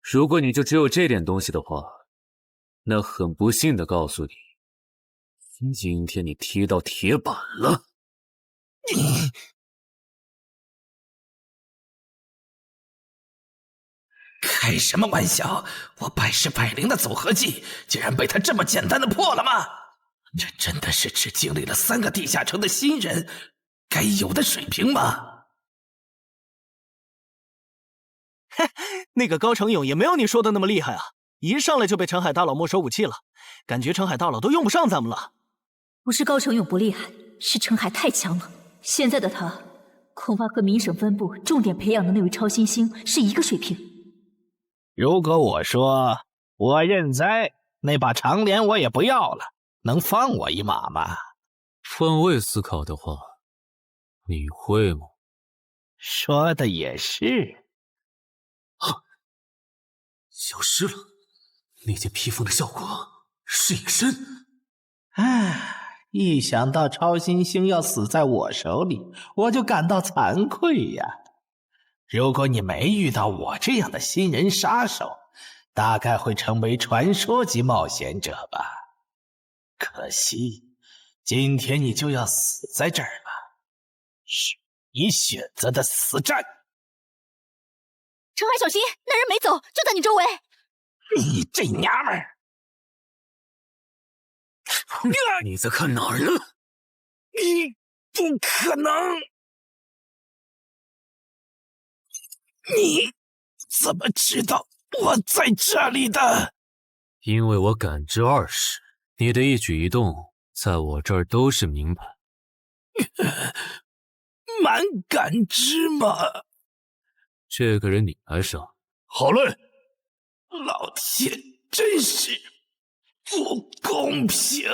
如果你就只有这点东西的话，那很不幸的告诉你，今天你踢到铁板了。你开什么玩笑！我百试百灵的组合技，竟然被他这么简单的破了吗？这真的是只经历了3个地下城的新人该有的水平吗？嘿，那个高成勇也没有你说的那么厉害啊！一上来就被陈海大佬没收武器了，感觉陈海大佬都用不上咱们了。不是高成勇不厉害，是陈海太强了。现在的他，恐怕和明省分部重点培养的那位超新星是一个水平。如果我说我认栽，那把长镰我也不要了，能放我一马吗？换位思考的话，你会吗？说的也是。消失了，那件披风的效果是隐身。唉，一想到超新星要死在我手里，我就感到惭愧呀。如果你没遇到我这样的新人杀手，大概会成为传说级冒险者吧。可惜，今天你就要死在这儿了，是你选择的死战。陈海，小心，那人没走，就在你周围。你这娘们儿！你在看哪儿呢？你不可能！你怎么知道我在这里的？因为我感知20，你的一举一动在我这儿都是明白。蛮感知吗？这个人你来上。好嘞。老天，真是不公平！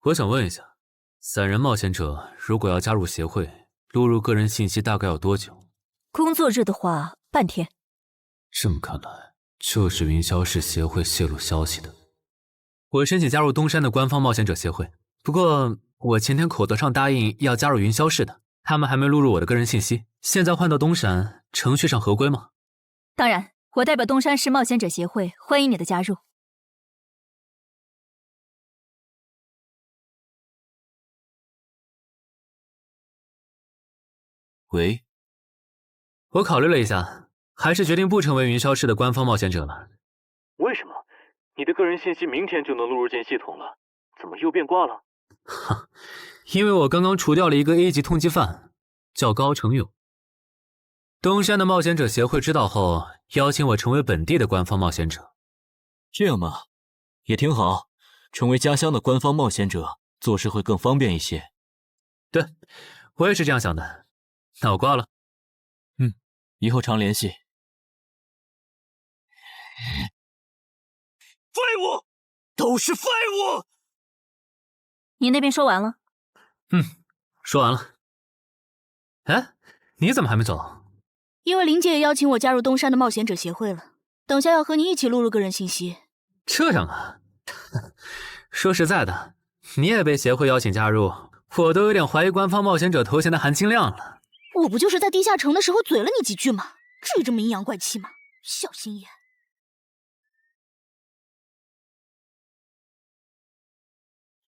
我想问一下，3人冒险者如果要加入协会，录入个人信息大概要多久？工作日的话，半天。这么看来，就是云霄市协会泄露消息的。我申请加入东山的官方冒险者协会，不过我前天口头上答应要加入云霄市的，他们还没录入我的个人信息。现在换到东山，程序上合规吗？当然，我代表东山市冒险者协会欢迎你的加入。喂，我考虑了一下，还是决定不成为云霄市的官方冒险者了。为什么？你的个人信息明天就能录入进系统了，怎么又变卦了？哈，因为我刚刚除掉了一个 A 级通缉犯，叫高成勇。东山的冒险者协会知道后，邀请我成为本地的官方冒险者。这样嘛，也挺好，成为家乡的官方冒险者，做事会更方便一些。对，我也是这样想的。那我挂了。以后常联系。废物，都是废物！你那边说完了？说完了。哎，你怎么还没走？因为林姐也邀请我加入东山的冒险者协会了，等下要和你一起录入个人信息。这样啊？说实在的，你也被协会邀请加入，我都有点怀疑官方冒险者头衔的含金量了。我不就是在地下城的时候嘴了你几句吗？至于这么阴阳怪气吗？小心眼！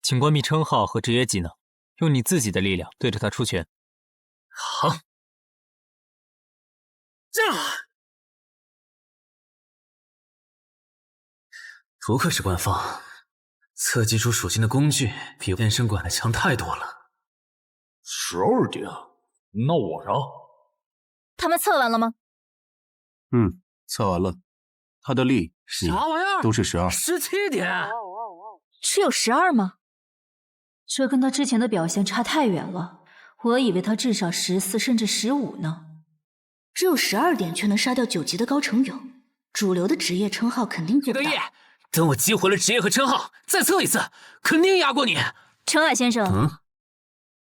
请关闭称号和职业技能，用你自己的力量对着他出拳。好。不愧是官方，测基础属性的工具比变身馆的强太多了。12点，那我呢？他们测完了吗？测完了，他的力、啥玩意儿都是12。17点，只有12吗？这跟他之前的表现差太远了，我以为他至少14甚至15呢。只有12点却能杀掉9级的高成勇，主流的职业称号肯定做不到。等我激活了职业和称号，再测一次，肯定压过你。陈海先生，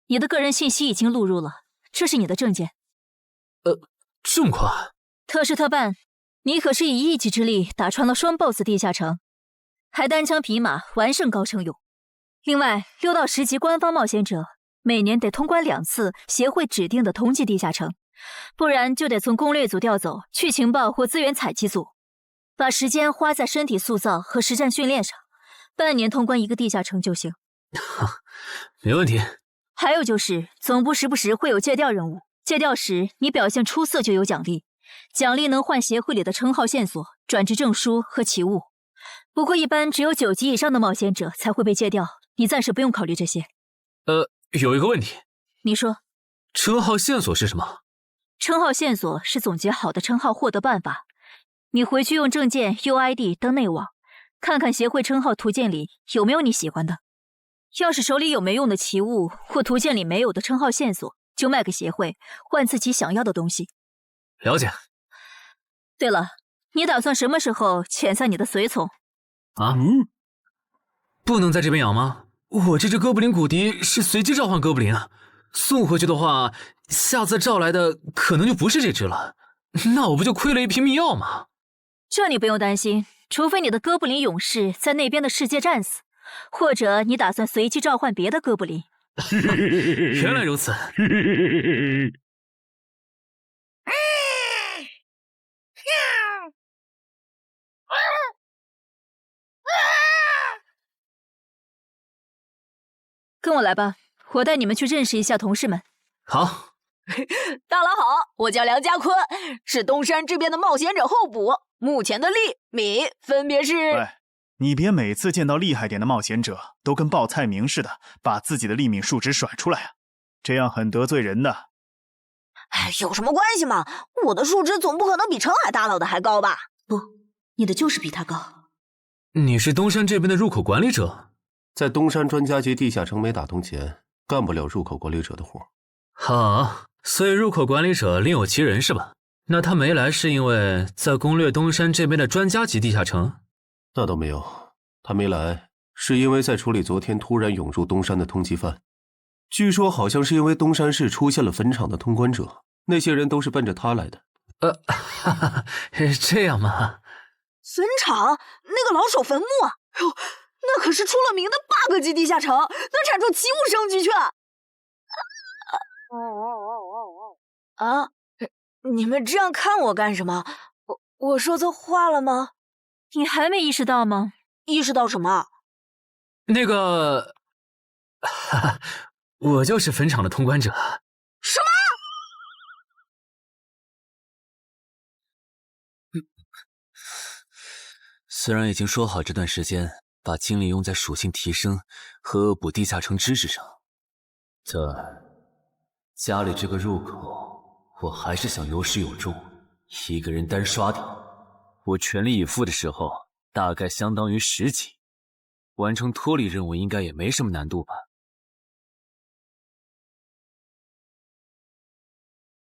你的个人信息已经录入了，这是你的证件。这么快？特事特办，你可是以一己之力打穿了双 BOSS 地下城，还单枪匹马完胜高成勇。另外，6到10级官方冒险者每年得通关2次协会指定的同级地下城，不然就得从攻略组调走去情报或资源采集组，把时间花在身体塑造和实战训练上，半年通关1个地下城就行。没问题。还有就是总部时不时会有借调任务，借调时你表现出色就有奖励，奖励能换协会里的称号线索、转职证书和奇物。不过一般只有9级以上的冒险者才会被借调，你暂时不用考虑这些。有一个问题。你说。称号线索是什么？称号线索是总结好的称号获得办法，你回去用证件 UID 登内网，看看协会称号图鉴里有没有你喜欢的。要是手里有没用的奇物或图鉴里没有的称号线索，就卖给协会，换自己想要的东西。了解。对了，你打算什么时候遣散你的随从？不能在这边养吗？我这只哥布林骨笛是随机召唤哥布林啊，送回去的话，下次召来的可能就不是这只了，那我不就亏了一瓶秘药吗？这你不用担心，除非你的哥布林勇士在那边的世界战死，或者你打算随机召唤别的哥布林。原来如此。跟我来吧，我带你们去认识一下同事们。好。大佬好，我叫梁家坤，是东山这边的冒险者候补，目前的力、米分别是。喂，你别每次见到厉害点的冒险者都跟报菜名似的，把自己的力米数值甩出来啊，这样很得罪人的。哎，有什么关系嘛？我的数值总不可能比澄海大佬的还高吧？不，你的就是比他高。你是东山这边的入口管理者？在东山专家级地下城没打通前，干不了入口管理者的活。好，所以入口管理者另有其人是吧？那他没来是因为在攻略东山这边的专家级地下城？那倒没有，他没来是因为在处理昨天突然涌入东山的通缉犯。据说好像是因为东山市出现了坟场的通关者，那些人都是奔着他来的。这样吗？坟场那个老手坟墓啊，哟，那可是出了名的 bug 级地下城，能产出奇物升级券。啊！你们这样看我干什么？我说错话了吗？你还没意识到吗？意识到什么？那个，我就是坟场的通关者。什么？虽然已经说好这段时间把精力用在属性提升和恶补地下城知识上，但家里这个入口，我还是想有始有终，一个人单刷掉。我全力以赴的时候，大概相当于10级，完成脱离任务应该也没什么难度吧。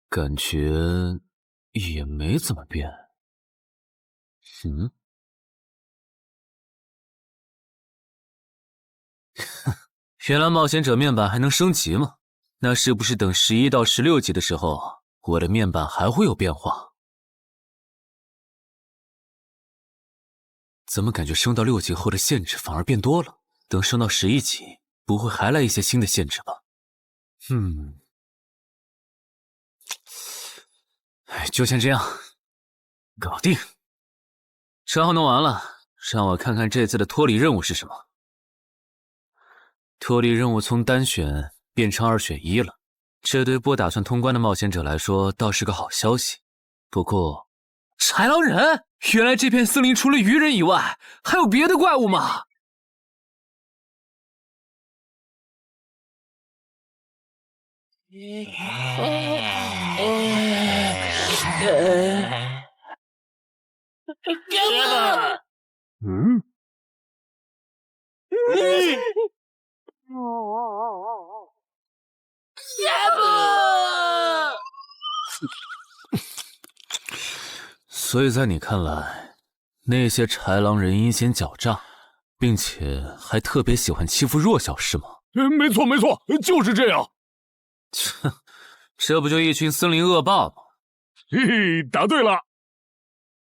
感觉也没怎么变。原来冒险者面板还能升级吗？那是不是等11到16级的时候，我的面板还会有变化？怎么感觉升到6级后的限制反而变多了？等升到11级，不会还来一些新的限制吧？就先这样，搞定。账号弄完了，让我看看这次的脱离任务是什么。脱离任务从单选变成2选1了，这对不打算通关的冒险者来说倒是个好消息。不过，豺狼人，原来这片森林除了鱼人以外，还有别的怪物吗？所以在你看来，那些豺狼人阴险狡诈，并且还特别喜欢欺负弱小是吗？没错没错，就是这样。这不就一群森林恶霸吗？嘿嘿，答对了。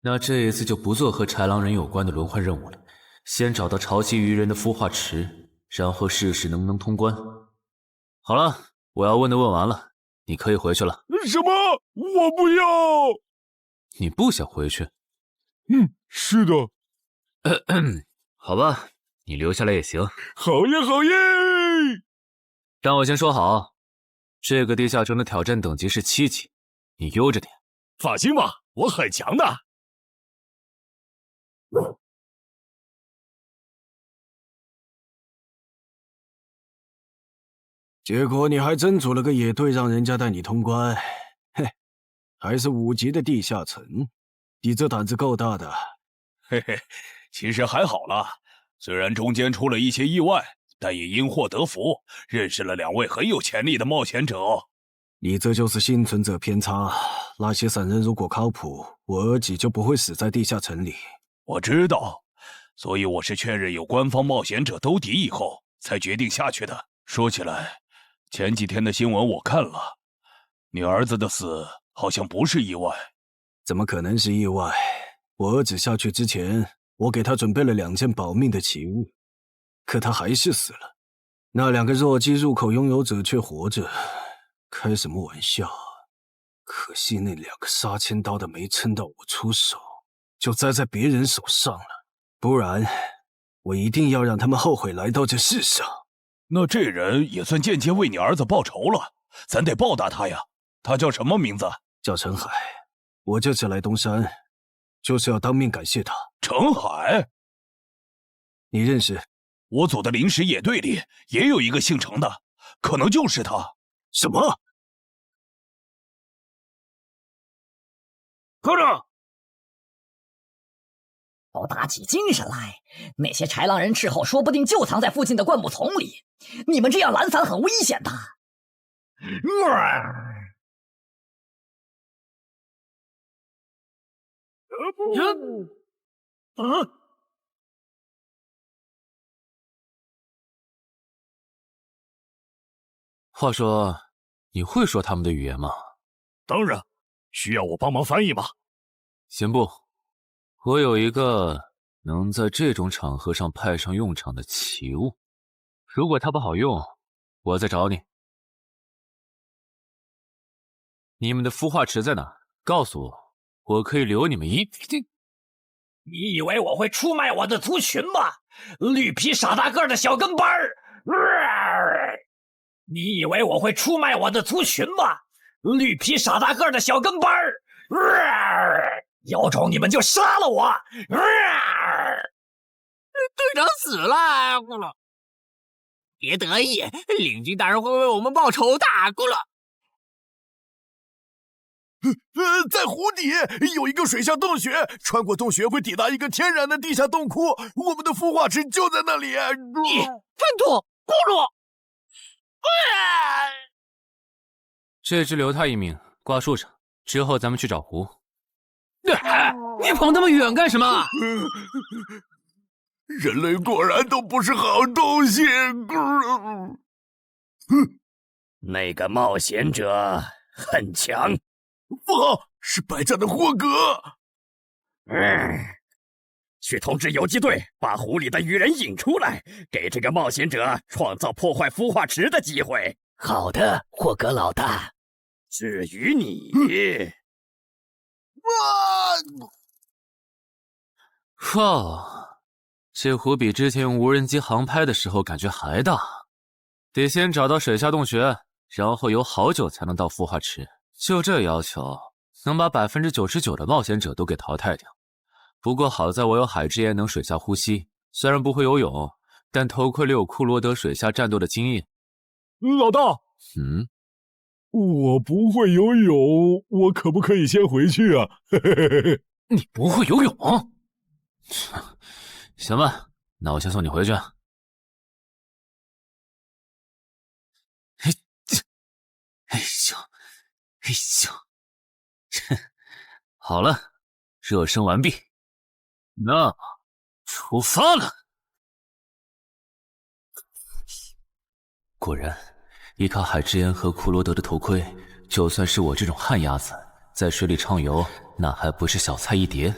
那这一次就不做和豺狼人有关的轮换任务了，先找到潮汐鱼人的孵化池，然后试试能不能通关。好了，我要问的问完了，你可以回去了。什么？我不要！你不想回去？是的。好吧，你留下来也行。好耶，好耶！让我先说好，这个地下城的挑战等级是7级，你悠着点。放心吧，我很强的。结果你还真组了个野队，让人家带你通关。嘿，还是5级的地下城，你这胆子够大的。嘿嘿，其实还好啦，虽然中间出了一些意外，但也因祸得福，认识了2位很有潜力的冒险者。你这就是幸存者偏差。那些散人如果靠谱，我儿几就不会死在地下城里。我知道，所以我是确认有官方冒险者兜底以后，才决定下去的。说起来，前几天的新闻我看了，你儿子的死好像不是意外。怎么可能是意外？我儿子下去之前，我给他准备了2件保命的奇物，可他还是死了。那2个弱鸡入口拥有者却活着，开什么玩笑？可惜那2个杀千刀的没撑到我出手，就栽在别人手上了。不然，我一定要让他们后悔来到这世上。那这人也算间接为你儿子报仇了，咱得报答他呀。他叫什么名字？叫陈海。我这次来东山，就是要当面感谢他。陈海？你认识？我组的临时野队里也有一个姓陈的，可能就是他。什么？科长，都打起精神来！那些豺狼人斥候说不定就藏在附近的灌木丛里，你们这样懒散很危险的。话说，你会说他们的语言吗？当然，需要我帮忙翻译吗？先不，我有一个能在这种场合上派上用场的奇物，如果它不好用，我再找你。你们的孵化池在哪？告诉我，我可以留你们一。你以为我会出卖我的族群吗？绿皮傻大个的小跟班儿！你以为我会出卖我的族群吗？绿皮傻大个的小跟班儿！有种你们就杀了我！队长死了，咕噜。别得意，领军大人会为我们报仇的，咕噜。在湖底有一个水下洞穴，穿过洞穴会抵达一个天然的地下洞窟，我们的孵化池就在那里。粪土，咕噜。这只留他一命，挂树上，之后咱们去找湖。你跑那么远干什么？人类果然都不是好东西。那个冒险者很强。不好，是白战的霍格。去通知游击队，把湖里的鱼人引出来，给这个冒险者创造破坏孵化池的机会。好的，霍格老大。至于你，哇，这湖比之前用无人机航拍的时候感觉还大。得先找到水下洞穴，然后游好久才能到孵化池。就这要求，能把99%的冒险者都给淘汰掉。不过好在我有海之炎能水下呼吸，虽然不会游泳，但头盔里有库罗德水下战斗的经验。老大，我不会游泳，我可不可以先回去啊？你不会游泳？行吧，那我先送你回去。哎呦，哎呦，好了，热身完毕，那出发了。果然，依靠海之炎和库罗德的头盔，就算是我这种旱鸭子，在水里畅游，那还不是小菜一碟。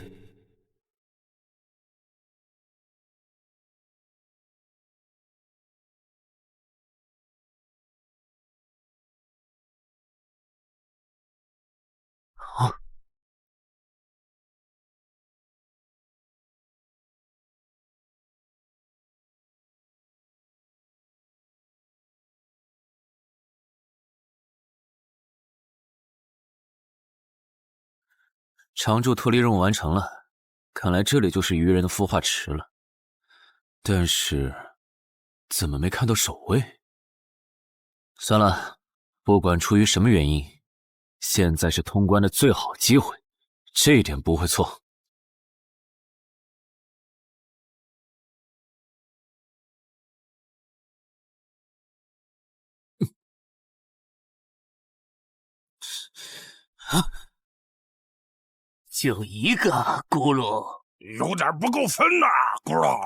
常驻脱离任务完成了，看来这里就是鱼人的孵化池了。但是，怎么没看到守卫？算了，不管出于什么原因，现在是通关的最好机会，这一点不会错。就一个咕噜，有点不够分呐，咕噜。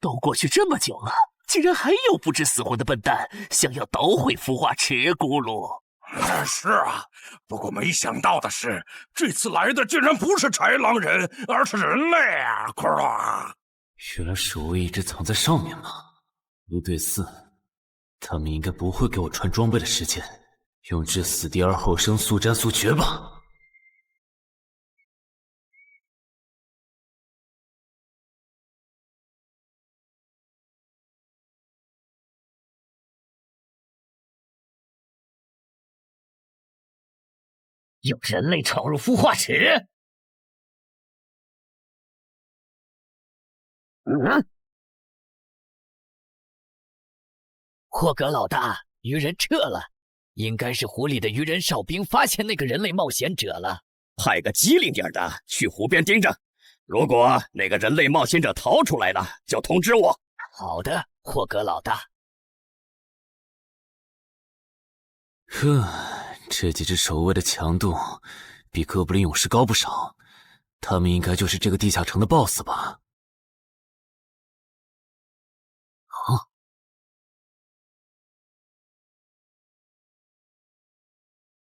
都过去这么久了，竟然还有不知死活的笨蛋想要捣毁孵化池，咕噜。是啊，不过没想到的是，这次来的竟然不是豺狼人，而是人类啊，咕噜。原来守卫一直藏在上面吗？不对4，他们应该不会给我穿装备的时间，用致死第2后生速战速决吧。有人类闯入孵化池！霍格老大，鱼人撤了，应该是湖里的鱼人哨兵发现那个人类冒险者了。派个机灵点的去湖边盯着，如果那个人类冒险者逃出来了，就通知我。好的，霍格老大。这几只守卫的强度比哥布林勇士高不少，他们应该就是这个地下城的 BOSS 吧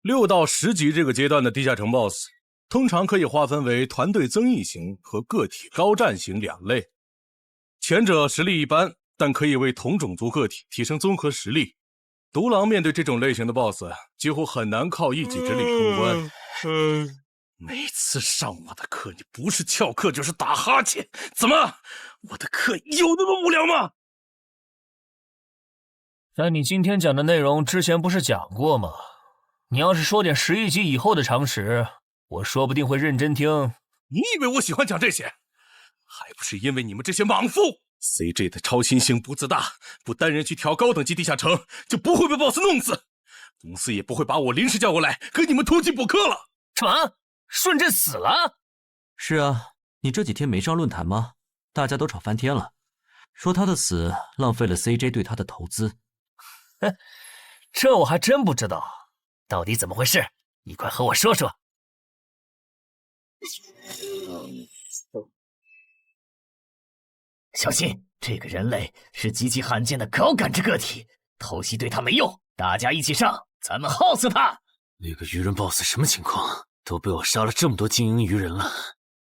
？6到10级这个阶段的地下城 BOSS， 通常可以划分为团队增益型和个体高战型2类。前者实力一般，但可以为同种族个体提升综合实力。独狼面对这种类型的 BOSS， 几乎很难靠一己之力通关。每次上我的课，你不是翘课就是打哈欠，怎么？我的课有那么无聊吗？但你今天讲的内容之前不是讲过吗？你要是说点11级以后的常识，我说不定会认真听。你以为我喜欢讲这些？还不是因为你们这些莽夫！CJ 的超新星不自大，不单人去调高等级地下城，就不会被 BOSS 弄死。公司也不会把我临时叫过来给你们突击补课了。什么？顺朕死了？是啊，你这几天没上论坛吗？大家都吵翻天了，说他的死浪费了 CJ 对他的投资。哼，这我还真不知道，到底怎么回事？你快和我说说。小心，这个人类是极其罕见的高感知个体，偷袭对他没用，大家一起上，咱们耗死他！那个鱼人 BOSS 什么情况？都被我杀了这么多精英鱼人了，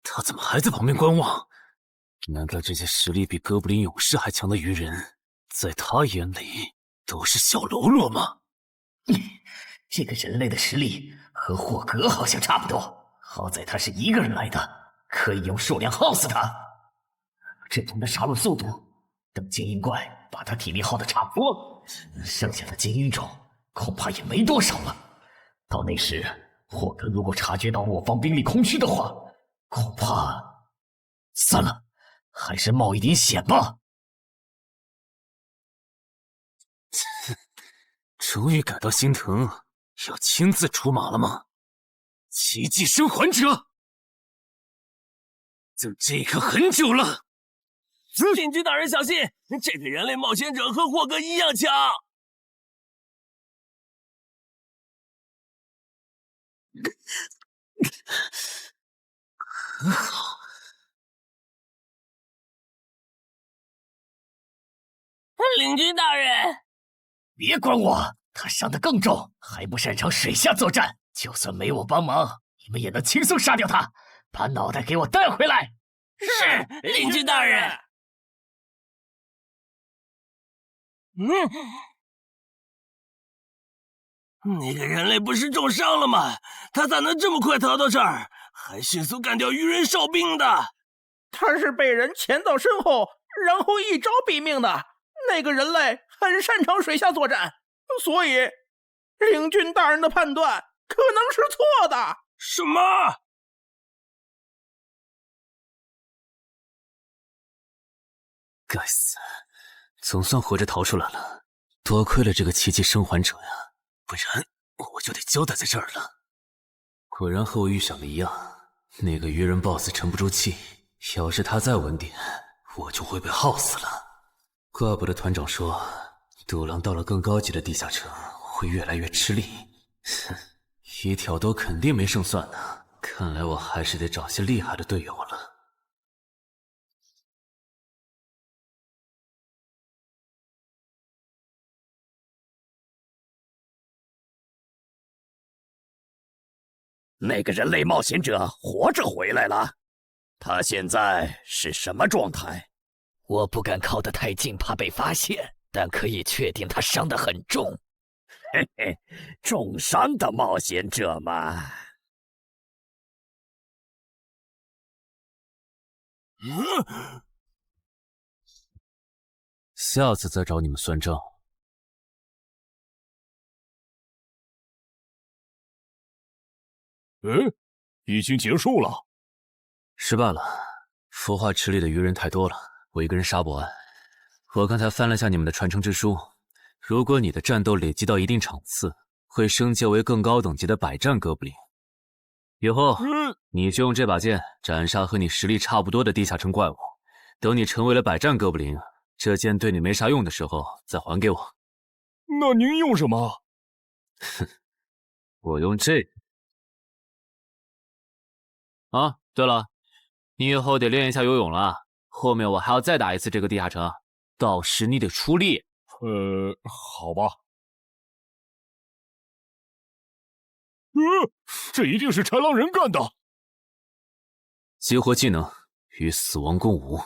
他怎么还在旁边观望？难道这些实力比哥布林勇士还强的鱼人，在他眼里都是小喽啰吗？这个人类的实力和霍格好像差不多，好在他是一个人来的，可以用数量耗死他。这种的杀戮速度，等精英怪把他体力耗得差不多，剩下的精英种恐怕也没多少了。到那时，霍格如果察觉到我方兵力空虚的话，恐怕……算了，还是冒一点险吧。终于感到心疼，要亲自出马了吗？奇迹生还者，等这一刻很久了。领军大人小心，这个人类冒险者和霍格一样强。很好。领军大人，别管我，他伤得更重，还不擅长水下作战。就算没我帮忙，你们也能轻松杀掉他。把脑袋给我带回来。是，领军大人。那个人类不是重伤了吗？他咋能这么快逃到这儿，还迅速干掉鱼人哨兵的？他是被人潜到身后，然后一招毙命的。那个人类很擅长水下作战，所以领军大人的判断可能是错的。什么？该死，总算活着逃出来了，多亏了这个奇迹生还者呀，不然我就得交代在这儿了。果然和我预想的一样，那个愚人 BOSS 沉不住气，要是他再稳点，我就会被耗死了。怪不得团长说，独狼到了更高级的地下城会越来越吃力。哼，一挑多肯定没胜算呢。看来我还是得找些厉害的队友了。那个人类冒险者活着回来了，他现在是什么状态？我不敢靠得太近，怕被发现，但可以确定他伤得很重。嘿嘿，重伤的冒险者嘛。下次再找你们算账。已经结束了。失败了，孵化池里的鱼人太多了，我一个人杀不完。我刚才翻了下你们的传承之书，如果你的战斗累积到一定场次，会升阶为更高等级的百战哥布林。以后你就用这把剑斩杀和你实力差不多的地下城怪物。等你成为了百战哥布林，这剑对你没啥用的时候再还给我。那您用什么？哼，我用这个。啊，对了，你以后得练一下游泳了，后面我还要再打一次这个地下城，到时你得出力。好吧。这一定是豺狼人干的。激活技能，与死亡共舞。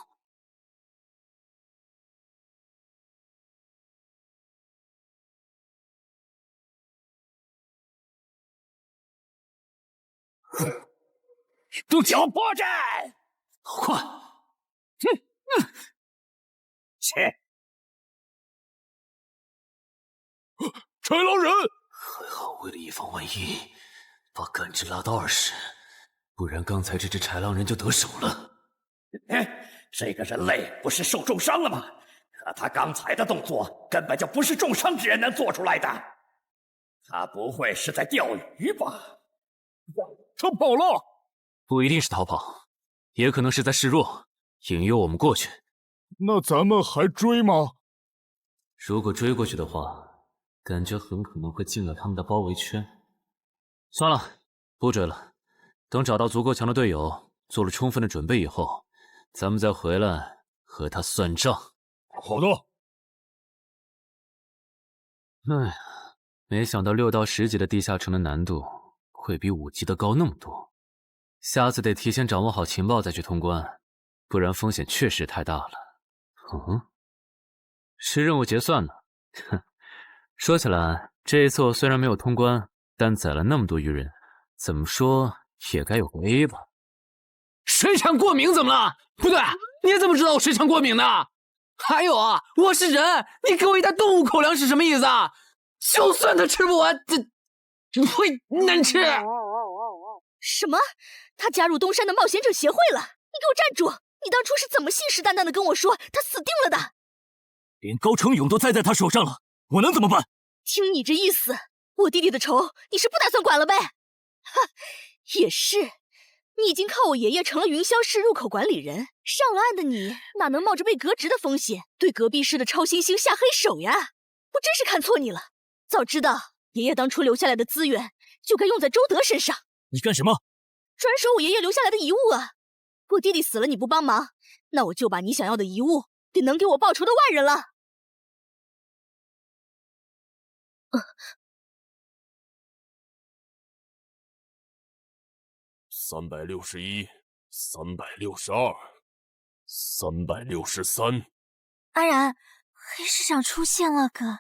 挑破阵，好快！切！豺狼人，还好，为了以防万一，把感知拉到20，不然刚才这只豺狼人就得手了。这个人类不是受重伤了吗？可他刚才的动作根本就不是重伤之人能做出来的。他不会是在钓鱼吧？他跑了。不一定是逃跑，也可能是在示弱，引诱我们过去。那咱们还追吗？如果追过去的话，感觉很可能会进了他们的包围圈。算了，不追了。等找到足够强的队友，做了充分的准备以后，咱们再回来和他算账。好的。哎呀，没想到6到10级的地下城的难度会比5级的高那么多。下次得提前掌握好情报再去通关，不然风险确实太大了。是任务结算呢。哼，说起来，这一次我虽然没有通关，但宰了那么多鱼人，怎么说也该有个 A 吧。水产过敏怎么了？不对，你怎么知道我水产过敏的？还有啊，我是人，你给我一袋动物口粮是什么意思啊？就算他吃不完，这会难吃。什么？他加入东山的冒险者协会了？你给我站住！你当初是怎么信誓旦旦的跟我说他死定了的？连高成勇都栽在他手上了，我能怎么办？听你这意思，我弟弟的仇你是不打算管了呗？哈，也是，你已经靠我爷爷成了云霄市入口管理人，上了岸的你哪能冒着被革职的风险对隔壁市的超新星下黑手呀？我真是看错你了，早知道爷爷当初留下来的资源就该用在周德身上。你干什么？转手我爷爷留下来的遗物啊！我弟弟死了你不帮忙，那我就把你想要的遗物给能给我报仇的外人了。361、362、363。安然，黑市上出现了个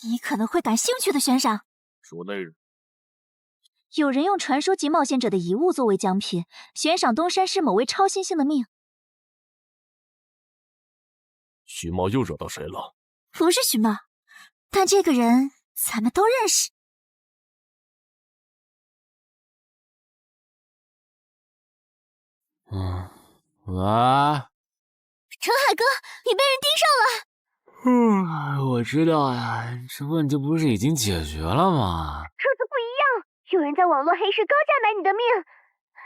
你可能会感兴趣的悬赏。说内容。有人用传说级冒险者的遗物作为奖品，悬赏东山市某位超新星的命。徐茂又惹到谁了？不是徐茂，但这个人咱们都认识。喂，陈海哥，你被人盯上了。我知道呀，这问题不是已经解决了吗？这次不一样，有人在网络黑市高价买你的命。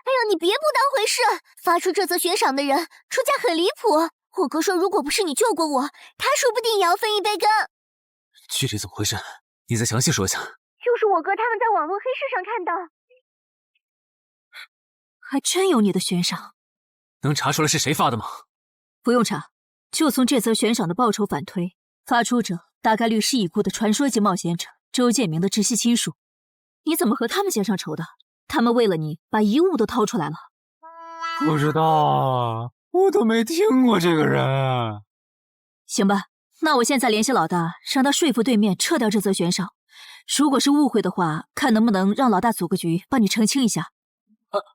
哎呦，你别不当回事！发出这则悬赏的人出价很离谱。我哥说，如果不是你救过我，他说不定也要分一杯羹。具体怎么回事？你再详细说一下。就是我哥他们在网络黑市上看到。还真有你的悬赏。能查出来是谁发的吗？不用查，就从这则悬赏的报酬反推，发出者大概率是已故的传说级冒险者周建明的直系亲属。你怎么和他们结上仇的？他们为了你把遗物都掏出来了。不知道啊，我都没听过这个人。行吧，那我现在联系老大，让他说服对面撤掉这则悬赏。如果是误会的话，看能不能让老大组个局帮你澄清一下。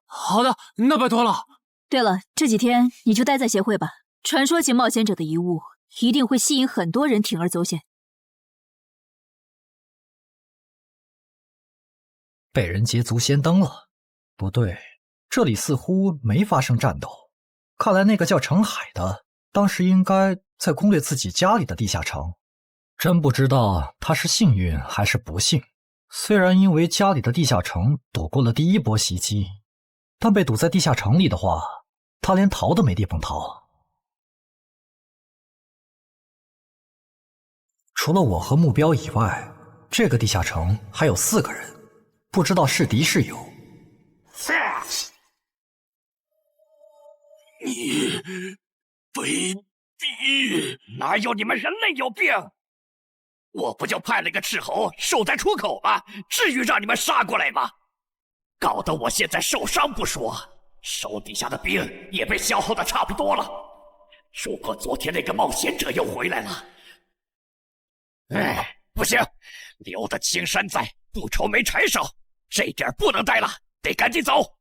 好的，那拜托了。对了，这几天你就待在协会吧。传说级冒险者的遗物一定会吸引很多人铤而走险。被人捷足先登了？不对，这里似乎没发生战斗。看来那个叫程海的，当时应该在攻略自己家里的地下城。真不知道他是幸运还是不幸。虽然因为家里的地下城躲过了第一波袭击，但被堵在地下城里的话，他连逃都没地方逃。除了我和目标以外，这个地下城还有4个人，不知道是敌是友。你卑鄙！哪有你们人类有病？我不就派了个斥候守在出口吗？至于让你们杀过来吗？搞得我现在受伤不说，手底下的兵也被消耗的差不多了。如果昨天那个冒险者又回来了，不行，留得青山在，不愁没柴烧。这点不能待了，得赶紧走。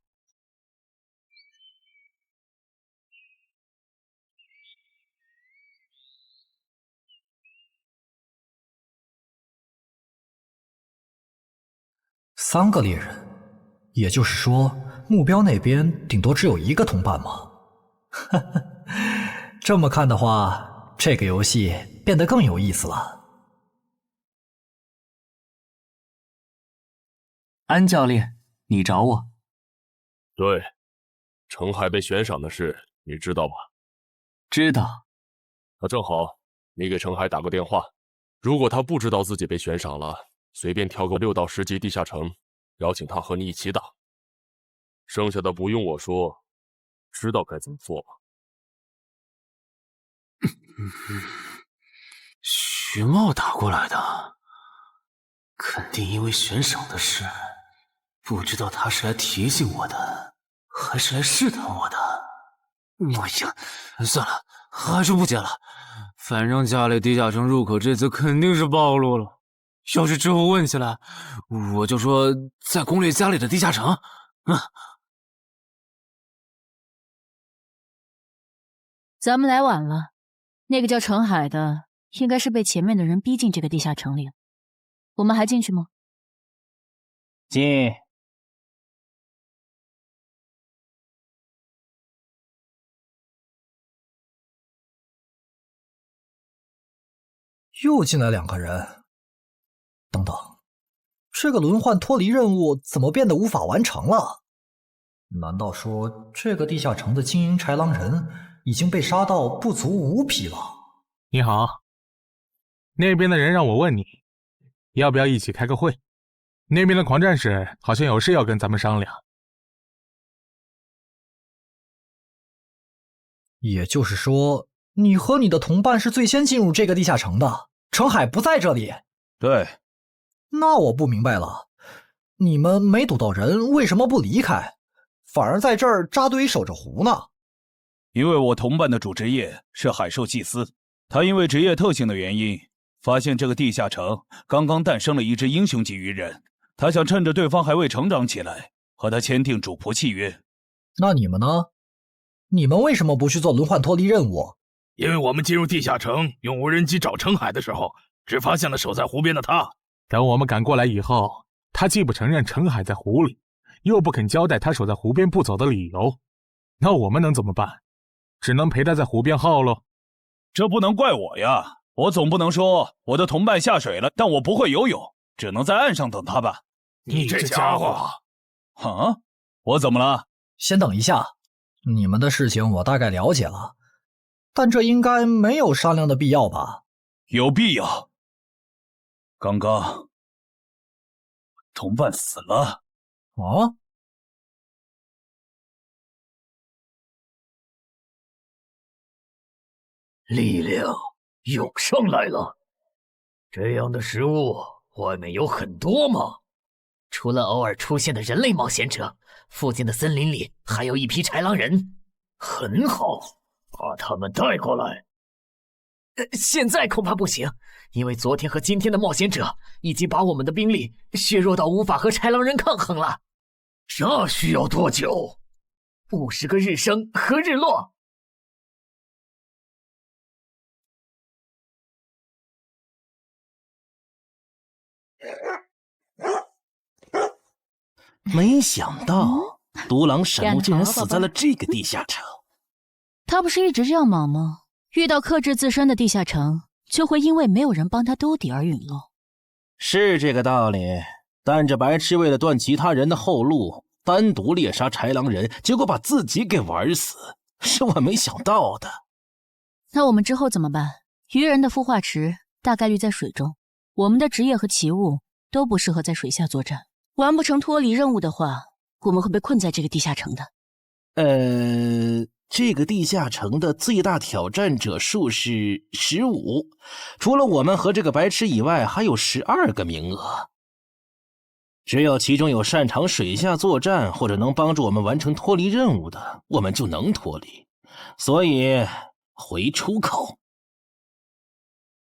3个猎人，也就是说，目标那边顶多只有1个同伴吗？哈哈，这么看的话，这个游戏变得更有意思了。安教练，你找我？对，程海被悬赏的事你知道吧？知道。那正好，你给程海打个电话，如果他不知道自己被悬赏了，随便挑个6到10级地下城，邀请他和你一起打。剩下的不用我说，知道该怎么做吧？徐茂打过来的，肯定因为悬赏的事，不知道他是来提醒我的，还是来试探我的。哎呀，算了，还是不接了。反正家里地下城入口这次肯定是暴露了。要是之后问起来，我就说在攻略家里的地下城。咱们来晚了，那个叫程海的应该是被前面的人逼进这个地下城里了。我们还进去吗？进。又进来2个人。等等，这个轮换脱离任务怎么变得无法完成了？难道说这个地下城的精英豺狼人已经被杀到不足5匹了？你好，那边的人让我问你，要不要一起开个会？那边的狂战士好像有事要跟咱们商量。也就是说，你和你的同伴是最先进入这个地下城的，程海不在这里。对。那我不明白了，你们没堵到人，为什么不离开，反而在这儿扎堆守着湖呢？因为我同伴的主职业是海兽祭司，他因为职业特性的原因，发现这个地下城刚刚诞生了一只英雄级鱼人，他想趁着对方还未成长起来，和他签订主仆契约。那你们呢？你们为什么不去做轮换脱离任务？因为我们进入地下城用无人机找程海的时候，只发现了守在湖边的他。等我们赶过来以后，他既不承认程海在湖里，又不肯交代他守在湖边不走的理由，那我们能怎么办？只能陪他在湖边耗喽。这不能怪我呀，我总不能说我的同伴下水了，但我不会游泳，只能在岸上等他吧。你这家伙！啊，我怎么了？先等一下，你们的事情我大概了解了，但这应该没有商量的必要吧？有必要。刚刚同伴死了。啊？力量涌上来了。这样的食物外面有很多吗？除了偶尔出现的人类冒险者，附近的森林里还有一批豺狼人。很好，把他们带过来。现在恐怕不行，因为昨天和今天的冒险者已经把我们的兵力削弱到无法和豺狼人抗衡了。这需要多久？50个日升和日落。没想到独狼沈木竟然死在了这个地下城。他不是一直这样忙吗？遇到克制自身的地下城，就会因为没有人帮他兜底而陨落。是这个道理，但这白痴为了断其他人的后路，单独猎杀豺狼人，结果把自己给玩死，是我没想到的。那我们之后怎么办？鱼人的孵化池大概率在水中，我们的职业和奇物都不适合在水下作战。完不成脱离任务的话，我们会被困在这个地下城的。这个地下城的最大挑战者数是15，除了我们和这个白痴以外，还有12个名额。只有其中有擅长水下作战或者能帮助我们完成脱离任务的，我们就能脱离。所以回出口。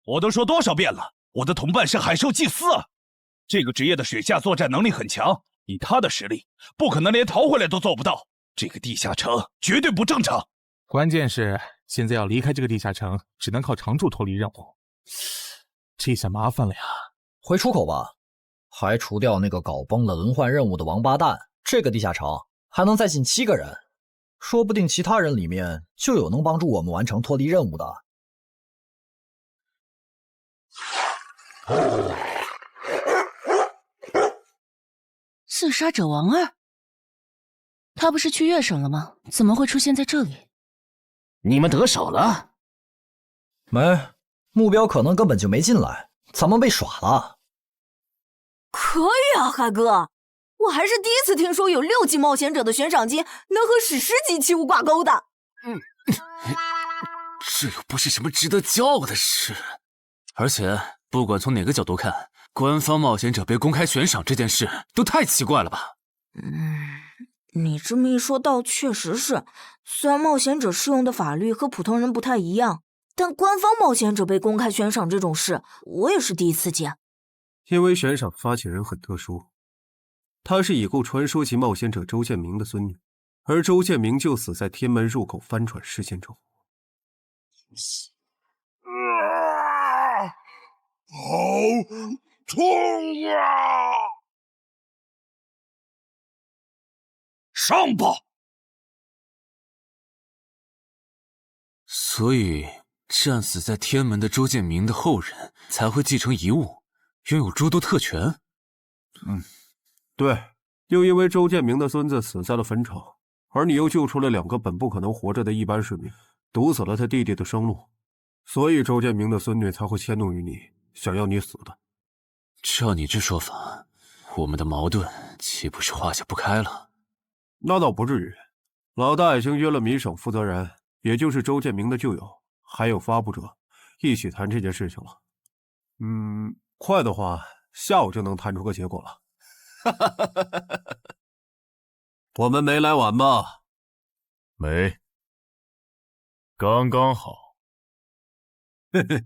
我都说多少遍了，我的同伴是海兽祭司啊！这个职业的水下作战能力很强，以他的实力，不可能连逃回来都做不到。这个地下城绝对不正常。关键是现在要离开这个地下城，只能靠常驻脱离任务，这下麻烦了呀！回出口吧，还除掉那个搞崩了轮换任务的王八蛋，这个地下城还能再进7个人，说不定其他人里面就有能帮助我们完成脱离任务的。刺杀者王二，他不是去月省了吗？怎么会出现在这里？你们得手了？没，目标可能根本就没进来，咱们被耍了。可以啊，海哥，我还是第一次听说有6级冒险者的悬赏金能和史诗级器物挂钩的。这又不是什么值得骄傲的事，而且不管从哪个角度看，官方冒险者被公开悬赏这件事都太奇怪了吧？你这么一说倒确实是，虽然冒险者适用的法律和普通人不太一样，但官方冒险者被公开悬赏这种事，我也是第一次见。因为悬赏发起人很特殊，她是已故传说级冒险者周建明的孙女，而周建明就死在天门入口翻船事件中。好痛啊！上吧！所以，战死在天门的周建明的后人才会继承遗物，拥有诸多特权。对，又因为周建明的孙子死在了坟场，而你又救出了2个本不可能活着的一般市民，堵死了他弟弟的生路，所以周建明的孙女才会迁怒于你，想要你死的。照你这说法，我们的矛盾岂不是化解不开了？那倒不至于，老大已经约了米省负责人，也就是周建明的旧友，还有发布者，一起谈这件事情了。快的话，下午就能谈出个结果了。我们没来晚吧？没，刚刚好。嘿嘿，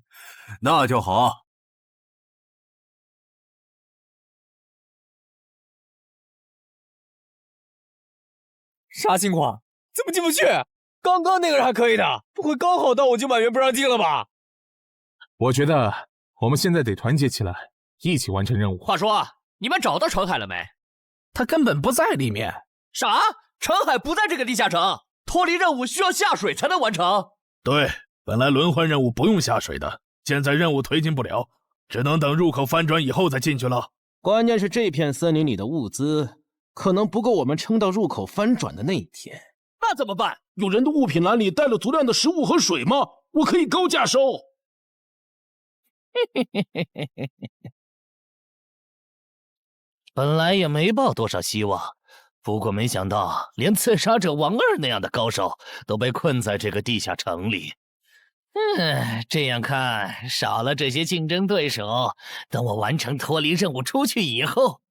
那就好。啥情况？怎么进不去？刚刚那个人还可以的，不会刚好到我就满员不让进了吧？我觉得我们现在得团结起来，一起完成任务。话说，你们找到程海了没？他根本不在里面。啥？程海不在这个地下城？脱离任务需要下水才能完成？对，本来轮换任务不用下水的，现在任务推进不了，只能等入口翻转以后再进去了。关键是这片森林里的物资可能不够我们撑到入口翻转的那一天。那怎么办？有人的物品栏里带了足量的食物和水吗？我可以高价收。本来也没抱多少希望，不过没想到连刺杀者王二那样的高手都被困在这个地下城里。这样看，少了这些竞争对手，等我完成脱离任务出去以后，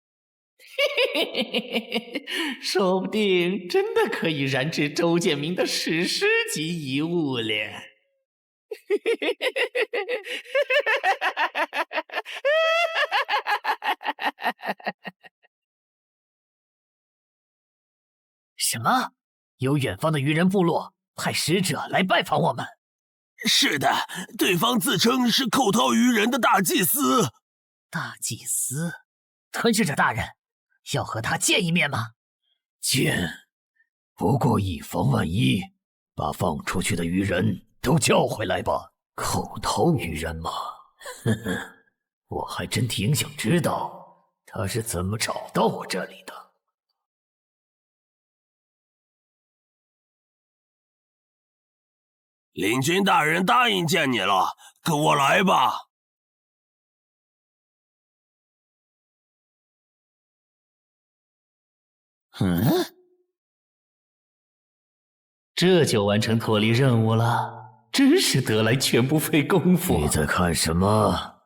说不定真的可以燃制周建明的史诗级遗物了。什么？有远方的鱼人部落派使者来拜访我们？是的，对方自称是寇涛鱼人的大祭司。大祭司？吞噬者大人，要和他见一面吗？见，不过以防万一，把放出去的鱼人都叫回来吧。寇涛鱼人嘛，呵呵，我还真挺想知道他是怎么找到我这里的。领军大人答应见你了，跟我来吧。这就完成脱离任务了，真是得来全不费工夫。你在看什么？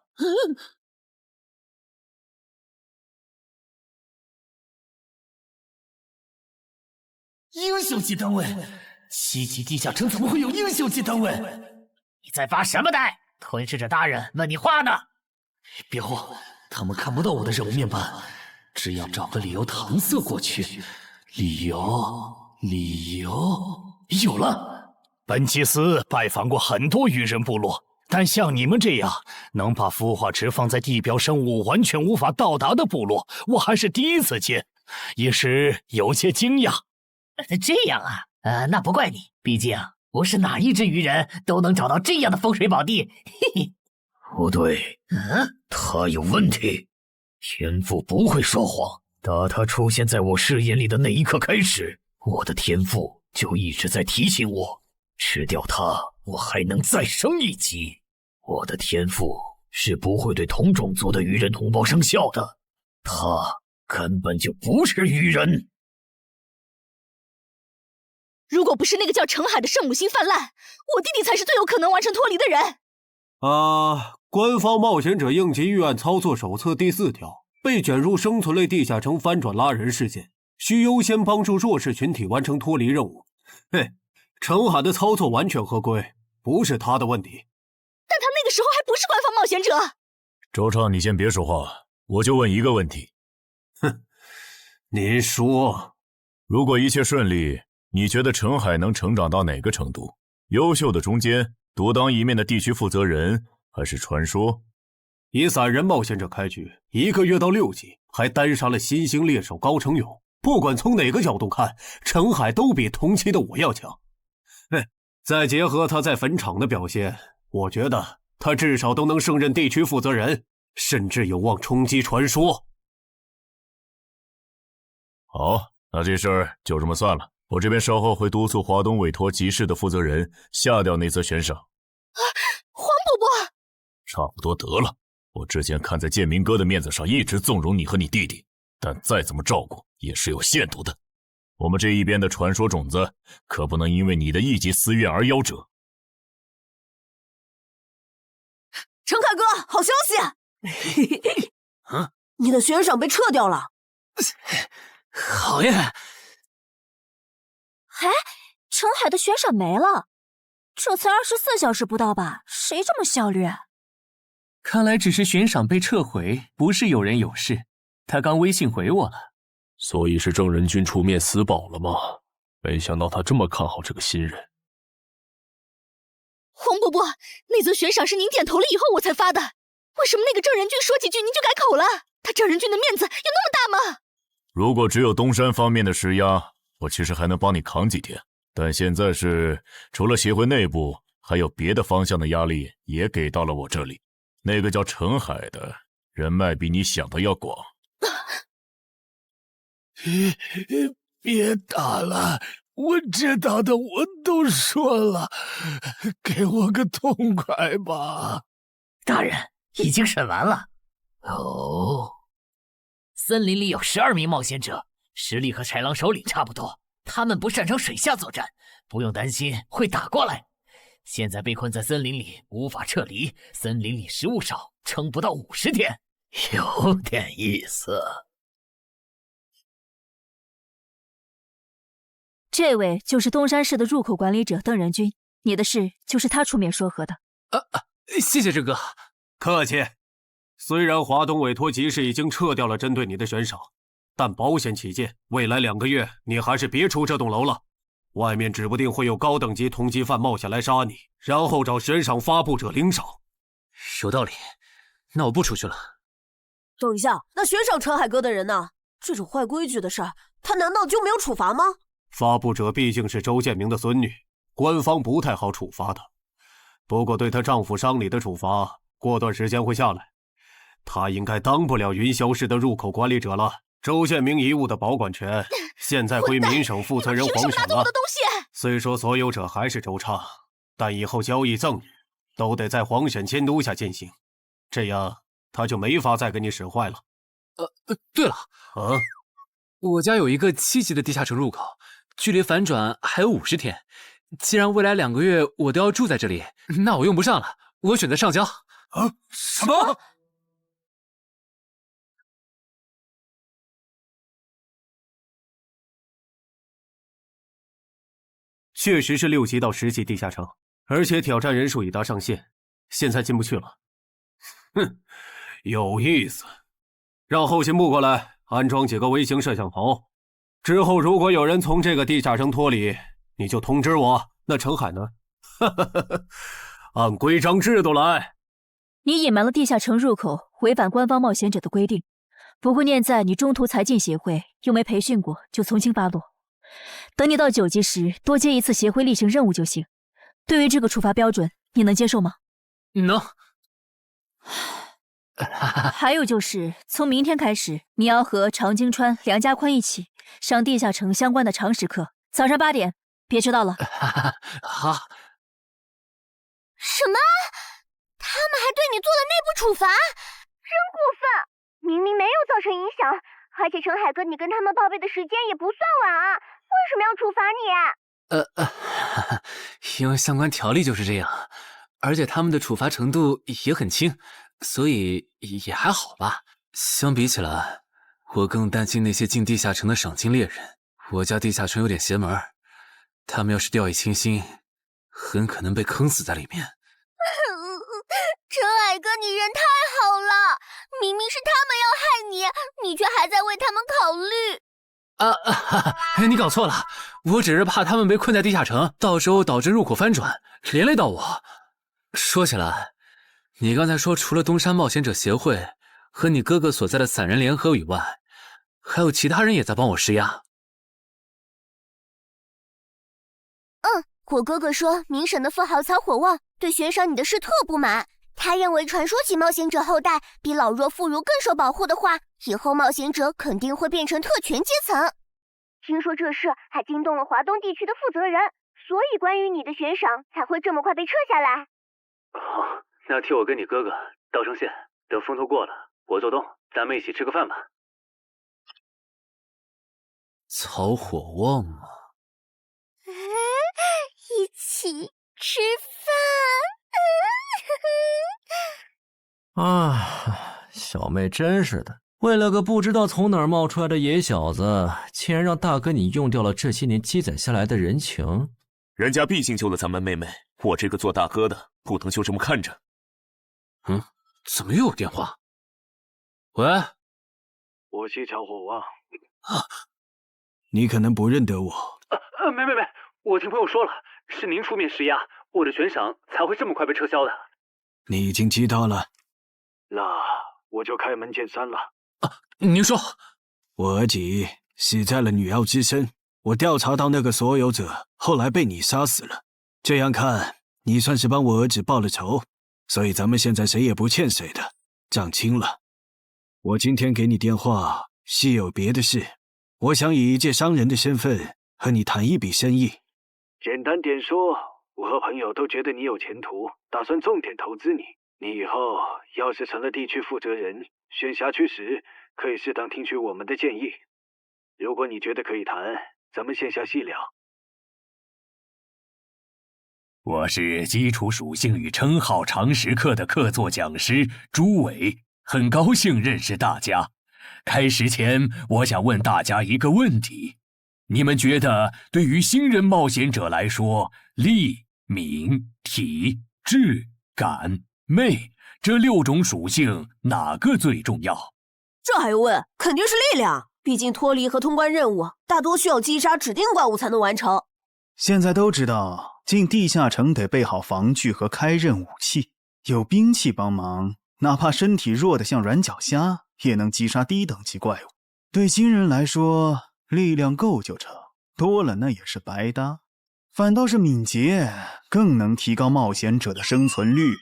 英雄级单位，7级地下城怎么会有英雄级单位？你在发什么呆？吞噬者大人问你话呢。别慌，他们看不到我的任务面板，只要找个理由搪塞过去。理由，有了！本祭司拜访过很多鱼人部落，但像你们这样能把孵化池放在地表生物完全无法到达的部落，我还是第一次见，一时有些惊讶。这样啊，那不怪你，毕竟不是哪一只鱼人都能找到这样的风水宝地。嘿嘿，不对，他有问题。天赋不会说谎，打他出现在我视野里的那一刻开始，我的天赋就一直在提醒我，吃掉他，我还能再升一级。我的天赋是不会对同种族的鱼人同胞生效的，他根本就不是鱼人。如果不是那个叫程海的圣母心泛滥，我弟弟才是最有可能完成脱离的人。官方冒险者应急预案操作手册第4条，被卷入生存类地下城翻转拉人事件，需优先帮助弱势群体完成脱离任务。程海的操作完全合规，不是他的问题。但他那个时候还不是官方冒险者。周畅，你先别说话，我就问一个问题。您说，如果一切顺利，你觉得程海能成长到哪个程度？优秀的中间，独当一面的地区负责人，还是传说？以散人冒险者开局，1个月到6级，还单杀了新兴猎手高成勇。不管从哪个角度看，程海都比同期的我要强。再结合他在坟场的表现，我觉得他至少都能胜任地区负责人，甚至有望冲击传说。好，那这事儿就这么算了。我这边稍后会督促华东委托集市的负责人下掉那则悬赏。黄伯伯，差不多得了。我之前看在建明哥的面子上，一直纵容你和你弟弟，但再怎么照顾也是有限度的。我们这一边的传说种子，可不能因为你的一己私怨而夭折。程凯哥，好消息！你的悬赏被撤掉了。好呀！程海的悬赏没了，这才24小时不到吧？谁这么效率？看来只是悬赏被撤回，不是有人有事。他刚微信回我了。所以是郑仁君出面死保了吗？没想到他这么看好这个新人。黄伯伯，那则悬赏是您点头了以后我才发的，为什么那个郑仁君说几句您就改口了？他郑仁君的面子有那么大吗？如果只有东山方面的施压，我其实还能帮你扛几天。但现在是除了协会内部，还有别的方向的压力也给到了我这里。那个叫陈海的人脉比你想的要广。别打了，我知道的我都说了，给我个痛快吧。大人，已经审完了。哦，森林里有12名冒险者，实力和豺狼首领差不多，他们不擅长水下作战，不用担心会打过来。现在被困在森林里，无法撤离，森林里食物少，撑不到50天，有点意思。这位就是东山市的入口管理者邓仁君，你的事就是他出面说和的。谢谢郑哥。客气。虽然华东委托集市已经撤掉了针对你的悬赏，但保险起见，未来2个月你还是别出这栋楼了。外面指不定会有高等级通缉犯冒险来杀你，然后找悬赏发布者领赏。有道理，那我不出去了。等一下，那悬赏陈海哥的人呢？这种坏规矩的事儿，他难道就没有处罚吗？发布者毕竟是周建明的孙女，官方不太好处罚她。不过对她丈夫伤礼的处罚，过段时间会下来。她应该当不了云霄市的入口管理者了。周建明遗物的保管权现在归民省负责人黄选了。虽说所有者还是周畅，但以后交易赠与都得在黄选监督下进行，这样他就没法再给你使坏了。对了，我家有一个7级的地下城入口，距离反转还有50天。既然未来2个月我都要住在这里，那我用不上了，我选择上交。什么？确实是6级到10级地下城，而且挑战人数已达上限，现在进不去了。哼，有意思。让后勤部过来安装几个微型摄像头，之后如果有人从这个地下城脱离，你就通知我。那陈海呢？按规章制度来。你隐瞒了地下城入口，违反官方冒险者的规定。不过念在你中途才进协会，又没培训过，就从轻发落。等你到9级时，多接一次协会例行任务就行。对于这个处罚标准，你能接受吗？能。还有就是，从明天开始，你要和常经川、梁家宽一起上地下城相关的常识课，早上8点，别迟到了。好。什么？他们还对你做了内部处罚？真过分！明明没有造成影响，而且陈海哥，你跟他们报备的时间也不算晚啊，为什么要处罚你？因为相关条例就是这样，而且他们的处罚程度也很轻，所以也还好吧。相比起来，我更担心那些进地下城的赏金猎人。我家地下城有点邪门，他们要是掉以轻心，很可能被坑死在里面。陈海哥，你人太好了，明明是他们要害你，你却还在为他们考虑。你搞错了，我只是怕他们被困在地下城，到时候导致入口翻转，连累到我。说起来，你刚才说除了东山冒险者协会和你哥哥所在的散人联合以外，还有其他人也在帮我施压。我哥哥说明省的富豪曹火旺对悬赏你的事特不满，他认为传说起冒险者后代比老弱妇孺更受保护的话，以后冒险者肯定会变成特权阶层。听说这事还惊动了华东地区的负责人，所以关于你的悬赏才会这么快被撤下来。好，那替我跟你哥哥道声谢，等风头过了，我做东，咱们一起吃个饭吧。曹火旺吗？一起吃饭。啊，小妹真是的，为了个不知道从哪儿冒出来的野小子，竟然让大哥你用掉了这些年积攒下来的人情。人家毕竟救了咱们妹妹，我这个做大哥的不能就这么看着。怎么又有电话？喂，我是曹火旺。你可能不认得我。没，我听朋友说了，是您出面施压，我的悬赏才会这么快被撤销的。你已经知道了，那我就开门见山了。您说。我儿子死在了女妖之身，我调查到那个所有者后来被你杀死了，这样看你算是帮我儿子报了仇，所以咱们现在谁也不欠谁的，账清了。我今天给你电话是有别的事，我想以一介商人的身份和你谈一笔生意。简单点说，我和朋友都觉得你有前途，打算重点投资你。你以后要是成了地区负责人，选辖区时可以适当听取我们的建议。如果你觉得可以谈，咱们线下细聊。我是基础属性与称号常识课的客座讲师朱伟，很高兴认识大家。开始前，我想问大家一个问题：你们觉得对于新人冒险者来说，力、敏、体、智、感、魅这6种属性哪个最重要？这还用问？肯定是力量。毕竟脱离和通关任务大多需要击杀指定怪物才能完成。现在都知道，进地下城得备好防具和开刃武器，有兵器帮忙，哪怕身体弱得像软脚虾，也能击杀低等级怪物。对新人来说，力量够就成，多了那也是白搭。反倒是敏捷更能提高冒险者的生存率。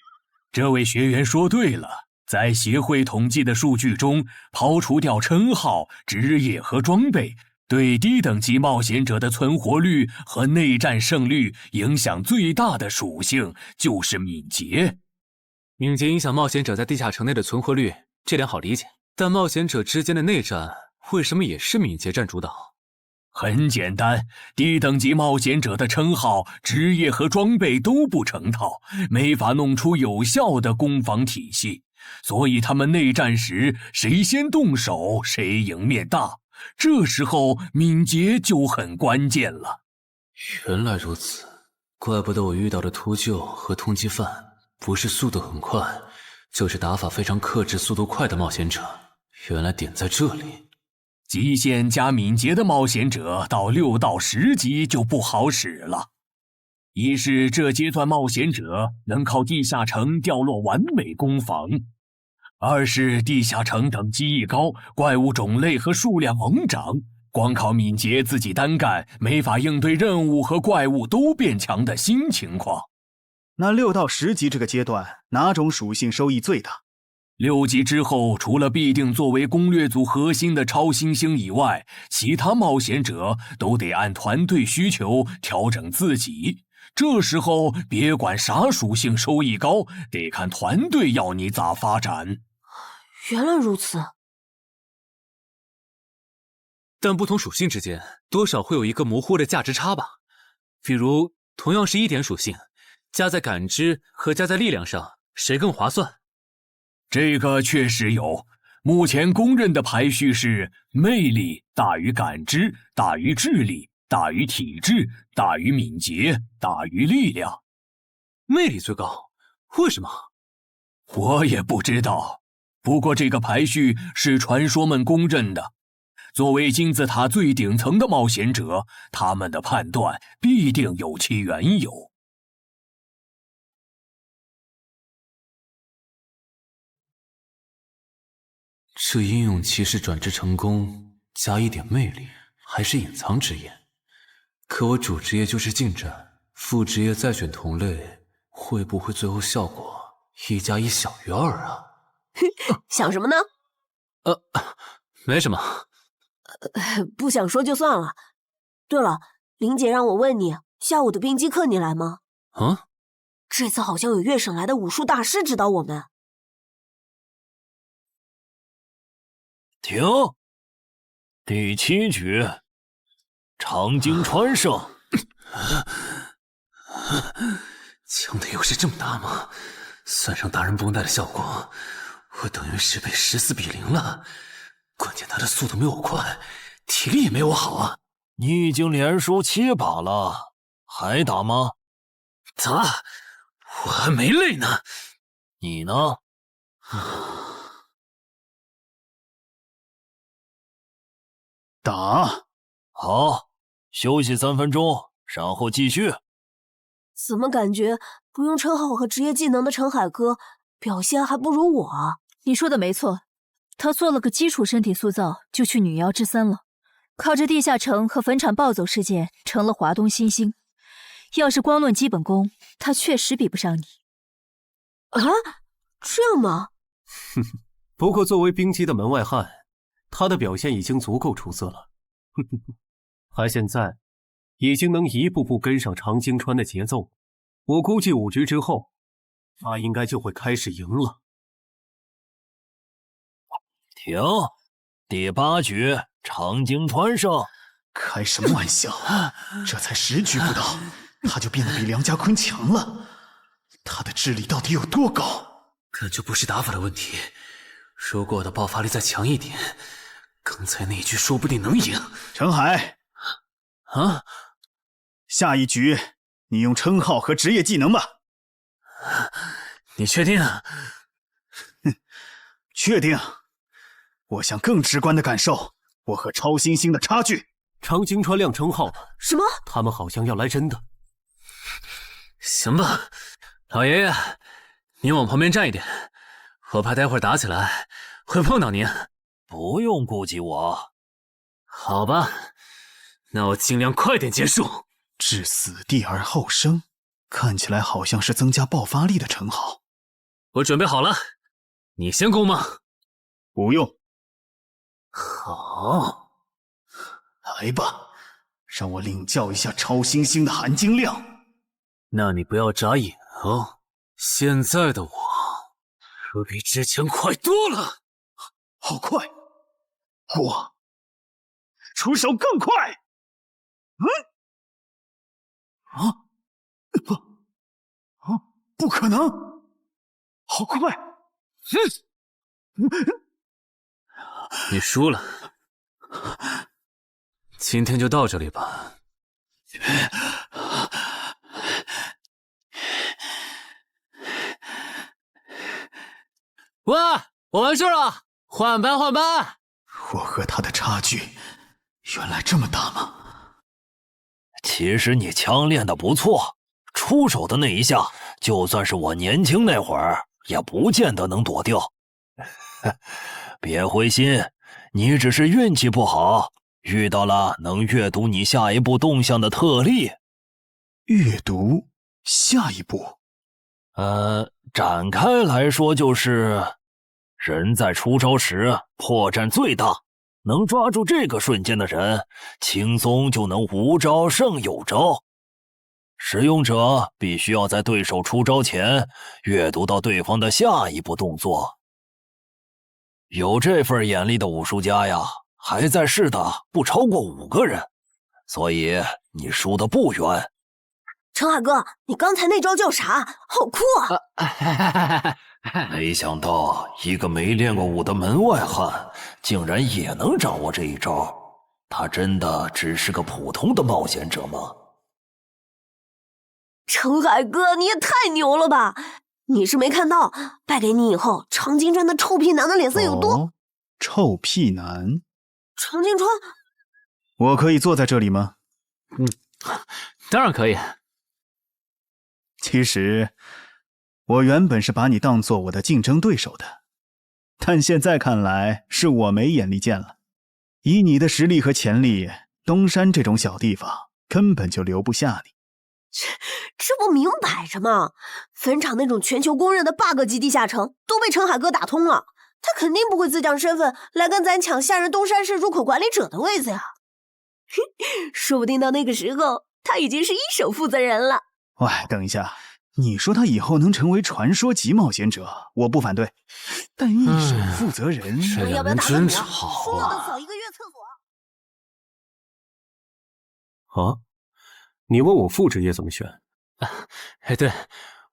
这位学员说对了，在协会统计的数据中，刨除掉称号、职业和装备，对低等级冒险者的存活率和内战胜率影响最大的属性就是敏捷。敏捷影响冒险者在地下城内的存活率，这点好理解。但冒险者之间的内战为什么也是敏捷占主导？很简单，低等级冒险者的称号、职业和装备都不成套，没法弄出有效的攻防体系，所以他们内战时谁先动手谁赢面大。这时候敏捷就很关键了。原来如此，怪不得我遇到的秃鹫和通缉犯不是速度很快，就是打法非常克制、速度快的冒险者。原来点在这里。极限加敏捷的冒险者到6到10级就不好使了。一是这阶段冒险者能靠地下城掉落完美攻防，二是地下城等级一高，怪物种类和数量猛涨，光靠敏捷自己单干没法应对任务和怪物都变强的新情况。那6到10级这个阶段，哪种属性收益最大？6级之后，除了必定作为攻略组核心的超新星以外，其他冒险者都得按团队需求调整自己。这时候别管啥属性收益高，得看团队要你咋发展。原来如此。但不同属性之间多少会有一个模糊的价值差吧？比如同样是1点属性，加在感知和加在力量上，谁更划算？这个确实有，目前公认的排序是魅力大于感知，大于智力，大于体质，大于敏捷，大于力量。魅力最高，为什么？我也不知道，不过这个排序是传说们公认的。作为金字塔最顶层的冒险者，他们的判断必定有其缘由。这英勇骑士转职成功，加1点魅力，还是隐藏职业。可我主职业就是近战，副职业再选同类，会不会最后效果1+1小于2啊？想什么呢？没什么。不想说就算了。对了，林姐让我问你，下午的冰击课你来吗？啊？这次好像有越省来的武术大师指导我们。停！第7局，长经川胜。枪的优势这么大吗？算上达人绷带的效果，我等于是被14-0了。关键他的速度没我快，体力也没我好啊。你已经连输7把了，还打吗？打，我还没累呢。你呢？打。好，休息3分钟，然后继续。怎么感觉不用称号和职业技能的陈海哥表现还不如我啊？你说的没错，他做了个基础身体塑造，就去女妖之3了。靠着地下城和坟场暴走事件，成了华东新星。要是光论基本功，他确实比不上你。啊，这样吗？哼哼，不过作为冰姬的门外汉，他的表现已经足够出色了。哼哼哼，他现在已经能一步步跟上常青川的节奏，我估计5局之后，他应该就会开始赢了。停，第8局，常青川胜。开什么玩笑？这才10局不到，他就变得比梁家坤强了。他的智力到底有多高？根就不是打法的问题。如果我的爆发力再强一点，刚才那一局说不定能赢。陈海，啊，下一局你用称号和职业技能吧。你确定？哼，确定。我想更直观的感受我和超新星的差距。常青川亮称号了。什么？他们好像要来真的。行吧，老爷爷，您往旁边站一点，我怕待会儿打起来会碰到您。不用顾及我。好吧，那我尽量快点结束。置死地而后生，看起来好像是增加爆发力的称号。我准备好了，你先攻吗？不用。好。来吧，让我领教一下超新星的含金量。那你不要眨眼哦，现在的我可比之前快多了。好快，我出手更快。不可能，好快！你输了。今天就到这里吧。喂，我完事了，换班换班。我和他的差距原来这么大吗？其实你枪练得不错，出手的那一下，就算是我年轻那会儿，也不见得能躲掉。别灰心，你只是运气不好。遇到了能阅读你下一步动向的特例。阅读下一步？展开来说就是，人在出招时破绽最大，能抓住这个瞬间的人，轻松就能无招胜有招。使用者必须要在对手出招前阅读到对方的下一步动作。有这份眼力的武术家呀，还在世的不超过5个人，所以你输得不远。陈海哥，你刚才那招叫啥？好酷啊！没想到一个没练过武的门外汉，竟然也能掌握这一招。他真的只是个普通的冒险者吗？陈海哥，你也太牛了吧！你是没看到败给你以后，常青川的臭屁男的脸色有多……臭屁男？常青川，我可以坐在这里吗？当然可以。其实，我原本是把你当做我的竞争对手的，但现在看来是我没眼力见了。以你的实力和潜力，东山这种小地方根本就留不下你。这不明摆着吗？坟场那种全球公认的 bug 级地下城都被陈海哥打通了，他肯定不会自降身份来跟咱抢下任东山市入口管理者的位子呀。说不定到那个时候，他已经是1手负责人了。喂，等一下，你说他以后能成为传说级冒险者，我不反对，但1手负责人，这两人真吵输了的扫1个月厕所。啊？你问我副职业怎么选？哎，对，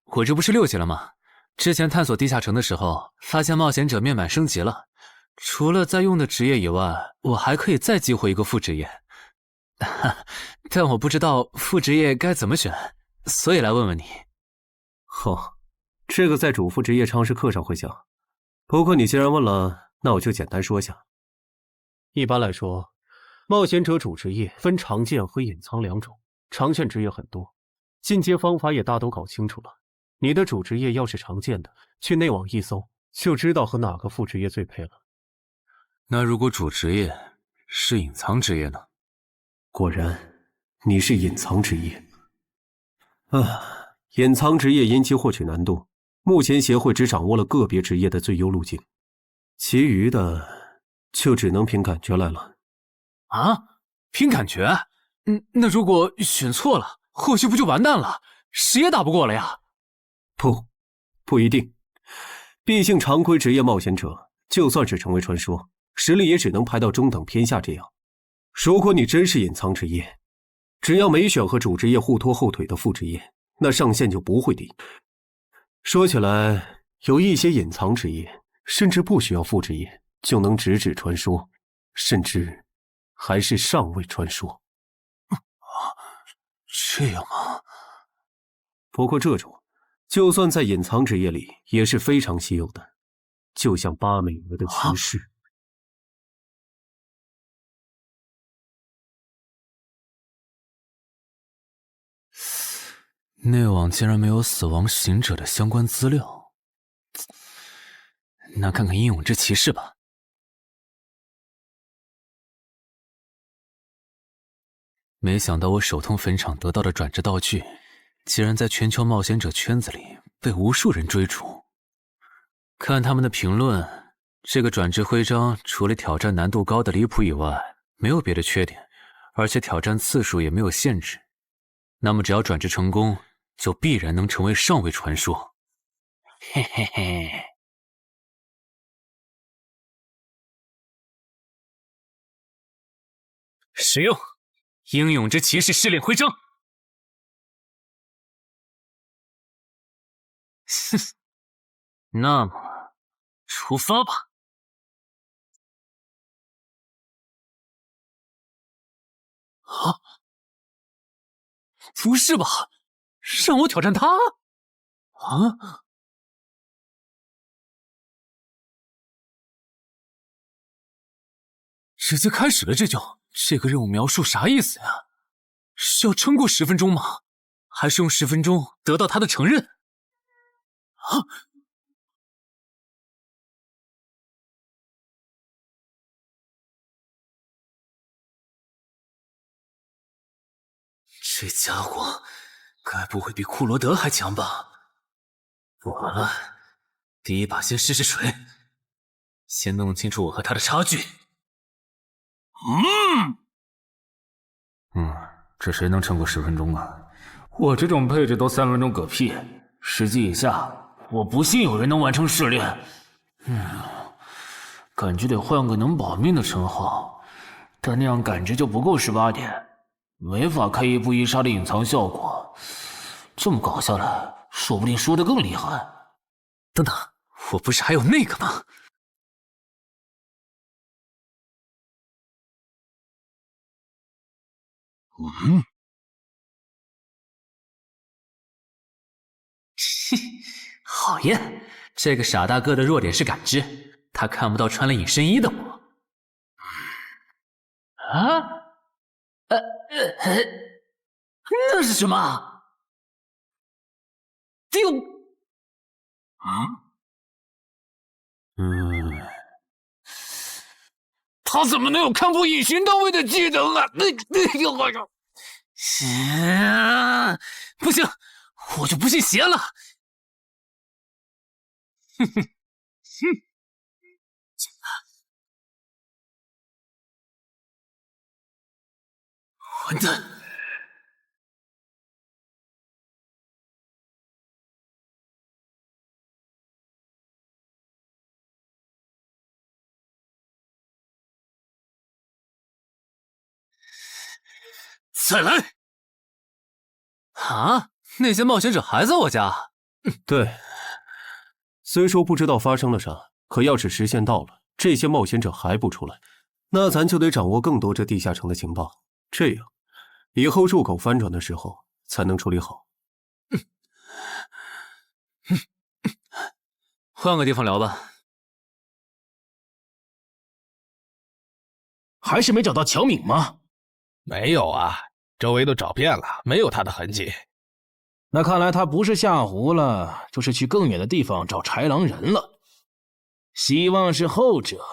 我这不是6级了吗？之前探索地下城的时候，发现冒险者面板升级了，除了在用的职业以外，我还可以再激活一个副职业。但我不知道副职业该怎么选，所以来问问你。这个在主副职业常识课上会讲。不过你既然问了，那我就简单说下。一般来说，冒险者主职业分常见和隐藏2种，常见职业很多，进阶方法也大都搞清楚了。你的主职业要是常见的，去内网一搜就知道和哪个副职业最配了。那如果主职业是隐藏职业呢？果然，你是隐藏职业。隐藏职业因其获取难度，目前协会只掌握了个别职业的最优路径，其余的就只能凭感觉来了。啊？凭感觉？那如果选错了，后续不就完蛋了？谁也打不过了呀？不一定。毕竟常规职业冒险者，就算是成为传说，实力也只能排到中等偏下这样。如果你真是隐藏职业，只要没选和主职业互拖后腿的副职业，那上限就不会低。说起来，有一些隐藏职业甚至不需要副职业就能直指传说，甚至还是上位传说。这样吗？不过这种就算在隐藏职业里也是非常稀有的，就像8美额的骑士。内网竟然没有死亡行者的相关资料，那看看英勇之骑士吧。没想到我手通坟场得到的转职道具，竟然在全球冒险者圈子里被无数人追逐。看他们的评论，这个转职徽章除了挑战难度高的离谱以外，没有别的缺点，而且挑战次数也没有限制。那么只要转职成功，就必然能成为上位传说。嘿嘿嘿。使用英勇之骑士试炼徽章。哼，那么出发吧。啊！不是吧？让我挑战他？啊！直接开始了这个任务描述啥意思呀？是要撑过10分钟吗？还是用10分钟得到他的承认？啊！这家伙该不会比库罗德还强吧？完了，第一把先试试水，先弄清楚我和他的差距。这谁能撑过10分钟啊？我这种配置都3分钟嗝屁，10级以下，我不信有人能完成试炼。感觉得换个能保命的称号，但那样感觉就不够18点。没法开1步1杀的隐藏效果，这么搞下来，说不定输得更厉害。等等，我不是还有那个吗？好耶！这个傻大个的弱点是感知，他看不到穿了隐身衣的我。啊？那是什么？丢！他怎么能有看破隐形到位的技能啊？不行，我就不信邪了！混蛋！再来！啊！那些冒险者还在我家？对，虽说不知道发生了啥，可要是时限到了，这些冒险者还不出来，那咱就得掌握更多这地下城的情报，这样以后入口翻转的时候才能处理好。换个地方聊吧。还是没找到乔敏吗？没有啊，周围都找遍了，没有他的痕迹。那看来他不是下湖了，就是去更远的地方找豺狼人了。希望是后者，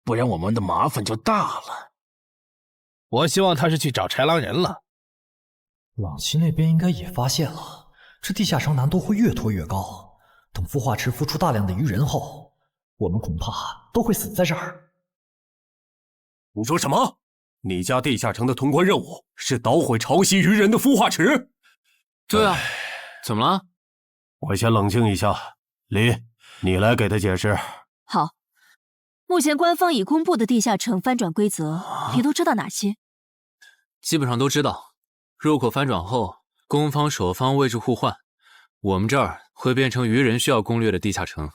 不然我们的麻烦就大了。我希望他是去找豺狼人了。朗西那边应该也发现了，这地下城难度会越拖越高。等孵化池孵出大量的鱼人后，我们恐怕都会死在这儿。你说什么？你家地下城的通关任务是捣毁潮汐鱼人的孵化池？对啊，怎么了？我先冷静一下，李，你来给他解释。好，目前官方已公布的地下城翻转规则，你都知道哪些？基本上都知道。入口翻转后，攻方守方位置互换，我们这儿会变成鱼人需要攻略的地下城。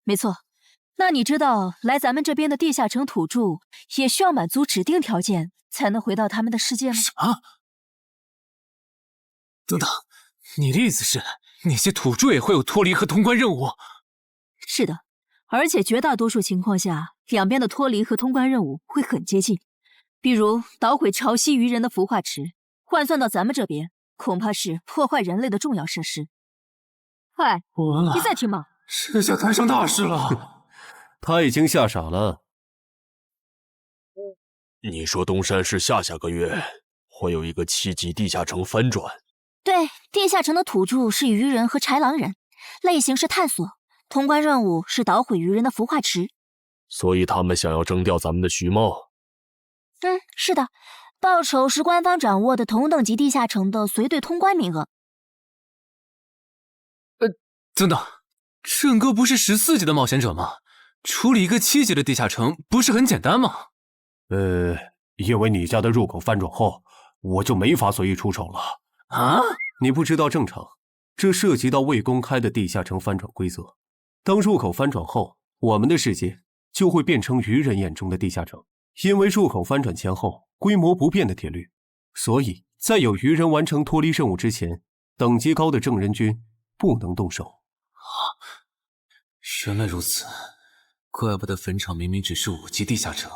没错。那你知道来咱们这边的地下城土著也需要满足指定条件才能回到他们的世界吗？什么？等等，你的意思是那些土著也会有脱离和通关任务？是的，而且绝大多数情况下，两边的脱离和通关任务会很接近。比如捣毁潮汐鱼人的孵化池，换算到咱们这边，恐怕是破坏人类的重要设施。嗨，你再听嘛，这下摊上大事了。他已经吓傻了。你说东山市下个月会有一个7级地下城翻转？对，地下城的土著是鱼人和豺狼人，类型是探索，通关任务是捣毁鱼人的孵化池。所以他们想要征调咱们的徐茂？是的，报酬是官方掌握的同等级地下城的随队通关名额。等等，郑哥不是14级的冒险者吗？处理一个7级的地下城不是很简单吗？因为你家的入口翻转后，我就没法随意出手了。啊？你不知道正常，这涉及到未公开的地下城翻转规则。当入口翻转后，我们的世界就会变成鱼人眼中的地下城。因为入口翻转前后规模不变的铁律，所以在有鱼人完成脱离任务之前，等级高的正人军不能动手。原来如此，怪不得坟场明明只是5级地下城，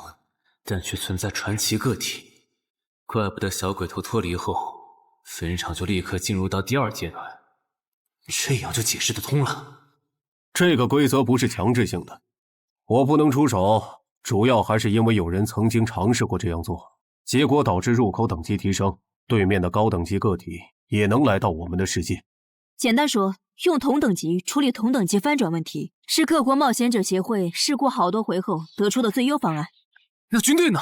但却存在传奇个体。怪不得小鬼头脱离后，坟场就立刻进入到第2阶段，这样就解释得通了。这个规则不是强制性的，我不能出手。主要还是因为有人曾经尝试过这样做，结果导致入口等级提升，对面的高等级个体也能来到我们的世界。简单说，用同等级处理同等级翻转问题，是各国冒险者协会试过好多回后得出的最优方案。那军队呢？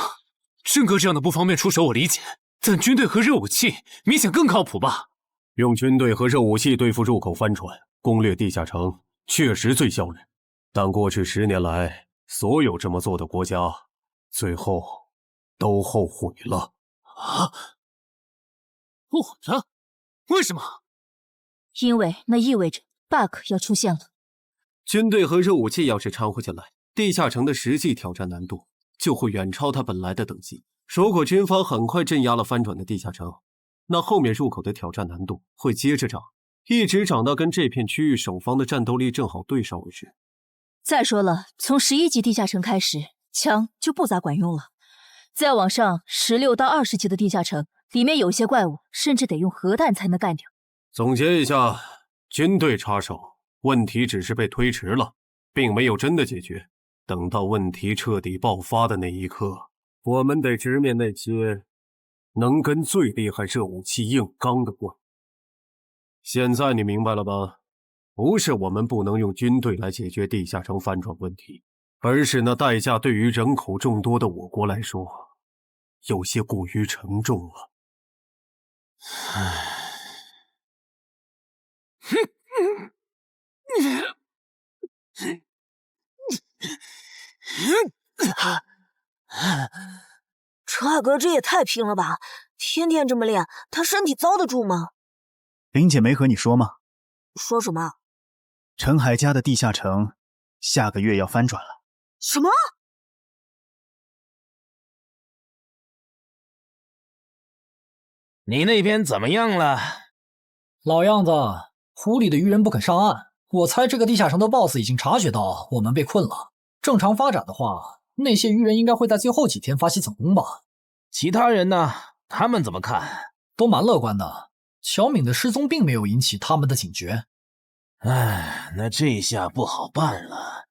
郑哥这样的不方便出手我理解，但军队和热武器明显更靠谱吧？用军队和热武器对付入口翻转，攻略地下城确实最效率，但过去10年来，所有这么做的国家，最后都后悔了。啊？后悔了？为什么？因为那意味着 bug 要出现了。军队和热武器要是掺和进来，地下城的实际挑战难度就会远超它本来的等级。如果军方很快镇压了翻转的地下城，那后面入口的挑战难度会接着涨，一直涨到跟这片区域守方的战斗力正好对上为止。再说了，从11级地下城开始，枪就不咋管用了。再往上，16到20级的地下城，里面有些怪物甚至得用核弹才能干掉。总结一下，军队插手，问题只是被推迟了，并没有真的解决。等到问题彻底爆发的那一刻，我们得直面那些能跟最厉害热武器硬刚的怪物。现在你明白了吧？不是我们不能用军队来解决地下城翻转问题，而是那代价对于人口众多的我国来说，有些过于沉重了。陈海哥这也太拼了吧！天天这么练，他身体遭得住吗？林姐没和你说吗？说什么？陈海家的地下城下个月要翻转了。什么？你那边怎么样了？老样子，湖里的鱼人不肯上岸。我猜这个地下城的 BOSS 已经察觉到我们被困了。正常发展的话，那些鱼人应该会在最后几天发起总攻吧？其他人呢？他们怎么看？都蛮乐观的。小敏的失踪并没有引起他们的警觉。唉，那这下不好办了。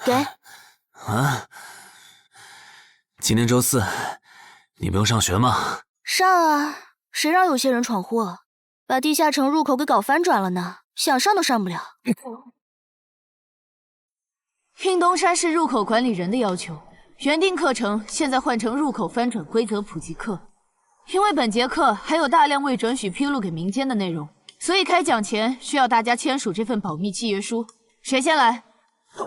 给。啊！今天周4，你不用上学吗？上啊，谁让有些人闯祸，把地下城入口给搞翻转了呢？想上都上不了。应东山市入口管理人的要求，原定课程现在换成入口翻转规则普及课。因为本节课还有大量未准许披露给民间的内容，所以开讲前需要大家签署这份保密契约书。谁先来？我，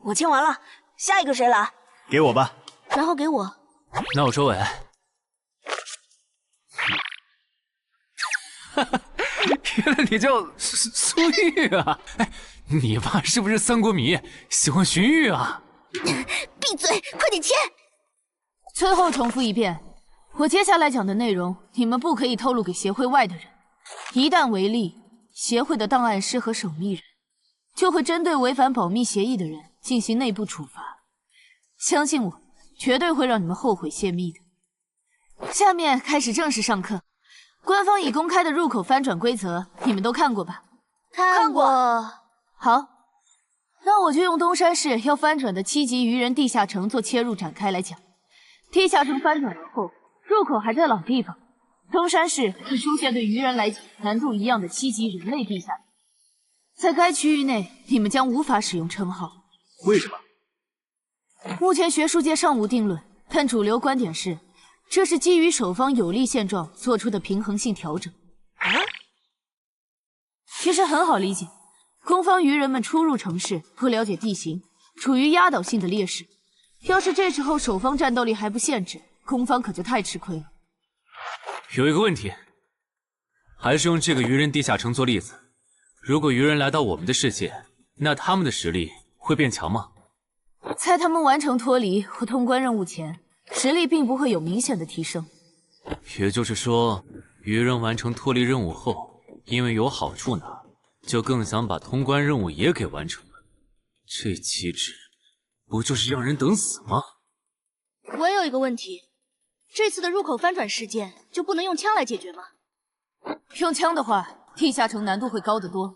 我签完了，下一个谁来？给我吧。然后给我。那我收尾。原来你叫苏玉啊！哎，你爸是不是三国迷，喜欢荀彧啊？闭嘴，快点签！最后重复一遍，我接下来讲的内容，你们不可以透露给协会外的人。一旦违例，协会的档案师和守密人就会针对违反保密协议的人进行内部处罚。相信我，绝对会让你们后悔泄密的。下面开始正式上课。官方已公开的入口翻转规则，你们都看过吧？看过。好，那我就用东山市要翻转的7级愚人地下城做切入展开来讲。地下城翻转而后，入口还在老地方，东山市会出现对愚人来讲难度一样的7级人类地下城。在该区域内，你们将无法使用称号。为什么？目前学术界尚无定论，但主流观点是，这是基于守方有利现状做出的平衡性调整。其实很好理解，攻方愚人们初入城市，不了解地形，处于压倒性的劣势。要是这时候守方战斗力还不限制，攻方可就太吃亏了。有一个问题，还是用这个愚人地下城做例子。如果愚人来到我们的世界，那他们的实力会变强吗？在他们完成脱离或通关任务前，实力并不会有明显的提升。也就是说，愚人完成脱离任务后，因为有好处拿，就更想把通关任务也给完成了。这机制不就是让人等死吗？我有一个问题，这次的入口翻转事件就不能用枪来解决吗？用枪的话，地下城难度会高得多。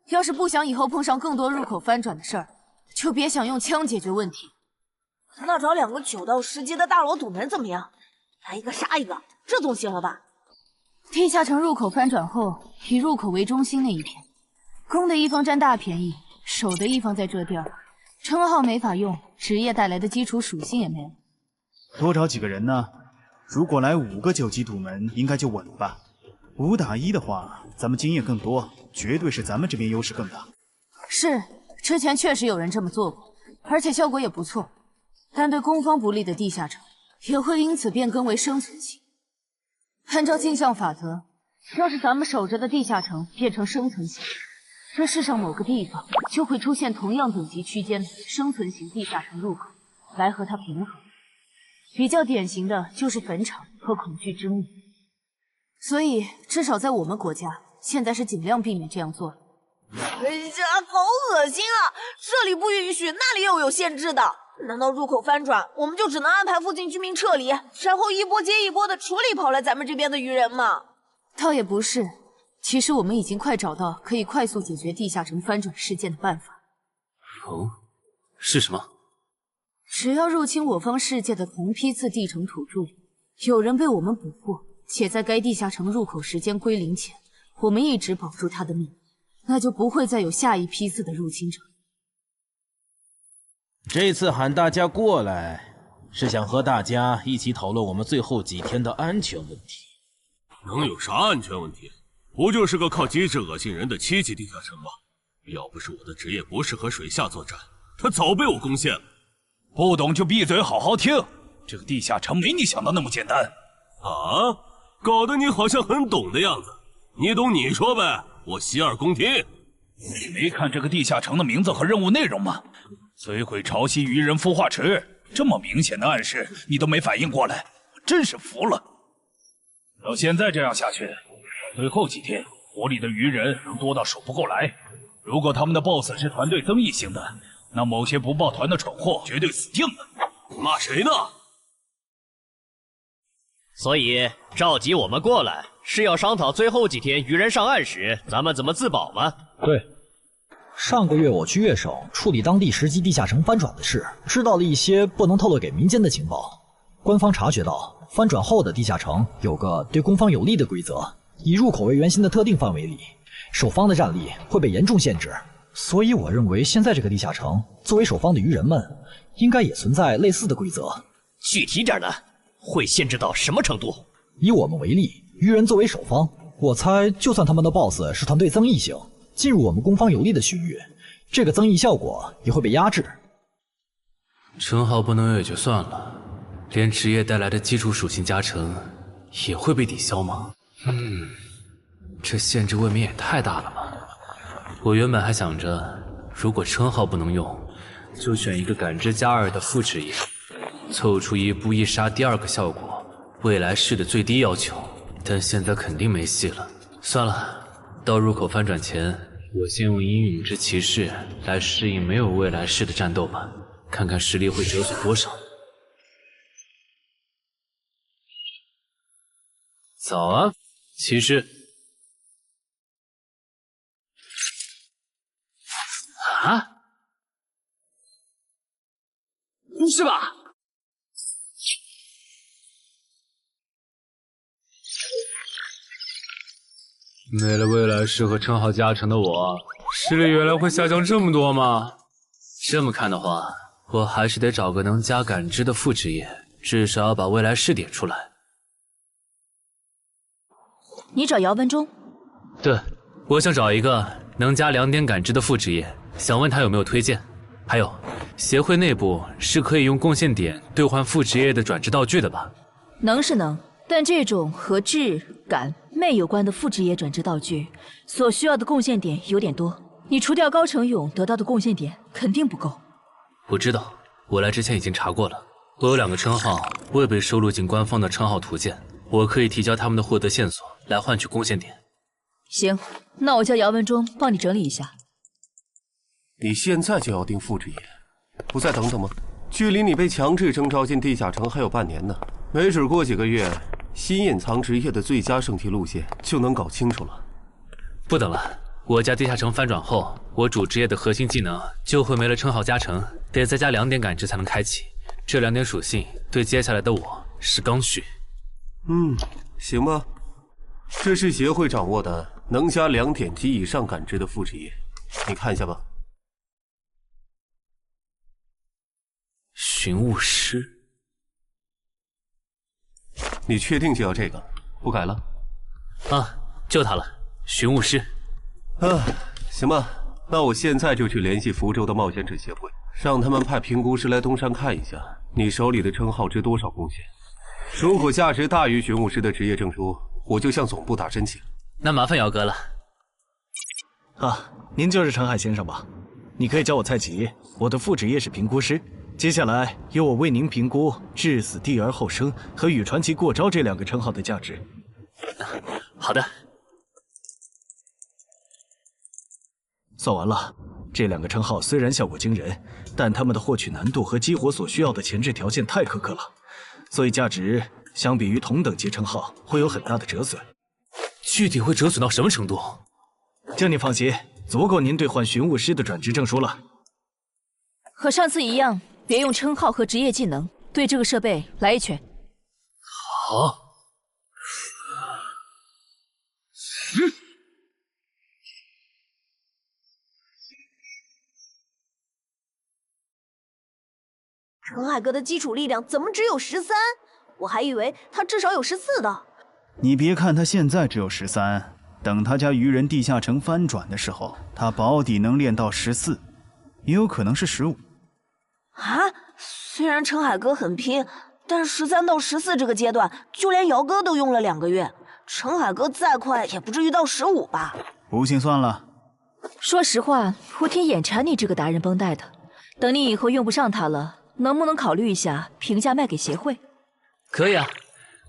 要是不想以后碰上更多入口翻转的事儿，就别想用枪解决问题。那找2个9到10级的大佬堵门怎么样？来一个杀一个，这总行了吧？地下城入口翻转后，以入口为中心那一片，攻的一方占大便宜，守的一方在这地儿，称号没法用，职业带来的基础属性也没了。多找几个人呢？如果来5个9级堵门，应该就稳了吧？5打1的话，咱们经验更多，绝对是咱们这边优势更大。是，之前确实有人这么做过，而且效果也不错。但对攻方不利的地下城，也会因此变更为生存型。按照镜像法则，要是咱们守着的地下城变成生存型，这世上某个地方就会出现同样等级区间的生存型地下城入口，来和它平衡。比较典型的就是坟场和恐惧之墓。所以，至少在我们国家，现在是尽量避免这样做了。这好恶心啊！这里不允许，那里又有限制的。难道入口翻转，我们就只能安排附近居民撤离，然后一波接一波的处理跑来咱们这边的愚人吗？倒也不是，其实我们已经快找到可以快速解决地下城翻转事件的办法。哦，是什么？只要入侵我方世界的同批次地城土著里，有人被我们捕获，且在该地下城入口时间归零前，我们一直保住他的命，那就不会再有下一批次的入侵者。这次喊大家过来，是想和大家一起讨论我们最后几天的安全问题。能有啥安全问题？不就是个靠机制恶心人的7级地下城吗？要不是我的职业不适合水下作战，他早被我攻陷了。不懂就闭嘴，好好听。这个地下城没你想的那么简单。啊？搞得你好像很懂的样子。你懂你说呗，我洗耳恭听。你没看这个地下城的名字和任务内容吗？摧毁潮汐愚人孵化池，这么明显的暗示你都没反应过来，我真是服了。要现在这样下去，最后几天活里的愚人能多到数不过来。如果他们的 BOSS 是团队增益型的，那某些不抱团的蠢货绝对死定了。骂谁呢？所以召集我们过来，是要商讨最后几天愚人上岸时咱们怎么自保吗？对。上个月我去粤省处理当地10级地下城翻转的事，知道了一些不能透露给民间的情报。官方察觉到翻转后的地下城有个对攻方有利的规则，以入口为圆心的特定范围里，守方的战力会被严重限制。所以我认为现在这个地下城作为守方的鱼人们，应该也存在类似的规则。具体点呢？会限制到什么程度？以我们为例，鱼人作为守方，我猜就算他们的 BOSS 是团队增益型，进入我们攻方有利的区域，这个增益效果也会被压制。称号不能有也就算了，连职业带来的基础属性加成也会被抵消吗？这限制未免也太大了吧！我原本还想着，如果称号不能用，就选一个感知加2的副职业，凑出一步一杀第2个效果，未来式的最低要求。但现在肯定没戏了，算了，到入口翻转前，我先用阴影之骑士来适应没有未来式的战斗吧，看看实力会折损多少。早啊，骑士。啊？是吧？没了未来式和称号加成的我，实力原来会下降这么多吗？这么看的话，我还是得找个能加感知的副职业，至少要把未来式点出来。你找姚文忠？对，我想找一个能加2点感知的副职业，想问他有没有推荐。还有，协会内部是可以用贡献点兑换副职业的转职道具的吧？能是能，但这种和智、感、魅有关的副职业转职道具，所需要的贡献点有点多。你除掉高成勇得到的贡献点肯定不够。我知道，我来之前已经查过了。我有2个称号未被收录进官方的称号图鉴，我可以提交他们的获得线索来换取贡献点。行，那我叫姚文忠帮你整理一下。你现在就要定副职业，不再等等吗？距离你被强制征召进地下城还有半年呢，没准过几个月，新隐藏职业的最佳升级路线就能搞清楚了。不等了，我家地下城翻转后，我主职业的核心技能就会没了称号加成，得再加2点感知才能开启。这2点属性对接下来的我是刚需。行吧。这是协会掌握的能加2点及以上感知的副职业，你看一下吧。寻物师，你确定就要这个？不改了？啊，就他了，寻物师。行吧，那我现在就去联系福州的冒险者协会，让他们派评估师来东山看一下你手里的称号值多少贡献。如果价值大于寻物师的职业证书，我就向总部打申请。那麻烦姚哥了。您就是陈海先生吧？你可以叫我蔡吉，我的副职业是评估师。接下来由我为您评估至死地而后生和与传奇过招这2个称号的价值。好的。算完了，这2个称号虽然效果惊人，但他们的获取难度和激活所需要的前置条件太苛刻了，所以价值相比于同等级称号会有很大的折损。具体会折损到什么程度？这你放心，足够您兑换寻物师的转职证书了。和上次一样，别用称号和职业技能，对这个设备来一拳。好。陈海哥的基础力量怎么只有13？我还以为他至少有14的。你别看他现在只有13，等他家鱼人地下城翻转的时候，他保底能练到14，也有可能是15。虽然陈海哥很拼，但13到14这个阶段，就连姚哥都用了2个月。陈海哥再快也不至于到15吧？不信算了。说实话，我挺眼馋你这个达人绷带的。等你以后用不上它了，能不能考虑一下平价卖给协会？可以啊，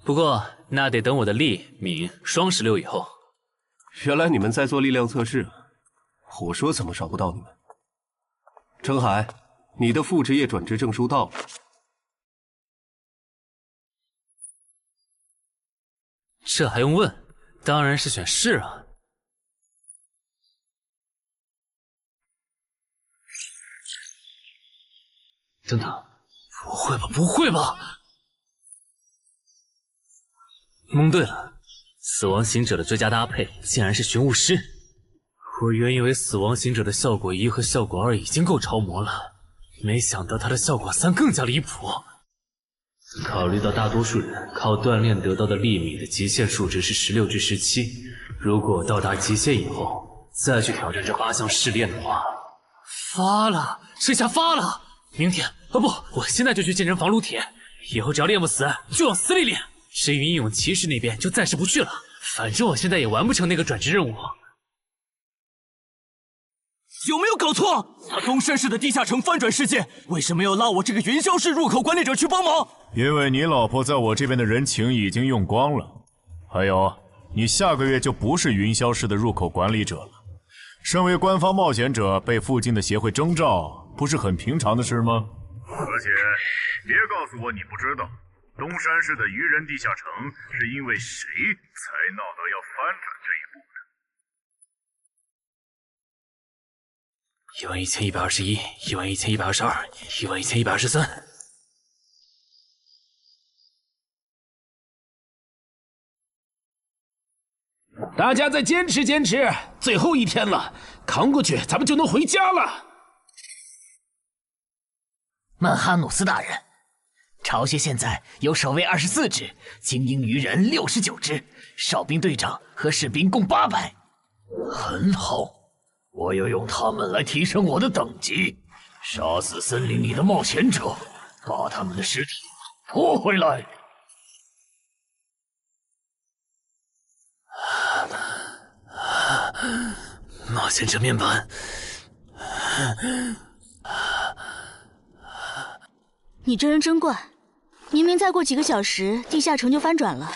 不过那得等我的力敏双16以后。原来你们在做力量测试，我说怎么找不到你们？程海，你的副职业转职证书到了。这还用问？当然是选是啊。等等，不会吧，不会吧！蒙对了，死亡行者的最佳搭配竟然是寻物师。我原以为死亡行者的效果1和效果2已经够超模了，没想到他的效果3更加离谱。考虑到大多数人靠锻炼得到的粒米的极限数值是16至17，如果到达极限以后再去挑战这8项试炼的话，发了，这下发了！明天不，我现在就去健身房撸铁，以后只要练不死就往死里练。至于英勇骑士那边就暂时不去了，反正我现在也完不成那个转职任务。有没有搞错？东山市的地下城翻转事件，为什么要拉我这个云霄市入口管理者去帮忙？因为你老婆在我这边的人情已经用光了，还有，你下个月就不是云霄市的入口管理者了。身为官方冒险者，被附近的协会征召，不是很平常的事吗？而且，别告诉我你不知道，东山市的愚人地下城是因为谁才闹到要翻转这一步的？11121，11122，11123。大家再坚持坚持，最后一天了，扛过去，咱们就能回家了。曼哈努斯大人，巢穴现在有守卫24只，精英鱼人69只，哨兵队长和士兵共800。很好，我要用他们来提升我的等级，杀死森林里的冒险者，把他们的尸体拖回来。冒险者面板。你这人真怪，明明再过几个小时地下城就翻转了，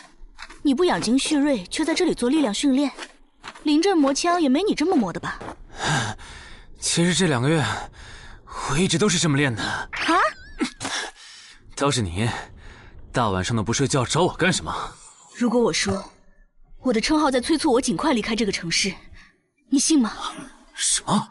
你不养精蓄锐，却在这里做力量训练，临阵磨枪也没你这么磨的吧？其实这2个月我一直都是这么练的。啊？倒是你，大晚上的不睡觉找我干什么？如果我说我的称号在催促我尽快离开这个城市，你信吗？什么？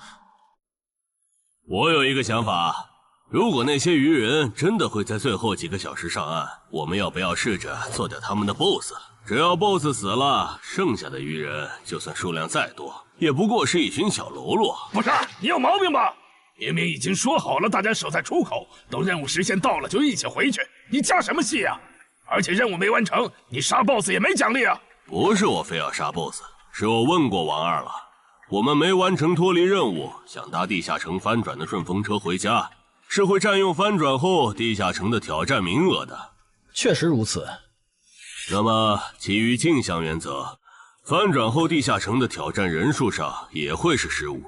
我有一个想法，如果那些鱼人真的会在最后几个小时上岸，我们要不要试着做掉他们的 BOSS？ 只要 BOSS 死了，剩下的鱼人就算数量再多，也不过是一群小喽啰。不是，你有毛病吧？明明已经说好了，大家守在出口，等任务时限到了就一起回去，你加什么戏啊？而且任务没完成，你杀 BOSS 也没奖励啊！不是我非要杀 BOSS， 是我问过王二了，我们没完成脱离任务，想搭地下城翻转的顺风车回家，是会占用翻转后地下城的挑战名额的。确实如此。那么基于镜像原则，翻转后地下城的挑战人数上也会是15。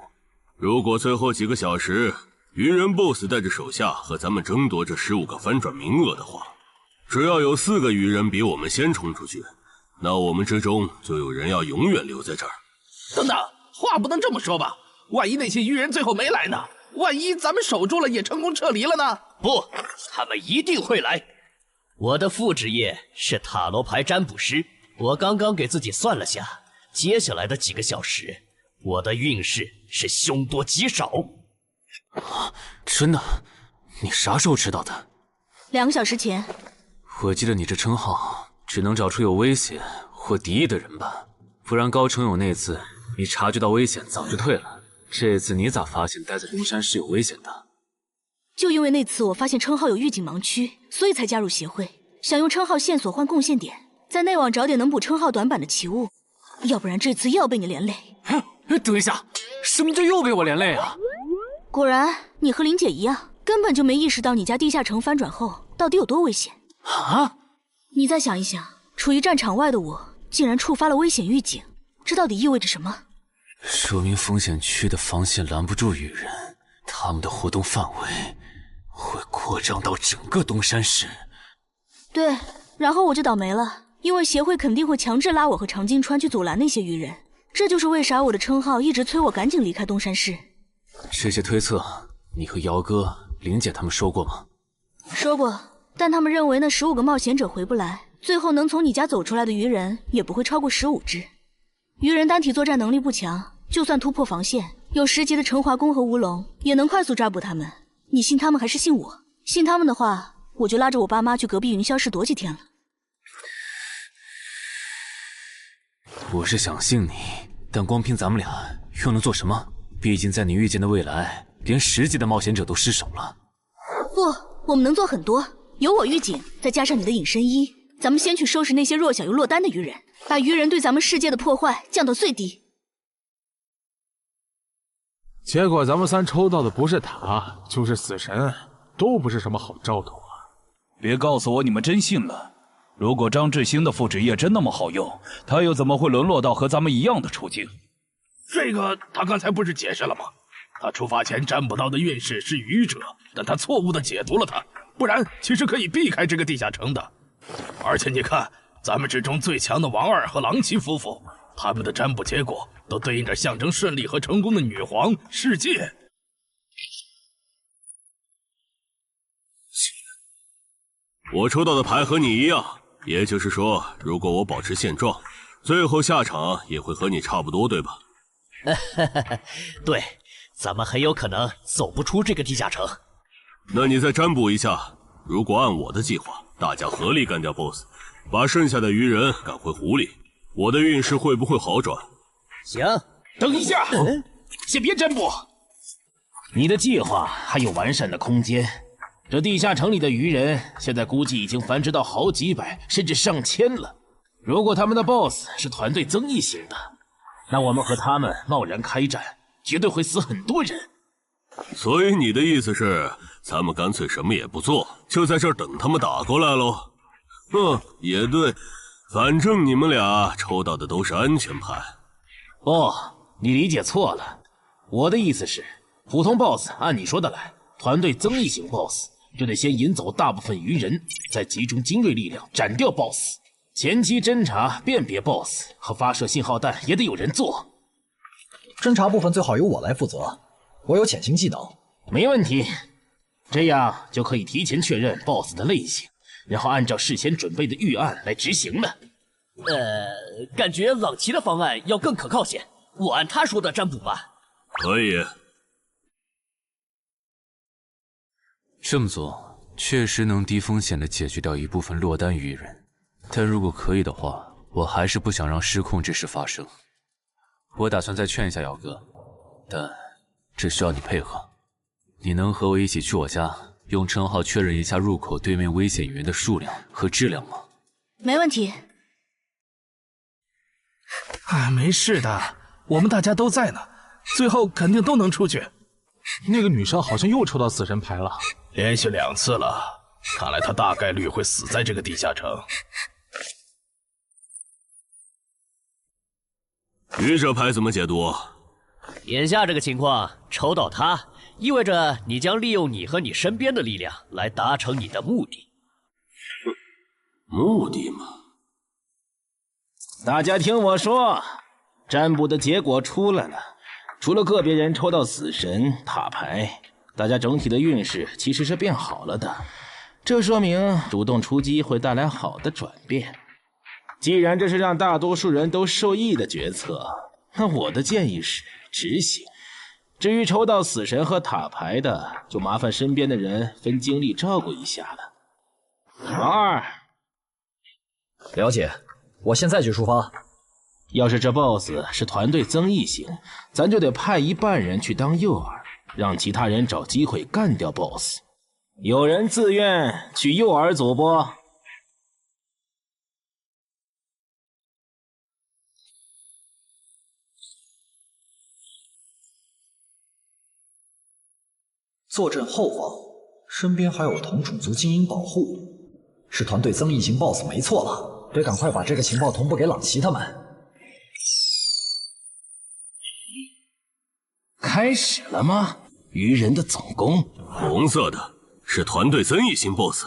如果最后几个小时鱼人 BOSS 带着手下和咱们争夺这15个翻转名额的话，只要有4个鱼人比我们先冲出去，那我们之中就有人要永远留在这儿。等等，话不能这么说吧？万一那些鱼人最后没来呢？万一咱们守住了也成功撤离了呢？不，他们一定会来。我的副职业是塔罗牌占卜师，我刚刚给自己算了下，接下来的几个小时，我的运势是凶多吉少。真的？你啥时候知道的？2个小时前。我记得你这称号只能找出有危险或敌意的人吧，不然高成勇那次你察觉到危险早就退了，这次你咋发现待在东山是有危险的？就因为那次我发现称号有预警盲区，所以才加入协会，想用称号线索换贡献点，在内网找点能补称号短板的奇物，要不然这次又要被你连累。等一下，什么叫又被我连累啊？果然你和林姐一样，根本就没意识到你家地下城翻转后到底有多危险。啊！你再想一想，处于战场外的我竟然触发了危险预警，这到底意味着什么？说明风险区的防线拦不住鱼人，他们的活动范围会扩张到整个东山市。对，然后我就倒霉了，因为协会肯定会强制拉我和常金川去阻拦那些鱼人，这就是为啥我的称号一直催我赶紧离开东山市。这些推测，你和姚哥、林姐他们说过吗？说过，但他们认为那15个冒险者回不来，最后能从你家走出来的鱼人也不会超过15只。鱼人单体作战能力不强，就算突破防线，有10级的陈华宫和乌龙也能快速抓捕他们。你信他们还是信我？信他们的话，我就拉着我爸妈去隔壁云霄市躲几天了。我是想信你，但光凭咱们俩又能做什么？毕竟在你预见的未来，连10级的冒险者都失手了。不，我们能做很多。有我预警，再加上你的隐身衣，咱们先去收拾那些弱小又落单的愚人，把愚人对咱们世界的破坏降到最低。结果咱们3抽到的不是塔，就是死神，都不是什么好兆头啊！别告诉我你们真信了。如果张志兴的复制液真那么好用，他又怎么会沦落到和咱们一样的处境？这个他刚才不是解释了吗？他出发前占卜到的运势是愚者，但他错误的解读了它，不然其实可以避开这个地下城的。而且你看，咱们之中最强的王二和郎奇夫妇，他们的占卜结果都对应着象征顺利和成功的女皇、世界。我抽到的牌和你一样，也就是说，如果我保持现状，最后下场也会和你差不多，对吧？对，咱们很有可能走不出这个地下城。那你再占卜一下，如果按我的计划，大家合力干掉 BOSS， 把剩下的愚人赶回湖里，我的运势会不会好转？行，等一下，先别占卜，你的计划还有完善的空间。这地下城里的愚人现在估计已经繁殖到好几百甚至上千了。如果他们的 BOSS 是团队增益型的，那我们和他们贸然开战，绝对会死很多人。所以你的意思是，咱们干脆什么也不做，就在这儿等他们打过来喽？也对，反正你们俩抽到的都是安全牌。你理解错了。我的意思是，普通 BOSS 按你说的来，团队增益型 BOSS 就得先引走大部分愚人，再集中精锐力量斩掉 BOSS。前期侦查、辨别 BOSS 和发射信号弹也得有人做。侦查部分最好由我来负责，我有潜行技能。没问题，这样就可以提前确认 BOSS 的类型，然后按照事先准备的预案来执行了。感觉朗奇的方案要更可靠些，我按他说的占卜吧。可以。这么做确实能低风险的解决掉一部分落单愚人，但如果可以的话，我还是不想让失控之事发生。我打算再劝一下姚哥，但这需要你配合。你能和我一起去我家，用称号确认一下入口对面危险愚人的数量和质量吗？没问题。没事的，我们大家都在呢，最后肯定都能出去。那个女生好像又抽到死神牌了，连续2次了，看来她大概率会死在这个地下城。愚者牌怎么解读？眼下这个情况，抽到他，意味着你将利用你和你身边的力量来达成你的目的。目的嘛？大家听我说，占卜的结果出来了，除了个别人抽到死神、塔牌，大家整体的运势其实是变好了的。这说明主动出击会带来好的转变。既然这是让大多数人都受益的决策，那我的建议是执行。至于抽到死神和塔牌的，就麻烦身边的人分精力照顾一下了。王二，了解，我现在就出发。要是这 BOSS 是团队增益型，咱就得派一半人去当诱饵，让其他人找机会干掉 BOSS。有人自愿去诱饵组不？坐镇后方，身边还有同种族精英保护，是团队增益型 BOSS 没错了，得赶快把这个情报同步给朗奇他们。开始了吗？愚人的总攻，红色的是团队增益型 BOSS。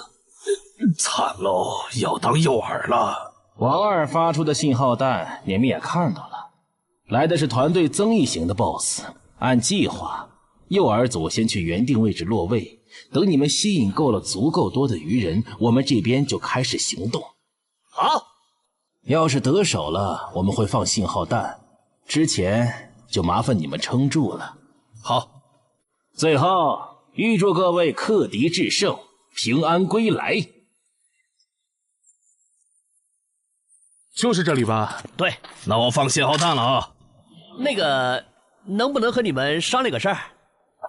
惨喽，要当诱饵了。王二发出的信号弹，你们也看到了，来的是团队增益型的 BOSS。按计划，诱饵组先去原定位置落位，等你们吸引够了足够多的愚人，我们这边就开始行动。好，要是得手了，我们会放信号弹，之前就麻烦你们撑住了。好，最后预祝各位克敌制胜，平安归来。就是这里吧？对，那我放信号弹了啊。那个，能不能和你们商量个事儿？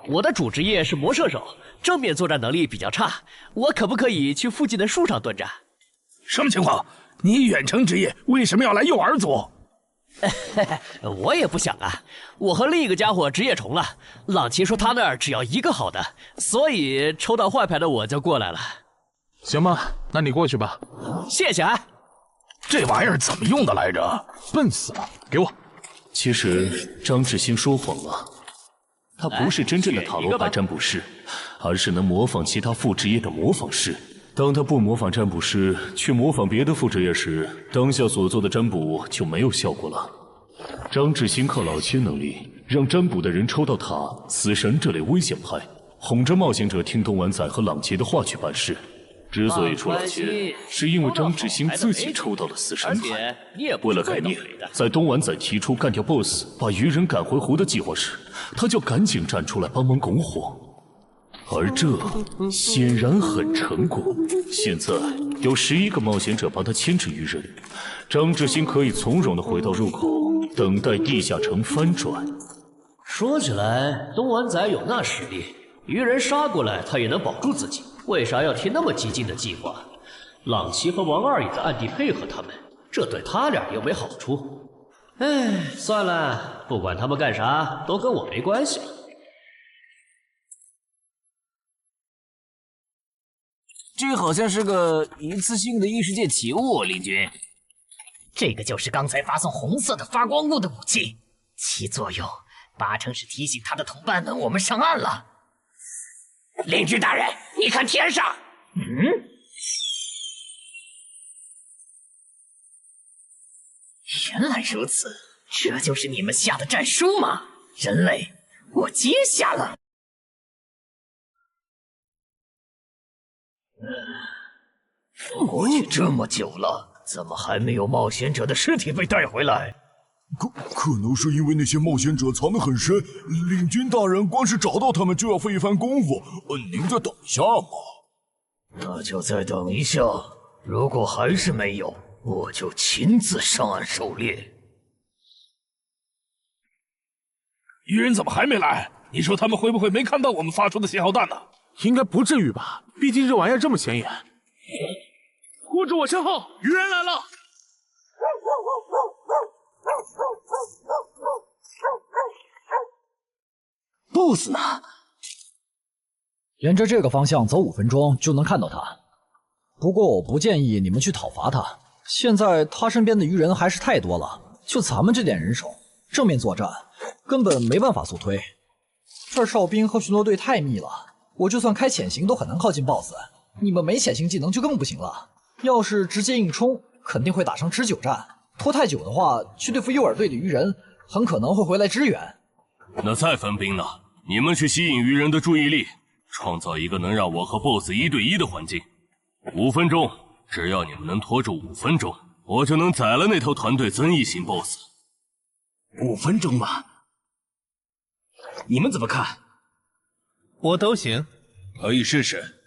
我的主职业是魔射手，正面作战能力比较差，我可不可以去附近的树上蹲着？什么情况？你远程职业为什么要来诱饵组？我也不想啊，我和另一个家伙职业重了。朗奇说他那儿只要一个好的，所以抽到坏牌的我就过来了。行吧，那你过去吧。谢谢啊。这玩意儿怎么用的来着？笨死了，给我。其实张志兴说谎了，他不是真正的塔罗牌占卜师，而是能模仿其他副职业的模仿师。当他不模仿占卜师，去模仿别的副职业时，当下所做的占卜就没有效果了。张志兴靠老千能力，让占卜的人抽到塔、死神这类危险牌，哄着冒险者听东莞仔和朗杰的话去办事。之所以出老千，是因为张志兴自己抽到了死神牌。为了改念，在东莞仔提出干掉 BOSS、把鱼人赶回湖的计划时，他就赶紧站出来帮忙拱火。而这显然很成功。现在有11个冒险者帮他牵制鱼人，张志兴可以从容地回到入口，等待地下城翻转。说起来，东莞仔有那实力，鱼人杀过来他也能保住自己，为啥要提那么激进的计划？朗奇和王二也在暗地配合他们，这对他俩又没好处。哎，算了，不管他们干啥，都跟我没关系。这好像是个一次性的异世界奇物，林军。这个就是刚才发送红色的发光物的武器，其作用八成是提醒他的同伴们我们上岸了。林军大人，你看天上。原来如此，这就是你们下的战书吗？人类，我接下了。过去这么久了，怎么还没有冒险者的尸体被带回来？可能是因为那些冒险者藏得很深，领军大人光是找到他们就要费一番功夫。您再等一下嘛。那就再等一下，如果还是没有，我就亲自上岸狩猎。鱼人怎么还没来？你说他们会不会没看到我们发出的信号弹呢？应该不至于吧，毕竟这玩意儿这么显眼。护住我身后，鱼人来了！BOSS 呢？沿着这个方向走5分钟就能看到他。不过我不建议你们去讨伐他，现在他身边的鱼人还是太多了，就咱们这点人手，正面作战根本没办法速推。这儿哨兵和巡逻队太密了，我就算开潜行都很难靠近 BOSS。你们没潜行技能就更不行了。要是直接硬冲，肯定会打成持久战。拖太久的话，去对付诱饵队的鱼人，很可能会回来支援。那再分兵呢？你们去吸引鱼人的注意力，创造一个能让我和 BOSS 1对1的环境。5分钟，只要你们能拖住5分钟，我就能宰了那头团队增益型 BOSS。5分钟吧？你们怎么看？我都行，可以试试。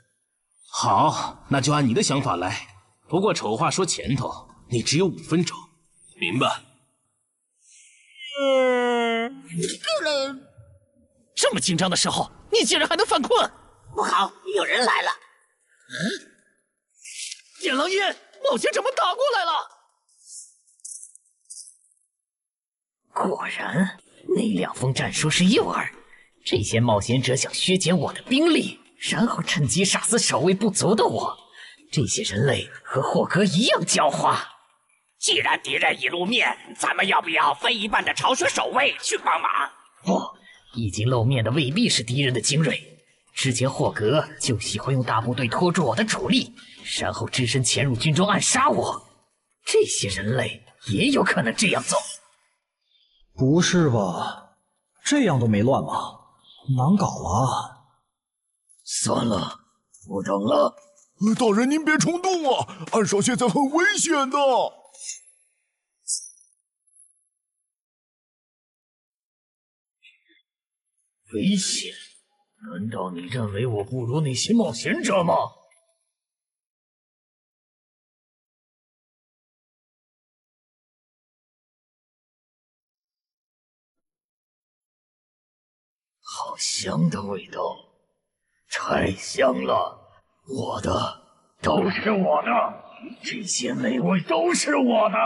好，那就按你的想法来。不过丑话说前头，你只有5分钟，明白？这么紧张的时候，你竟然还能犯困？不好，有人来了！野狼烟，冒险者们打过来了！果然，那2封战书是诱饵。这些冒险者想削减我的兵力，然后趁机杀死守卫不足的我。这些人类和霍格一样狡猾。既然敌人已露面，咱们要不要分一半的巢穴守卫去帮忙？不，已经露面的未必是敌人的精锐。之前霍格就喜欢用大部队拖住我的主力，然后只身潜入军中暗杀我。这些人类也有可能这样做。不是吧？这样都没乱吗？难搞啊！算了，不等了。大人您别冲动啊，暗哨现在很危险的。危险？难道你认为我不如那些冒险者吗？好香的味道，太香了！我的都是我的，这些美味都是我的。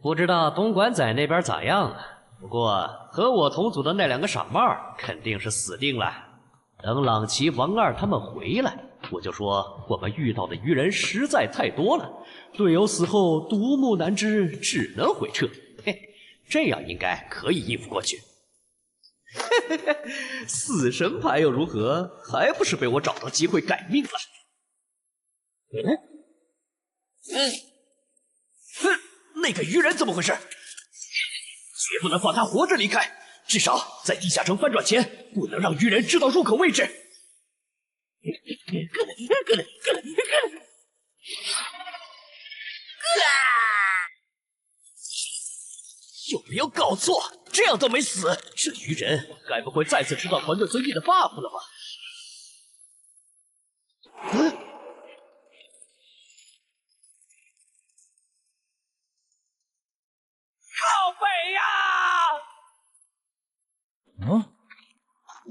不知道东莞仔那边咋样了？不过和我同组的那2个傻帽肯定是死定了。等朗奇、王二他们回来，我就说我们遇到的鱼人实在太多了，队友死后独木难支，只能回撤。嘿，这样应该可以应付过去。嘿嘿嘿，死神牌又如何？还不是被我找到机会改命了。那个鱼人怎么回事？绝不能放他活着离开，至少在地下城翻转前，不能让鱼人知道入口位置。有没有搞错？这样都没死，这鱼人该不会再次知道团队遵义的 buff 了吧？靠北呀！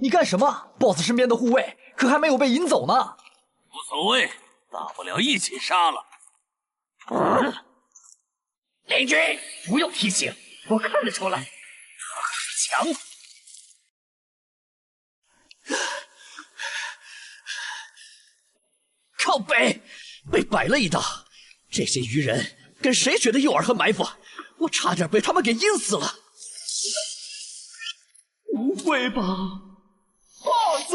你干什么 ？BOSS 身边的护卫可还没有被引走呢。无所谓，大不了一起杀了。领军，不用提醒，我看得出来，他可是强。靠北，被摆了一道。这些鱼人跟谁学的诱饵和埋伏？我差点被他们给阴死了。不会吧 ，BOSS！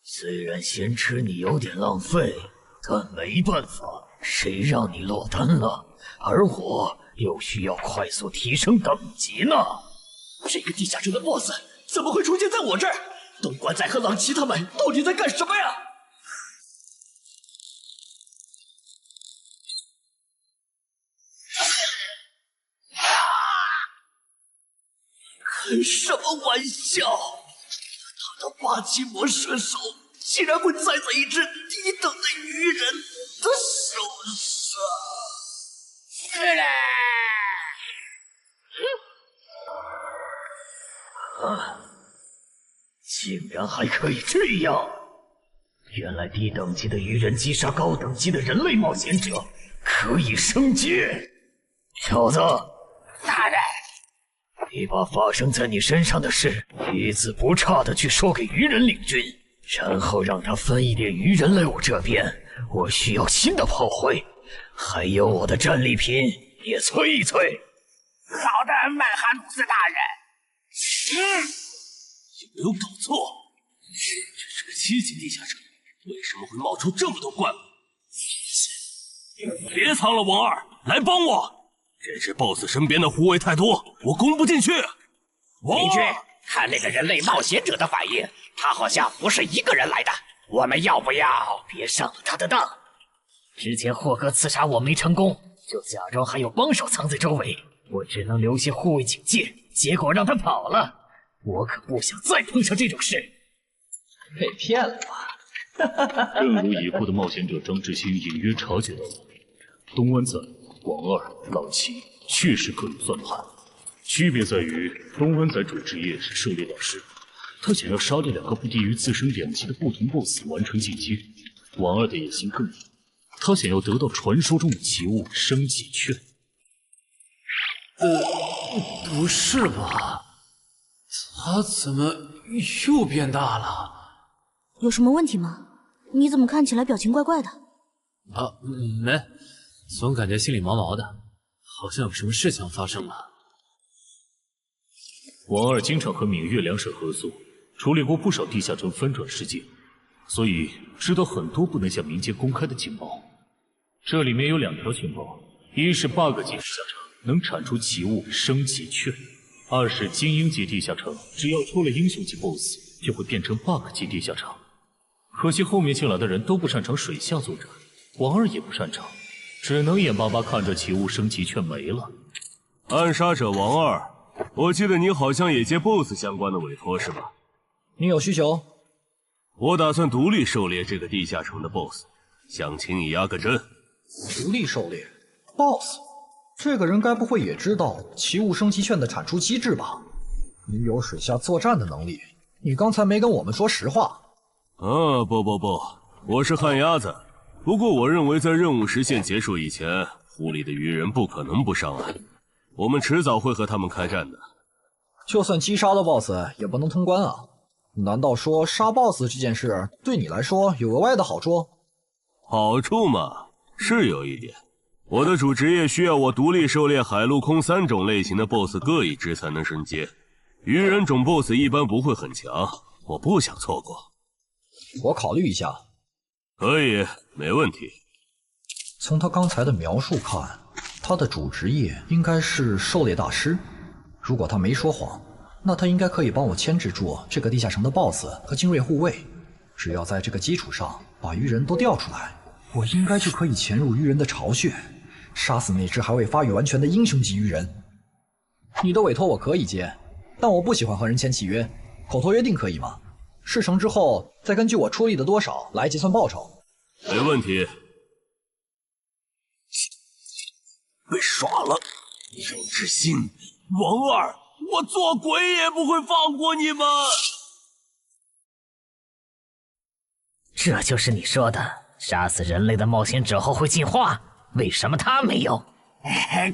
虽然先吃你有点浪费，但没办法，谁让你落单了？而我又需要快速提升等级呢。这个地下城的 BOSS 怎么会出现在我这儿？东莞仔和朗奇他们到底在干什么呀？开什么玩笑！他的8级魔射手竟然会栽在一只低等的鱼人的手上！竟然还可以这样！原来低等级的鱼人击杀高等级的人类冒险者可以升阶。小子，大人，你把发生在你身上的事一字不差的去说给鱼人领军，然后让他分一点鱼人类我这边。我需要新的炮灰，还有我的战利品也催一催。好的，曼哈努斯大人。有没有搞错？这是个7级地下城，为什么会冒出这么多怪物？别藏了，王二，来帮我！这只 BOSS 身边的护卫太多，我攻不进去。领军，看那个人类冒险者的反应，他好像不是一个人来的。我们要不要别上了他的当？之前霍哥刺杀我没成功，就假装还有帮手藏在周围，我只能留些护卫警戒，结果让他跑了。我可不想再碰上这种事。被骗了吧？正如已故的冒险者张志新隐约察觉到了，东湾仔、王二、朗奇确实各有算盘，区别在于东湾仔主职业是狩猎大师，他想要杀掉2个不低于自身2级的不同 BOSS 完成进阶。王二的野心更大，他想要得到传说中的奇物升级券。不是吧？他怎么又变大了？有什么问题吗？你怎么看起来表情怪怪的？啊，没，总感觉心里毛毛的，好像有什么事情发生了。王二经常和闽月两省合作，处理过不少地下城翻转事件，所以知道很多不能向民间公开的情报。这里面有2条情报，一是8个级地下城能产出奇物升级券，2是精英级地下城只要出了英雄级 BOSS 就会变成bug级地下城。可惜后面进来的人都不擅长水下作战，王二也不擅长，只能眼巴巴看着奇物升级券没了。暗杀者王二，我记得你好像也接 BOSS 相关的委托是吧？你有需求？我打算独立狩猎这个地下城的 BOSS， 想请你压个阵。独立狩猎 BOSS？这个人该不会也知道奇物升级券的产出机制吧？你有水下作战的能力，你刚才没跟我们说实话。不，我是旱鸭子。不过我认为在任务时限结束以前，湖里的鱼人不可能不上岸，我们迟早会和他们开战的。就算击杀了 BOSS， 也不能通关啊！难道说杀 BOSS 这件事对你来说有额外的好处？好处嘛，是有一点。我的主职业需要我独立狩猎海陆空3种类型的 BOSS 各一只才能升阶，鱼人种 BOSS 一般不会很强，我不想错过。我考虑一下。可以，没问题。从他刚才的描述看，他的主职业应该是狩猎大师。如果他没说谎，那他应该可以帮我牵制住这个地下城的 BOSS 和精锐护卫。只要在这个基础上把鱼人都调出来，我应该就可以潜入鱼人的巢穴，杀死那只还未发育完全的英雄级鱼人。你的委托我可以接，但我不喜欢和人签契约，口头约定可以吗？事成之后再根据我出力的多少来结算报酬。没问题。被耍了，任志兴、王二，我做鬼也不会放过你们。这就是你说的杀死人类的冒险者后会进化？为什么他没有？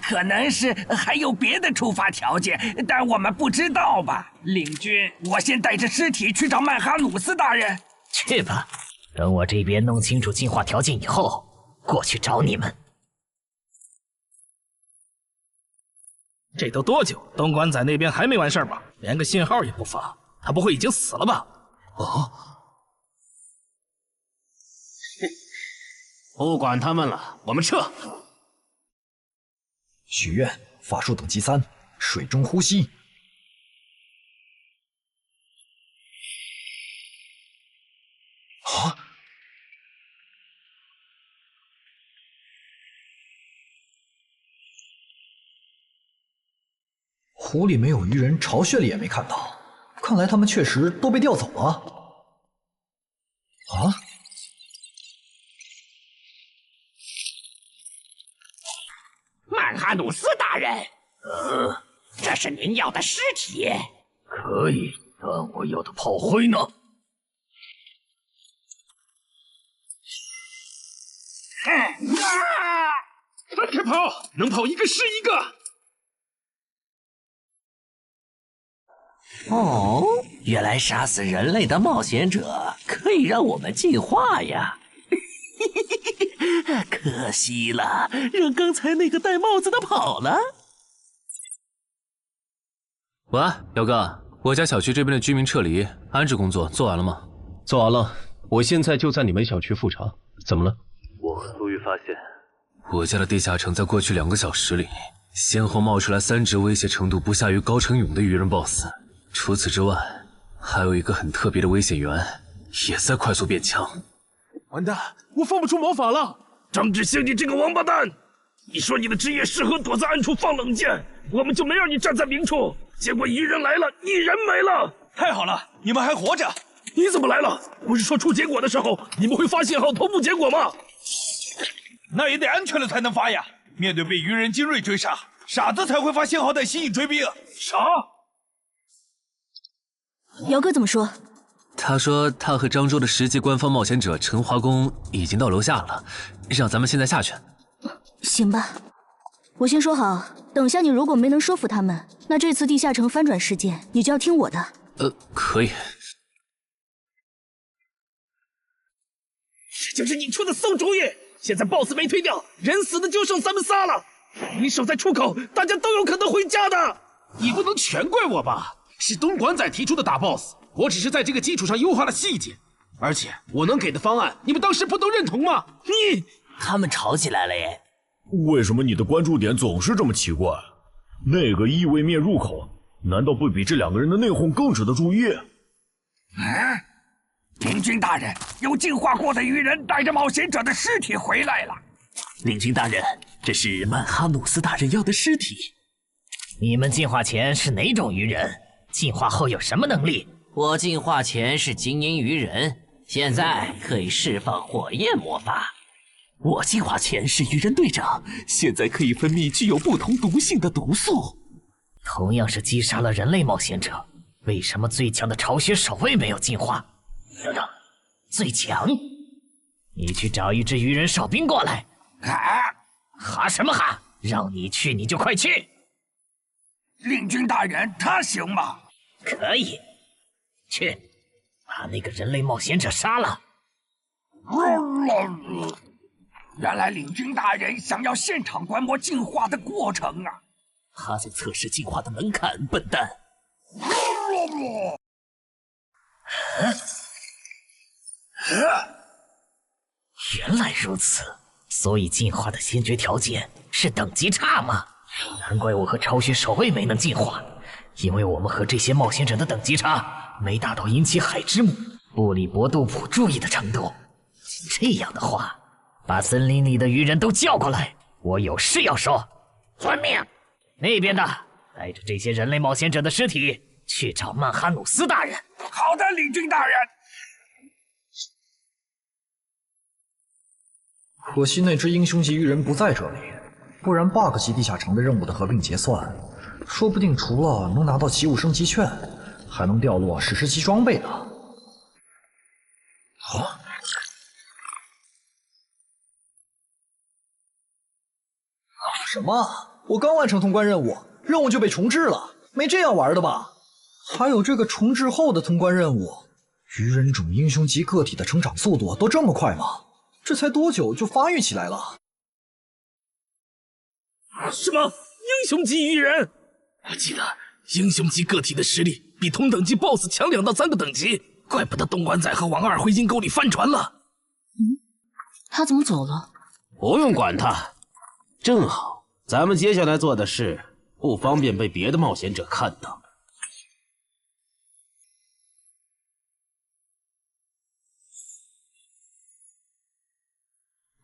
可能是还有别的触发条件，但我们不知道吧。领军，我先带着尸体去找曼哈努斯大人。去吧，等我这边弄清楚进化条件以后，过去找你们。这都多久？东莞仔那边还没完事吧？连个信号也不发，他不会已经死了吧？哦，不管他们了，我们撤。许愿，法术等级3，水中呼吸。啊！湖里没有鱼人，巢穴里也没看到，看来他们确实都被调走了。啊！曼哈努斯大人，这是您要的尸体。可以，但我要的炮灰呢？分开跑，能跑一个是一个。哦，原来杀死人类的冒险者可以让我们进化呀！可惜了，让刚才那个戴帽子的跑了。喂，姚哥，我家小区这边的居民撤离安置工作做完了吗？做完了，我现在就在你们小区复查。怎么了？我和苏玉发现，我家的地下城在过去2个小时里，先后冒出来3只威胁程度不下于高成勇的鱼人 BOSS。除此之外，还有一个很特别的危险源，也在快速变强。完蛋，我放不出魔法了！张志兴，你这个王八蛋！你说你的职业适合躲在暗处放冷箭，我们就没让你站在明处。结果鱼人来了，你人没了。太好了，你们还活着！你怎么来了？不是说出结果的时候你们会发信号同步结果吗？那也得安全了才能发呀！面对被鱼人精锐追杀，傻子才会发信号弹吸引追兵。啥？姚哥怎么说？他说他和漳州的10级官方冒险者陈华公已经到楼下了，让咱们现在下去。行吧，我先说好，等下你如果没能说服他们，那这次地下城翻转事件你就要听我的。可以。这就是你出的馊主意！现在 BOSS 没推掉，人死的就剩咱们仨了。你守在出口，大家都有可能回家的。你不能全怪我吧？是东莞仔提出的大 BOSS， 我只是在这个基础上优化了细节。而且我能给的方案，你们当时不都认同吗？他们吵起来了耶！为什么你的关注点总是这么奇怪？那个异位面入口，难道不比这2个人的内讧更值得注意？领军大人，有进化过的鱼人带着冒险者的尸体回来了。领军大人，这是曼哈努斯大人要的尸体。你们进化前是哪种鱼人？进化后有什么能力？我进化前是精英鱼人，现在可以释放火焰魔法。我进化前是鱼人队长，现在可以分泌具有不同毒性的毒素。同样是击杀了人类冒险者，为什么最强的巢穴守卫没有进化？等等，最强？你去找一支鱼人哨兵过来。哈什么哈？让你去你就快去。令军大人，他行吗？可以，去把那个人类冒险者杀了。原来领军大人想要现场观摩进化的过程啊！他在测试进化的门槛，笨蛋。原来如此，所以进化的先决条件是等级差吗？难怪我和巢穴守卫没能进化，因为我们和这些冒险者的等级差没达到引起海之母布里伯杜普注意的程度。这样的话，把森林里的鱼人都叫过来，我有事要说。遵命。那边的，带着这些人类冒险者的尸体去找曼哈努斯大人。好的，领军大人。可惜那只英雄级鱼人不在这里，不然 bug 级地下城的任务的合并结算，说不定除了能拿到奇物升级券，还能掉落史诗级装备呢。什么？我刚完成通关任务，任务就被重置了？没这样玩的吧？还有这个重置后的通关任务，鱼人种英雄级个体的成长速度都这么快吗？这才多久就发育起来了？什么英雄级鱼人？我记得英雄级个体的实力比同等级 BOSS 强2到3个等级，怪不得东莞仔和王二会阴沟里翻船了。他怎么走了？不用管他，正好咱们接下来做的事不方便被别的冒险者看到。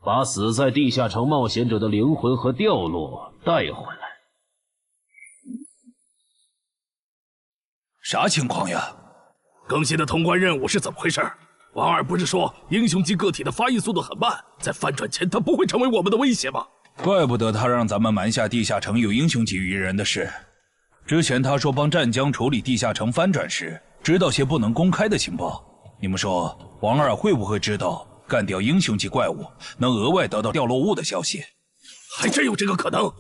把死在地下城冒险者的灵魂和掉落带回来。啥情况呀？更新的通关任务是怎么回事？王二不是说英雄级个体的发育速度很慢，在翻转前他不会成为我们的威胁吗？怪不得他让咱们瞒下地下城有英雄级鱼人的事。之前他说帮湛江处理地下城翻转时，知道些不能公开的情报。你们说王二会不会知道干掉英雄级怪物能额外得到掉落物的消息？还真有这个可能。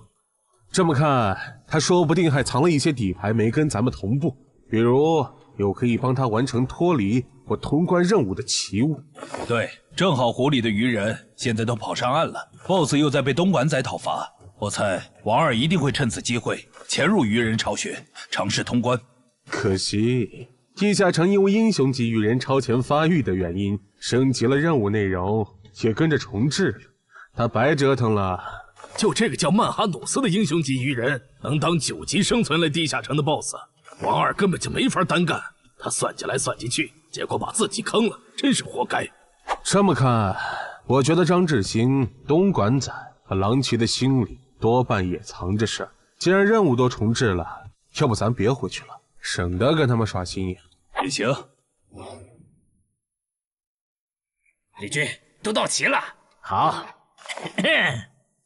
这么看，他说不定还藏了一些底牌没跟咱们同步，比如有可以帮他完成脱离或通关任务的奇物。对，正好湖里的鱼人现在都跑上岸了， BOSS 又在被东莞仔讨伐，我猜王二一定会趁此机会潜入鱼人巢穴，尝试通关。可惜地下城因为英雄级鱼人超前发育的原因，升级了任务内容，也跟着重置了，他白折腾了。就这个叫曼哈努斯的英雄级鱼人，能当9级生存类地下城的 BOSS， 王二根本就没法单干。他算计来算计去，结果把自己坑了，真是活该。这么看，我觉得张志兴、东莞仔和狼骑的心里多半也藏着事儿。既然任务都重置了，要不咱别回去了，省得跟他们耍心眼。也行。李军，都到齐了。好，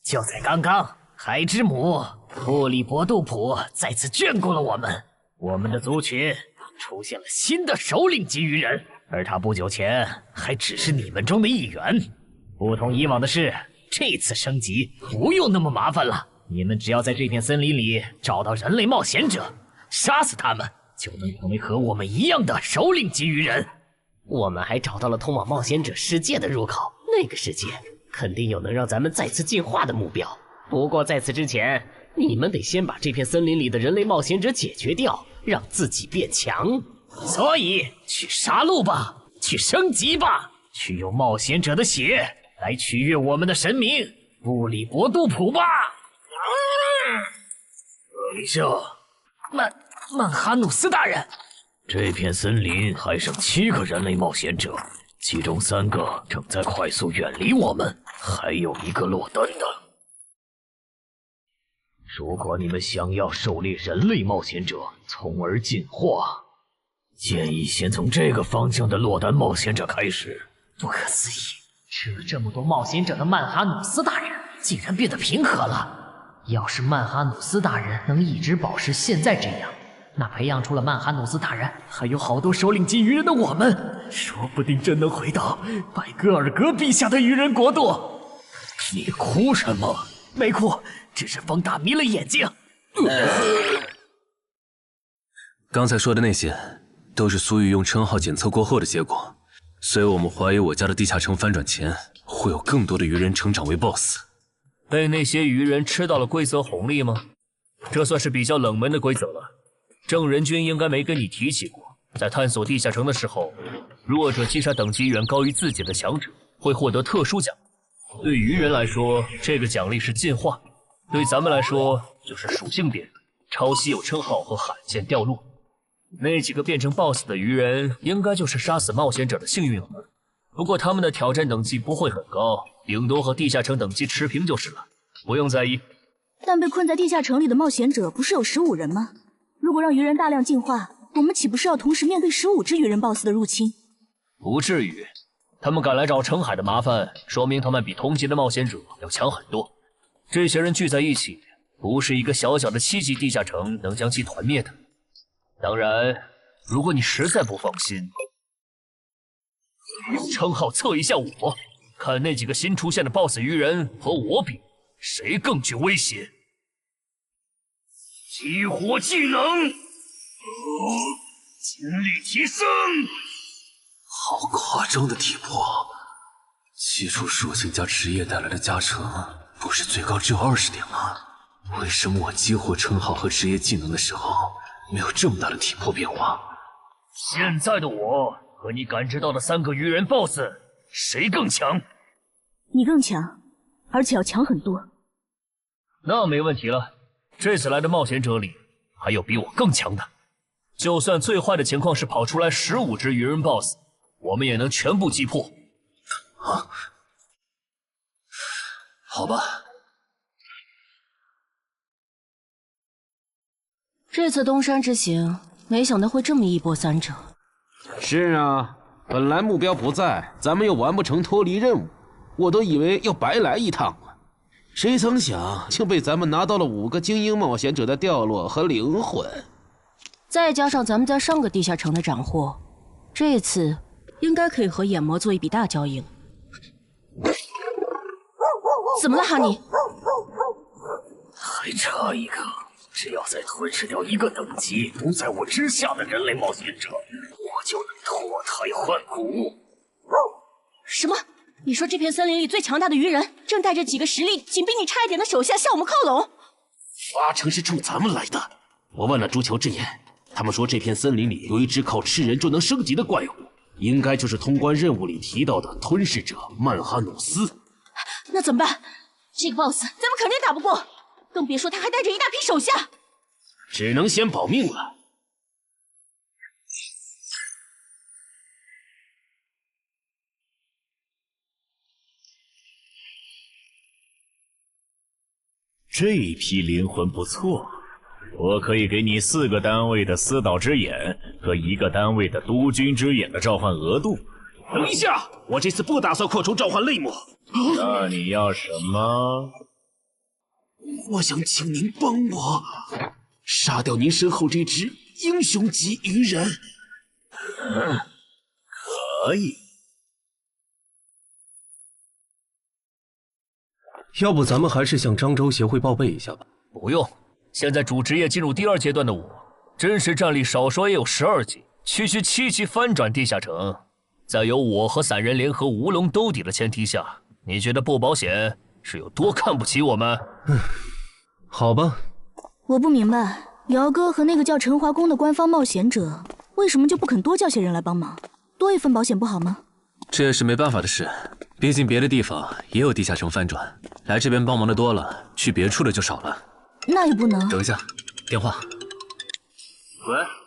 就在刚刚，海之母布里伯杜普再次眷顾了我们，我们的族群出现了新的首领级鱼人，而他不久前还只是你们中的一员。不同以往的是，这次升级不用那么麻烦了，你们只要在这片森林里找到人类冒险者，杀死他们，就能成为和我们一样的首领级鱼人。我们还找到了通往冒险者世界的入口，那个世界肯定有能让咱们再次进化的目标。不过在此之前，你们得先把这片森林里的人类冒险者解决掉，让自己变强。所以去杀戮吧，去升级吧，去用冒险者的血来取悦我们的神明布里伯杜普吧。领袖，曼哈努斯大人，这片森林还剩7个人类冒险者，其中3个正在快速远离我们，还有1个落单的。如果你们想要狩猎人类冒险者，从而进化，建议先从这个方向的落单冒险者开始。不可思议，吃了这么多冒险者的曼哈努斯大人，竟然变得平和了。要是曼哈努斯大人能一直保持现在这样，那培养出了曼哈努斯大人还有好多首领级鱼人的我们，说不定真能回到拜戈尔格陛下的鱼人国度。你哭什么？没哭，只是风大迷了眼睛。刚才说的那些，都是苏玉用称号检测过后的结果，所以我们怀疑我家的地下城翻转前，会有更多的鱼人成长为 BOSS。被那些鱼人吃到了规则红利吗？这算是比较冷门的规则了。正人君应该没跟你提起过，在探索地下城的时候，弱者击杀等级远高于自己的强者，会获得特殊奖。对鱼人来说，这个奖励是进化；对咱们来说，就是属性点、超稀有称号和罕见掉落。那几个变成 BOSS 的鱼人，应该就是杀死冒险者的幸运儿。不过他们的挑战等级不会很高，顶多和地下城等级持平就是了，不用在意。但被困在地下城里的冒险者不是有15人吗？如果让鱼人大量进化，我们岂不是要同时面对15只鱼人 BOSS 的入侵？不至于，他们敢来找澄海的麻烦，说明他们比同级的冒险者要强很多。这些人聚在一起，不是一个小小的7级地下城能将其团灭的。当然，如果你实在不放心，用称号测一下我，看那几个新出现的 BOSS 鱼人和我比，谁更具威胁。激活技能，精力提升。好夸张的体魄！基础属性加职业带来的加成，不是最高只有20点吗？为什么我激活称号和职业技能的时候，没有这么大的体魄变化？现在的我和你感知到的3个鱼人 BOSS， 谁更强？你更强，而且要强很多。那没问题了。这次来的冒险者里，还有比我更强的。就算最坏的情况是跑出来15只鱼人 BOSS， 我们也能全部击破。啊，好吧。这次东山之行，没想到会这么一波三折。是啊，本来目标不在，咱们又完不成脱离任务，我都以为要白来一趟了。谁曾想，竟被咱们拿到了5个精英冒险者的掉落和灵魂，再加上咱们在上个地下城的斩获，这次应该可以和眼魔做一笔大交易了。怎么了，哈尼？还差一个，只要再吞噬掉1个等级不在我之下的人类冒险者，我就能脱胎换骨。什么？你说这片森林里最强大的鱼人，正带着几个实力仅比你差一点的手下向我们靠拢？八成是冲咱们来的。我问了朱球之言，他们说这片森林里有一只靠吃人就能升级的怪物，应该就是通关任务里提到的吞噬者曼哈努斯。那怎么办？这个 BOSS 咱们肯定打不过，更别说他还带着一大批手下。只能先保命了。这批灵魂不错，我可以给你4个单位的司导之眼和1个单位的督军之眼的召唤额度。等一下，我这次不打算扩充召唤类目。那你要什么？我想请您帮我杀掉您身后这只英雄级鱼人。可以。要不咱们还是向漳州协会报备一下吧。不用，现在主职业进入第2阶段的我，真实战力少说也有12级，区区7级翻转地下城，在有我和散人联合吴龙兜底的前提下，你觉得不保险是有多看不起我们？好吧。我不明白，姚哥和那个叫陈华宫的官方冒险者，为什么就不肯多叫些人来帮忙，多一份保险不好吗？这也是没办法的事，毕竟别的地方也有地下城翻转，来这边帮忙的多了，去别处的就少了。那也不能。等一下，电话。喂。